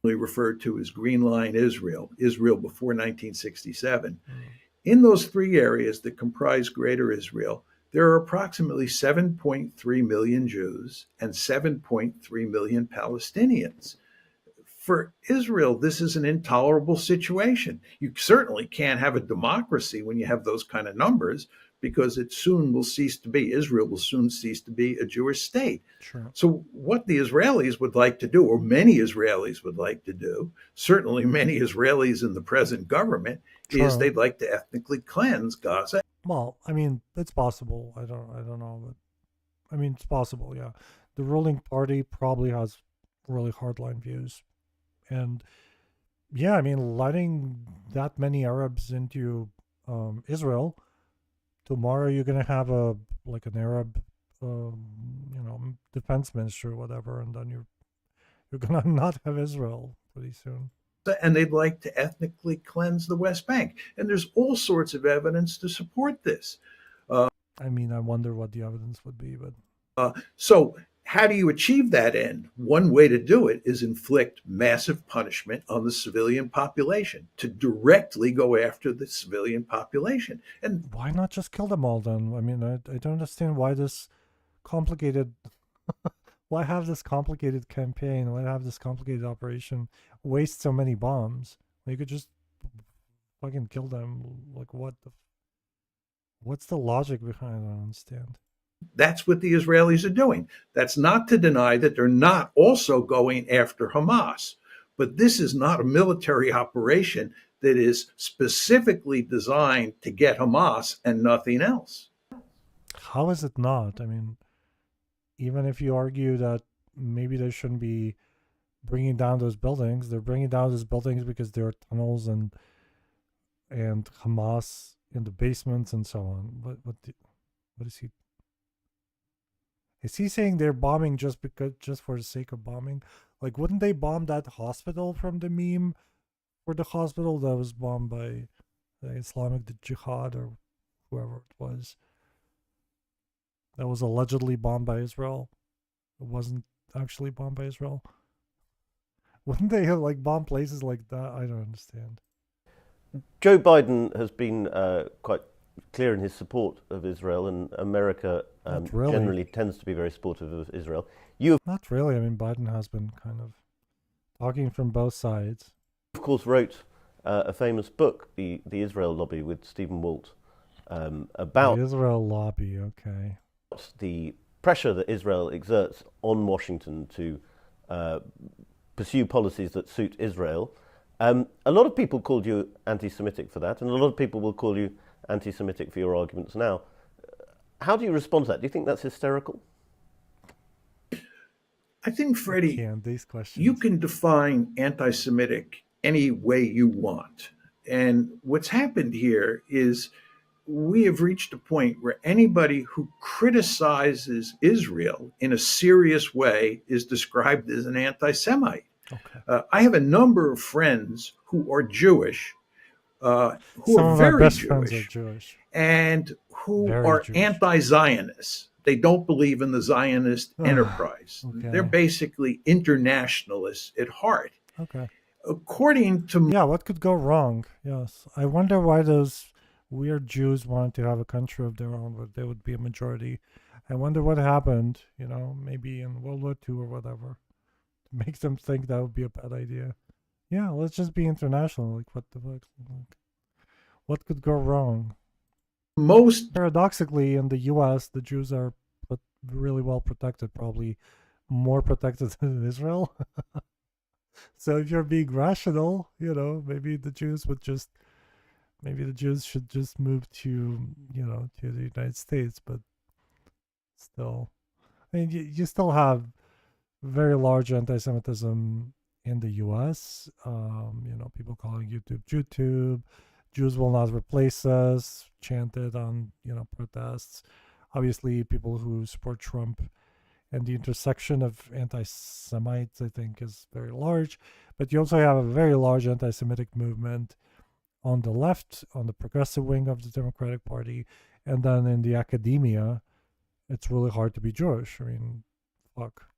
Referred to as Green Line Israel before 1967. In those three areas that comprise Greater Israel, there are approximately 7.3 million Jews and 7.3 million Palestinians. For Israel, this is an intolerable situation. You certainly can't have a democracy when you have those kind of numbers, because Israel will soon cease to be a Jewish state. Sure. So what the Israelis would like to do, or many Israelis would like to do, certainly many Israelis in the present government, is they'd like to ethnically cleanse Gaza. Well, I mean, it's possible. I don't know, but I mean, it's possible. Yeah, the ruling party probably has really hardline views, and yeah, I mean, letting that many Arabs into Israel, tomorrow you're gonna have an Arab, defense minister or whatever, and then you're gonna not have Israel pretty soon. And they'd like to ethnically cleanse the West Bank. And there's all sorts of evidence to support this. I mean, I wonder what the evidence would be, but... So how do you achieve that end? One way to do it is inflict massive punishment on the civilian population, to directly go after the civilian population. And why not just kill them all then? I mean, I don't understand why this complicated... Why have this complicated campaign? Why have this complicated operation? Waste so many bombs. You could just fucking kill them. Like, what's the logic behind it? I don't understand. That's what the Israelis are doing. That's not to deny that they're not also going after Hamas. But this is not a military operation that is specifically designed to get Hamas and nothing else. How is it not? I mean, even if you argue that maybe they shouldn't be bringing down those buildings, they're bringing down those buildings because there are tunnels and Hamas in the basements and so on. What is he? Is he saying they're bombing just for the sake of bombing? Like, wouldn't they bomb that hospital from the meme? Or the hospital that was bombed by the Islamic Jihad or whoever it was. That was allegedly bombed by Israel. It wasn't actually bombed by Israel. Wouldn't they have like bomb places like that? I don't understand. Joe Biden has been quite clear in his support of Israel, and America really. generally tends to be very supportive of Israel. Not really. I mean, Biden has been kind of talking from both sides. Of course, wrote a famous book, the Israel Lobby, with Stephen Walt, about the Israel Lobby. Okay. The pressure that Israel exerts on Washington to pursue policies that suit Israel. A lot of people called you anti-Semitic for that, and a lot of people will call you anti-Semitic for your arguments now. How do you respond to that? Do you think that's hysterical? I think, Freddie, these questions. You can define anti-Semitic any way you want. And what's happened here is we have reached a point where anybody who criticizes Israel in a serious way is described as an anti-Semite. Okay. I have a number of friends who are Jewish, who Some are of my very best friends are Jewish. and who Very are Jewish. anti-Zionists. They don't believe in the Zionist enterprise. Okay. They're basically internationalists at heart. Okay. According to Yeah, what could go wrong? Yes. I wonder why those weird Jews wanted to have a country of their own where they would be a majority. I wonder what happened, maybe in World War II or whatever, to make them think that would be a bad idea. Yeah, let's just be international. Like, what the fuck? What could go wrong? most Paradoxically, in the U.S., the Jews are really well protected, probably more protected than in Israel. So if you're being rational, maybe the Jews should just move to, to the United States. But still, I mean, you still have very large anti-Semitism in the U.S. People calling YouTube. Jews will not replace us, chanted on, protests. Obviously, people who support Trump, and the intersection of anti-Semites, I think, is very large. But you also have a very large anti-Semitic movement on the left, on the progressive wing of the Democratic Party. And then in the academia, it's really hard to be Jewish. I mean, fuck.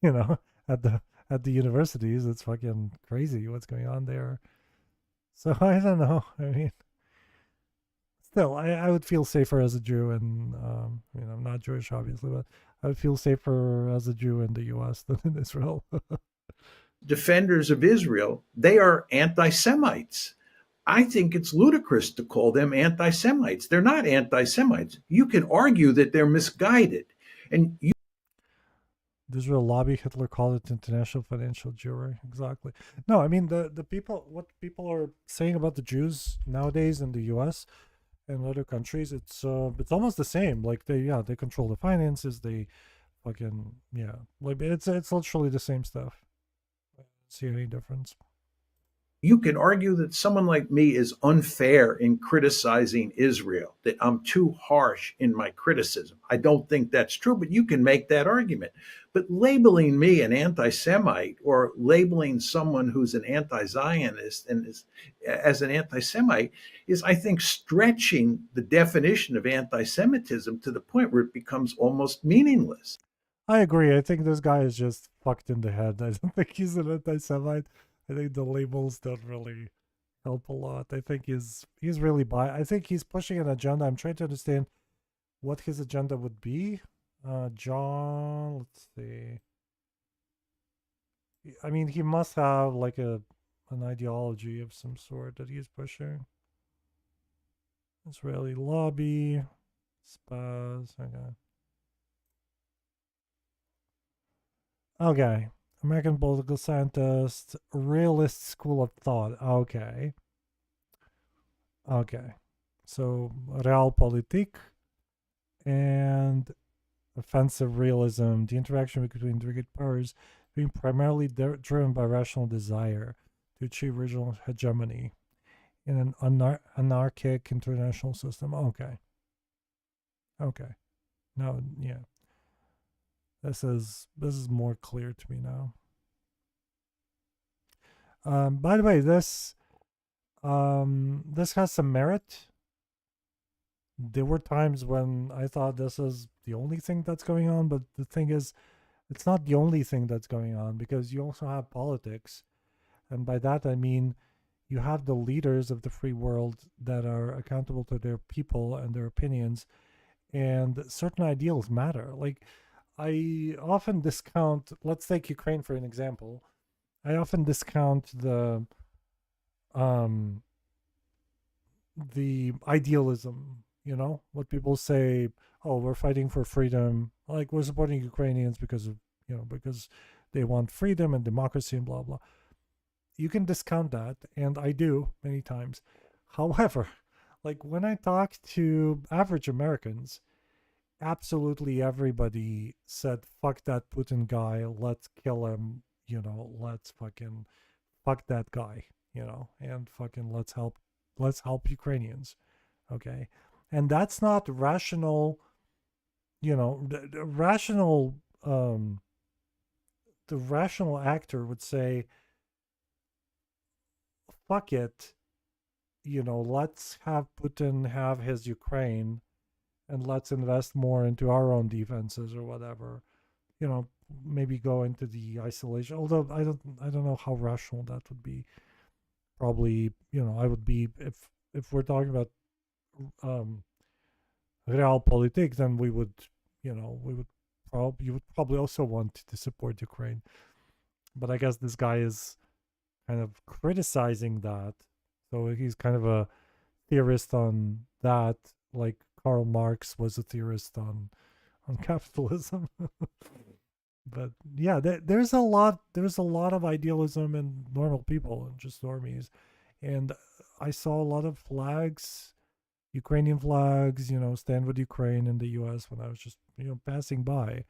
At the universities, it's fucking crazy what's going on there. So I don't know. I mean, still, I would feel safer as a Jew, and I'm not Jewish, obviously, but I would feel safer as a Jew in the U.S. than in Israel. defenders of Israel, they are anti-Semites. I think it's ludicrous to call them anti-Semites. They're not anti-Semites. You can argue that they're misguided. And the Israel lobby, Hitler called it international financial Jewry. Exactly. No, I mean, what people are saying about the Jews nowadays in the U.S. and other countries, it's almost the same. Like they control the finances. They fucking like it's literally the same stuff. I don't see any difference. you can argue that someone like me is unfair in criticizing Israel, that I'm too harsh in my criticism. I don't think that's true, but you can make that argument. But labeling me an anti-Semite or labeling someone who's an anti-Zionist and as an anti-Semite is, I think, stretching the definition of anti-Semitism to the point where it becomes almost meaningless. I agree. I think this guy is just fucked in the head. I don't think he's an anti-Semite. I think the labels don't really help a lot. I think he's really I think he's pushing an agenda. I'm trying to understand what his agenda would be. John, let's see. I mean, he must have like an ideology of some sort that he's pushing. Israeli lobby, SPAS, okay. American political scientist, realist school of thought. Okay. So, realpolitik and offensive realism, the interaction between the great powers being primarily driven by rational desire to achieve regional hegemony in an anarchic international system. Okay. No, yeah. This is more clear to me now. By the way, this has some merit. There were times when I thought this is the only thing that's going on, but the thing is, it's not the only thing that's going on, because you also have politics. And by that I mean you have the leaders of the free world that are accountable to their people and their opinions, and certain ideals matter. Like, I often discount, let's take Ukraine for an example. I often discount the idealism, what people say, oh, we're fighting for freedom, like we're supporting Ukrainians because of, because they want freedom and democracy and blah blah. You can discount that, and I do many times. However, like when I talk to average Americans, absolutely everybody said, fuck that Putin guy, let's kill him, let's fucking fuck that guy, and fucking let's help Ukrainians. Okay. And that's not rational, the rational actor would say, fuck it, let's have Putin have his Ukraine, and let's invest more into our own defenses or whatever. Maybe go into the isolation. Although I don't know how rational that would be. Probably, I would be, if we're talking about realpolitik, then we would, you would probably also want to support Ukraine. But I guess this guy is kind of criticizing that. So he's kind of a theorist on that, like Karl Marx was a theorist on capitalism. But yeah, there's a lot of idealism in normal people and just normies. And I saw a lot of flags, Ukrainian flags, stand with Ukraine in the US when I was just, passing by.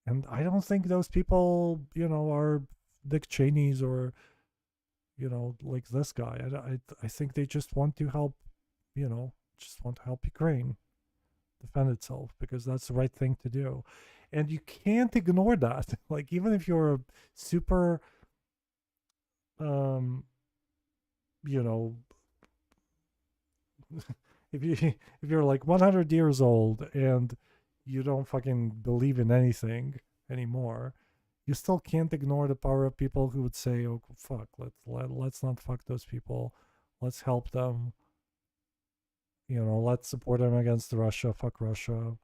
And I don't think those people, are Dick Cheneys or, like this guy. I think they just want to help, Ukraine defend itself, because that's the right thing to do. And you can't ignore that. Like, even if you're a super, if you're like 100 years old and you don't fucking believe in anything anymore, you still can't ignore the power of people who would say, oh fuck, let's not fuck those people, let's help them, let's support them against Russia, fuck Russia.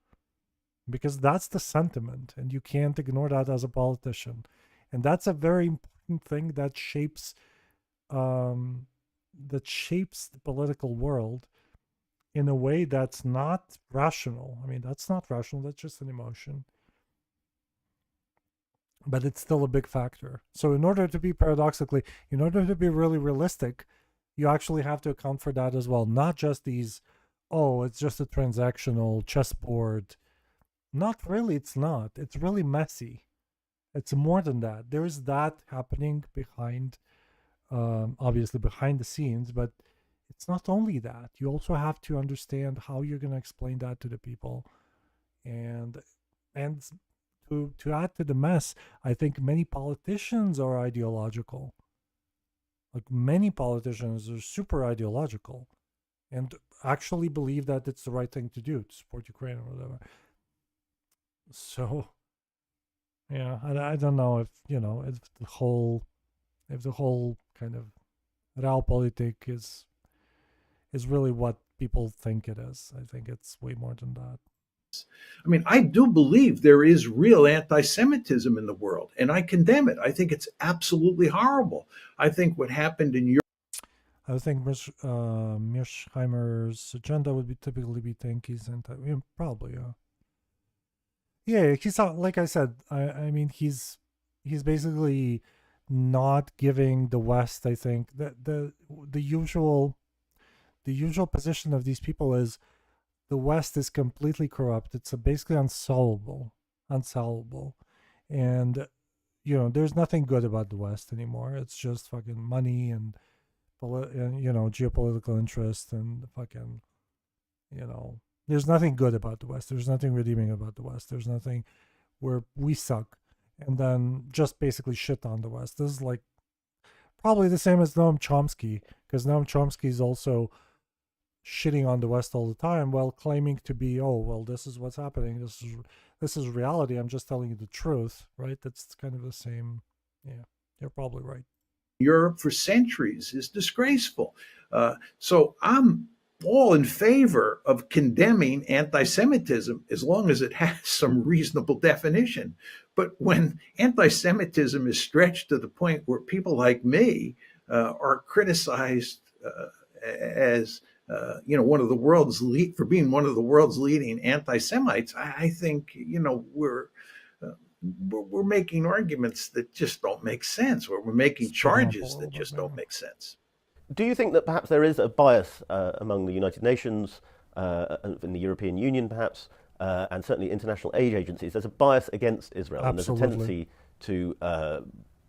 Because that's the sentiment, and you can't ignore that as a politician. And that's a very important thing that shapes the political world in a way that's not rational. I mean, that's not rational, that's just an emotion. But it's still a big factor. So in order to be really realistic, you actually have to account for that as well. Not just these, oh, it's just a transactional chessboard. Not really, it's not. It's really messy. It's more than that. There is that happening behind, obviously behind the scenes, but it's not only that. You also have to understand how you're going to explain that to the people. And to add to the mess, I think many politicians are ideological. Like, many politicians are super ideological and actually believe that it's the right thing to do to support Ukraine or whatever. So, yeah, I don't know if, if the whole kind of realpolitik is really what people think it is. I think it's way more than that. I mean, I do believe there is real anti-Semitism in the world, and I condemn it. I think it's absolutely horrible. I think what happened in Europe. I think Mearsheimer's agenda would typically be think he's probably, yeah. Yeah, he's not, like I said, I mean, he's basically not giving the West, I think, the usual position of these people is the West is completely corrupt. It's basically unsolvable. And, there's nothing good about the West anymore. It's just fucking money and geopolitical interest and fucking, There's nothing good about the West. There's nothing redeeming about the West. There's nothing where we suck, and then just basically shit on the West. This is like probably the same as Noam Chomsky, because Noam Chomsky is also shitting on the West all the time while claiming to be, oh, well, this is what's happening. This is reality. I'm just telling you the truth, right? That's kind of the same. Yeah, you're probably right. Europe for centuries is disgraceful. So I'm all in favor of condemning anti-Semitism as long as it has some reasonable definition. But when anti-Semitism is stretched to the point where people like me are criticized as one of the world's for being one of the world's leading anti-Semites, I think we're making arguments that just don't make sense, or we're making charges that just don't make sense. Do you think that perhaps there is a bias among the United Nations, in the European Union perhaps, and certainly international aid agencies? There's a bias against Israel, Absolutely. And there's a tendency to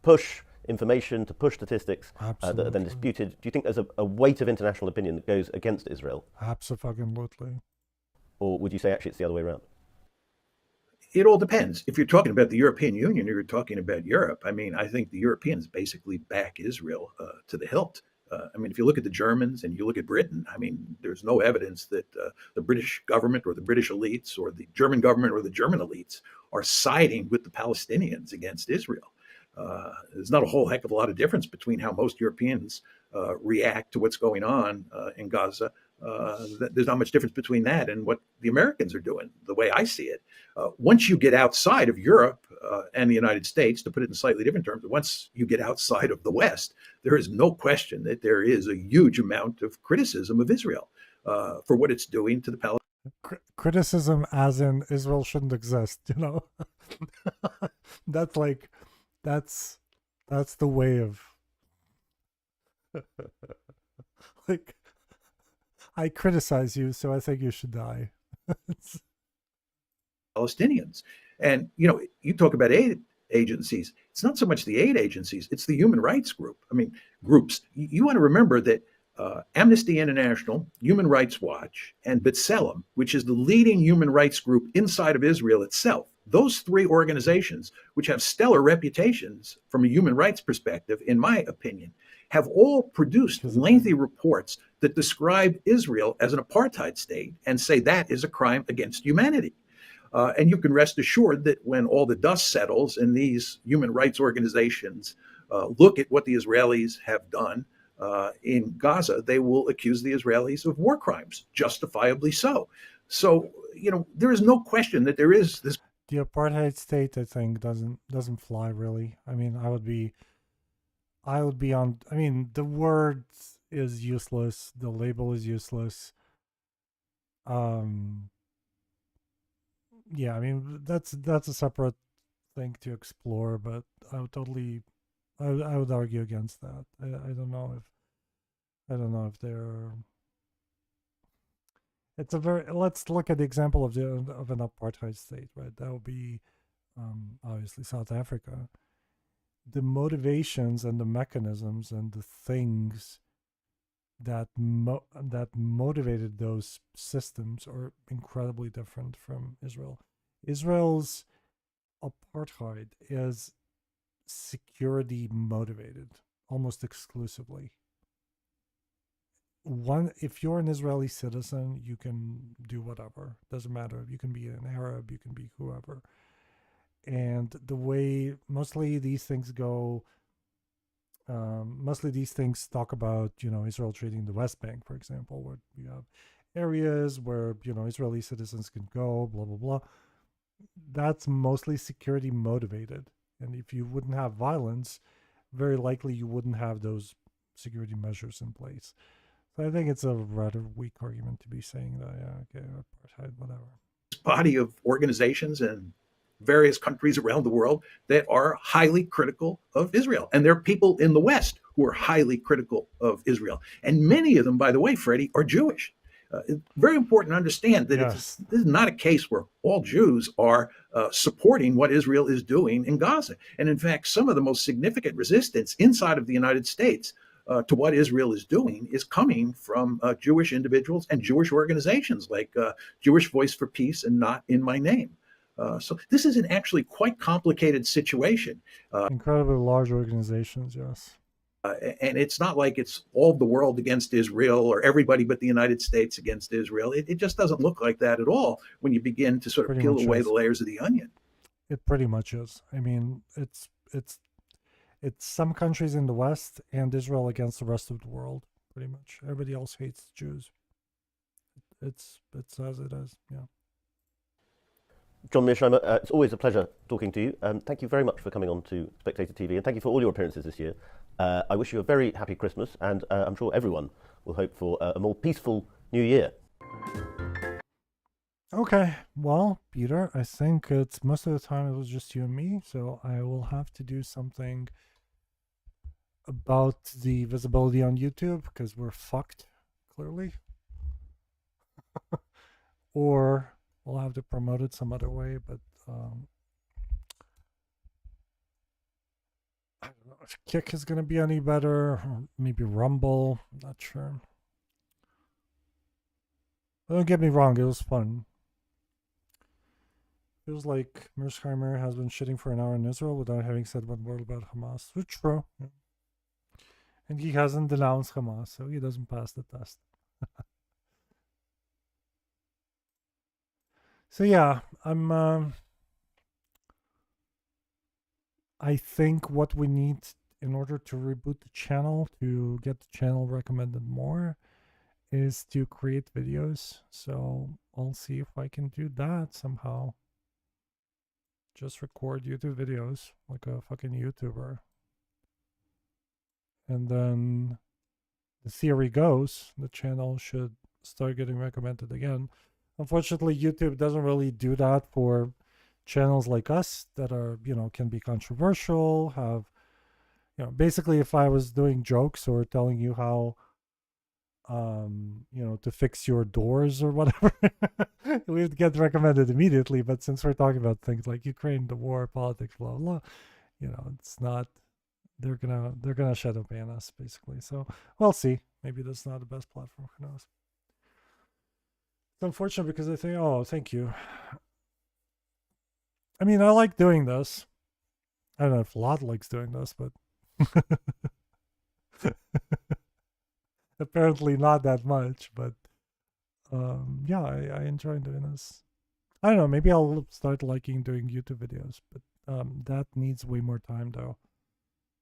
push information, to push statistics that are then disputed. Do you think there's a weight of international opinion that goes against Israel? Absolutely. Or would you say actually it's the other way around? It all depends. If you're talking about the European Union, or you're talking about Europe, I mean, I think the Europeans basically back Israel to the hilt. I mean, if you look at the Germans and you look at Britain, I mean, there's no evidence that the British government or the British elites or the German government or the German elites are siding with the Palestinians against Israel. There's not a whole heck of a lot of difference between how most Europeans react to what's going on in Gaza. There's not much difference between that and what the Americans are doing, the way I see it. Once you get outside of Europe and the United States, to put it in slightly different terms, once you get outside of the West, there is no question that there is a huge amount of criticism of Israel for what it's doing to the Palestinians. Criticism as in Israel shouldn't exist, that's the way of like, I criticize you, so I think you should die. Palestinians. And, you talk about aid agencies. It's not so much the aid agencies, it's the human rights groups. You want to remember that Amnesty International, Human Rights Watch, and B'Tselem, which is the leading human rights group inside of Israel itself, those three organizations, which have stellar reputations from a human rights perspective, in my opinion, have all produced lengthy reports that describe Israel as an apartheid state and say that is a crime against humanity. And you can rest assured that when all the dust settles and these human rights organizations look at what the Israelis have done in Gaza, they will accuse the Israelis of war crimes, justifiably so. So, there is no question that there is this. The apartheid state, I think, doesn't fly really. I mean, I would be on. I mean, the word is useless. The label is useless. Yeah, I mean, that's a separate thing to explore, but I would argue against that. I don't know if they're. It's a very. Let's look at the example of an apartheid state, right? That would be obviously South Africa. The motivations and the mechanisms and the things that motivated those systems are incredibly different from Israel. Israel's apartheid is security motivated almost exclusively. If you're an Israeli citizen, you can do whatever. Doesn't matter. You can be an Arab, you can be whoever. And the way mostly these things go, mostly these things talk about, Israel treating the West Bank, for example, where you have areas where, Israeli citizens can go, blah, blah, blah. That's mostly security motivated. And if you wouldn't have violence, very likely you wouldn't have those security measures in place. So I think it's a rather weak argument to be saying that, yeah, okay, apartheid, whatever. Body of organizations and various countries around the world that are highly critical of Israel. And there are people in the West who are highly critical of Israel. And many of them, by the way, Freddie, are Jewish. It's very important to understand that this is not a case where all Jews are supporting what Israel is doing in Gaza. And in fact, some of the most significant resistance inside of the United States to what Israel is doing is coming from Jewish individuals and Jewish organizations like Jewish Voice for Peace and Not in My Name. So this is an actually quite complicated situation. Incredibly large organizations, yes. And it's not like it's all the world against Israel or everybody but the United States against Israel. It just doesn't look like that at all when you begin to sort of peel away the layers of the onion. It pretty much is. I mean, it's some countries in the West and Israel against the rest of the world, pretty much. Everybody else hates Jews. It's as it is, yeah. John Mearsheimer, it's always a pleasure talking to you. Thank you very much for coming on to Spectator TV, and thank you for all your appearances this year. I wish you a very happy Christmas, and I'm sure everyone will hope for a more peaceful New Year. Okay, well, Peter, I think it's most of the time it was just you and me, so I will have to do something about the visibility on YouTube, because we're fucked, clearly. Or we'll have to promote it some other way, but I don't know if Kick is going to be any better, or maybe Rumble, I'm not sure. But don't get me wrong, it was fun. Feels like Mearsheimer has been shitting for an hour in Israel without having said one word about Hamas. Which is true. Yeah. And he hasn't denounced Hamas, so he doesn't pass the test. So yeah, I think what we need in order to reboot the channel, to get the channel recommended more, is to create videos. So I'll see if I can do that somehow. Just record YouTube videos like a fucking YouTuber. And then the theory goes, the channel should start getting recommended again. Unfortunately, YouTube doesn't really do that for channels like us that are, you know, can be controversial, have, you know, basically if I was doing jokes or telling you how, you know, to fix your doors or whatever, we would get recommended immediately. But since we're talking about things like Ukraine, the war, politics, blah, blah, you know, it's not, they're gonna shadow ban us basically. So we'll see. Maybe that's not the best platform, who knows. It's unfortunate because I think, oh, thank you. I mean, I like doing this. I don't know if Vlad likes doing this, but apparently not that much. But yeah, I enjoy doing this. I don't know, maybe I'll start liking doing YouTube videos, but that needs way more time though.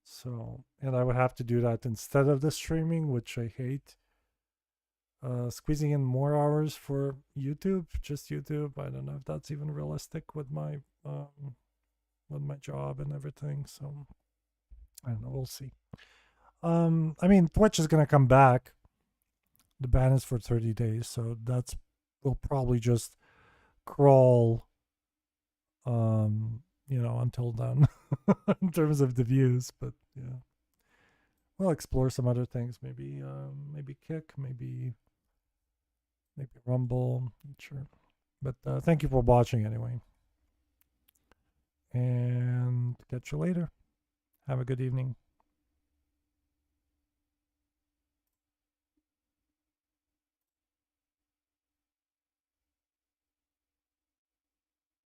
So, and I would have to do that instead of the streaming, which I hate. Squeezing in more hours for YouTube, just YouTube. I don't know if that's even realistic with my job and everything. So I don't know. We'll see. I mean, Twitch is gonna come back. The ban is for 30 days, so will probably just crawl. You know, until then, in terms of the views. But yeah, we'll explore some other things. Maybe Kick. Maybe Rumble, not sure. But thank you for watching anyway. And catch you later. Have a good evening.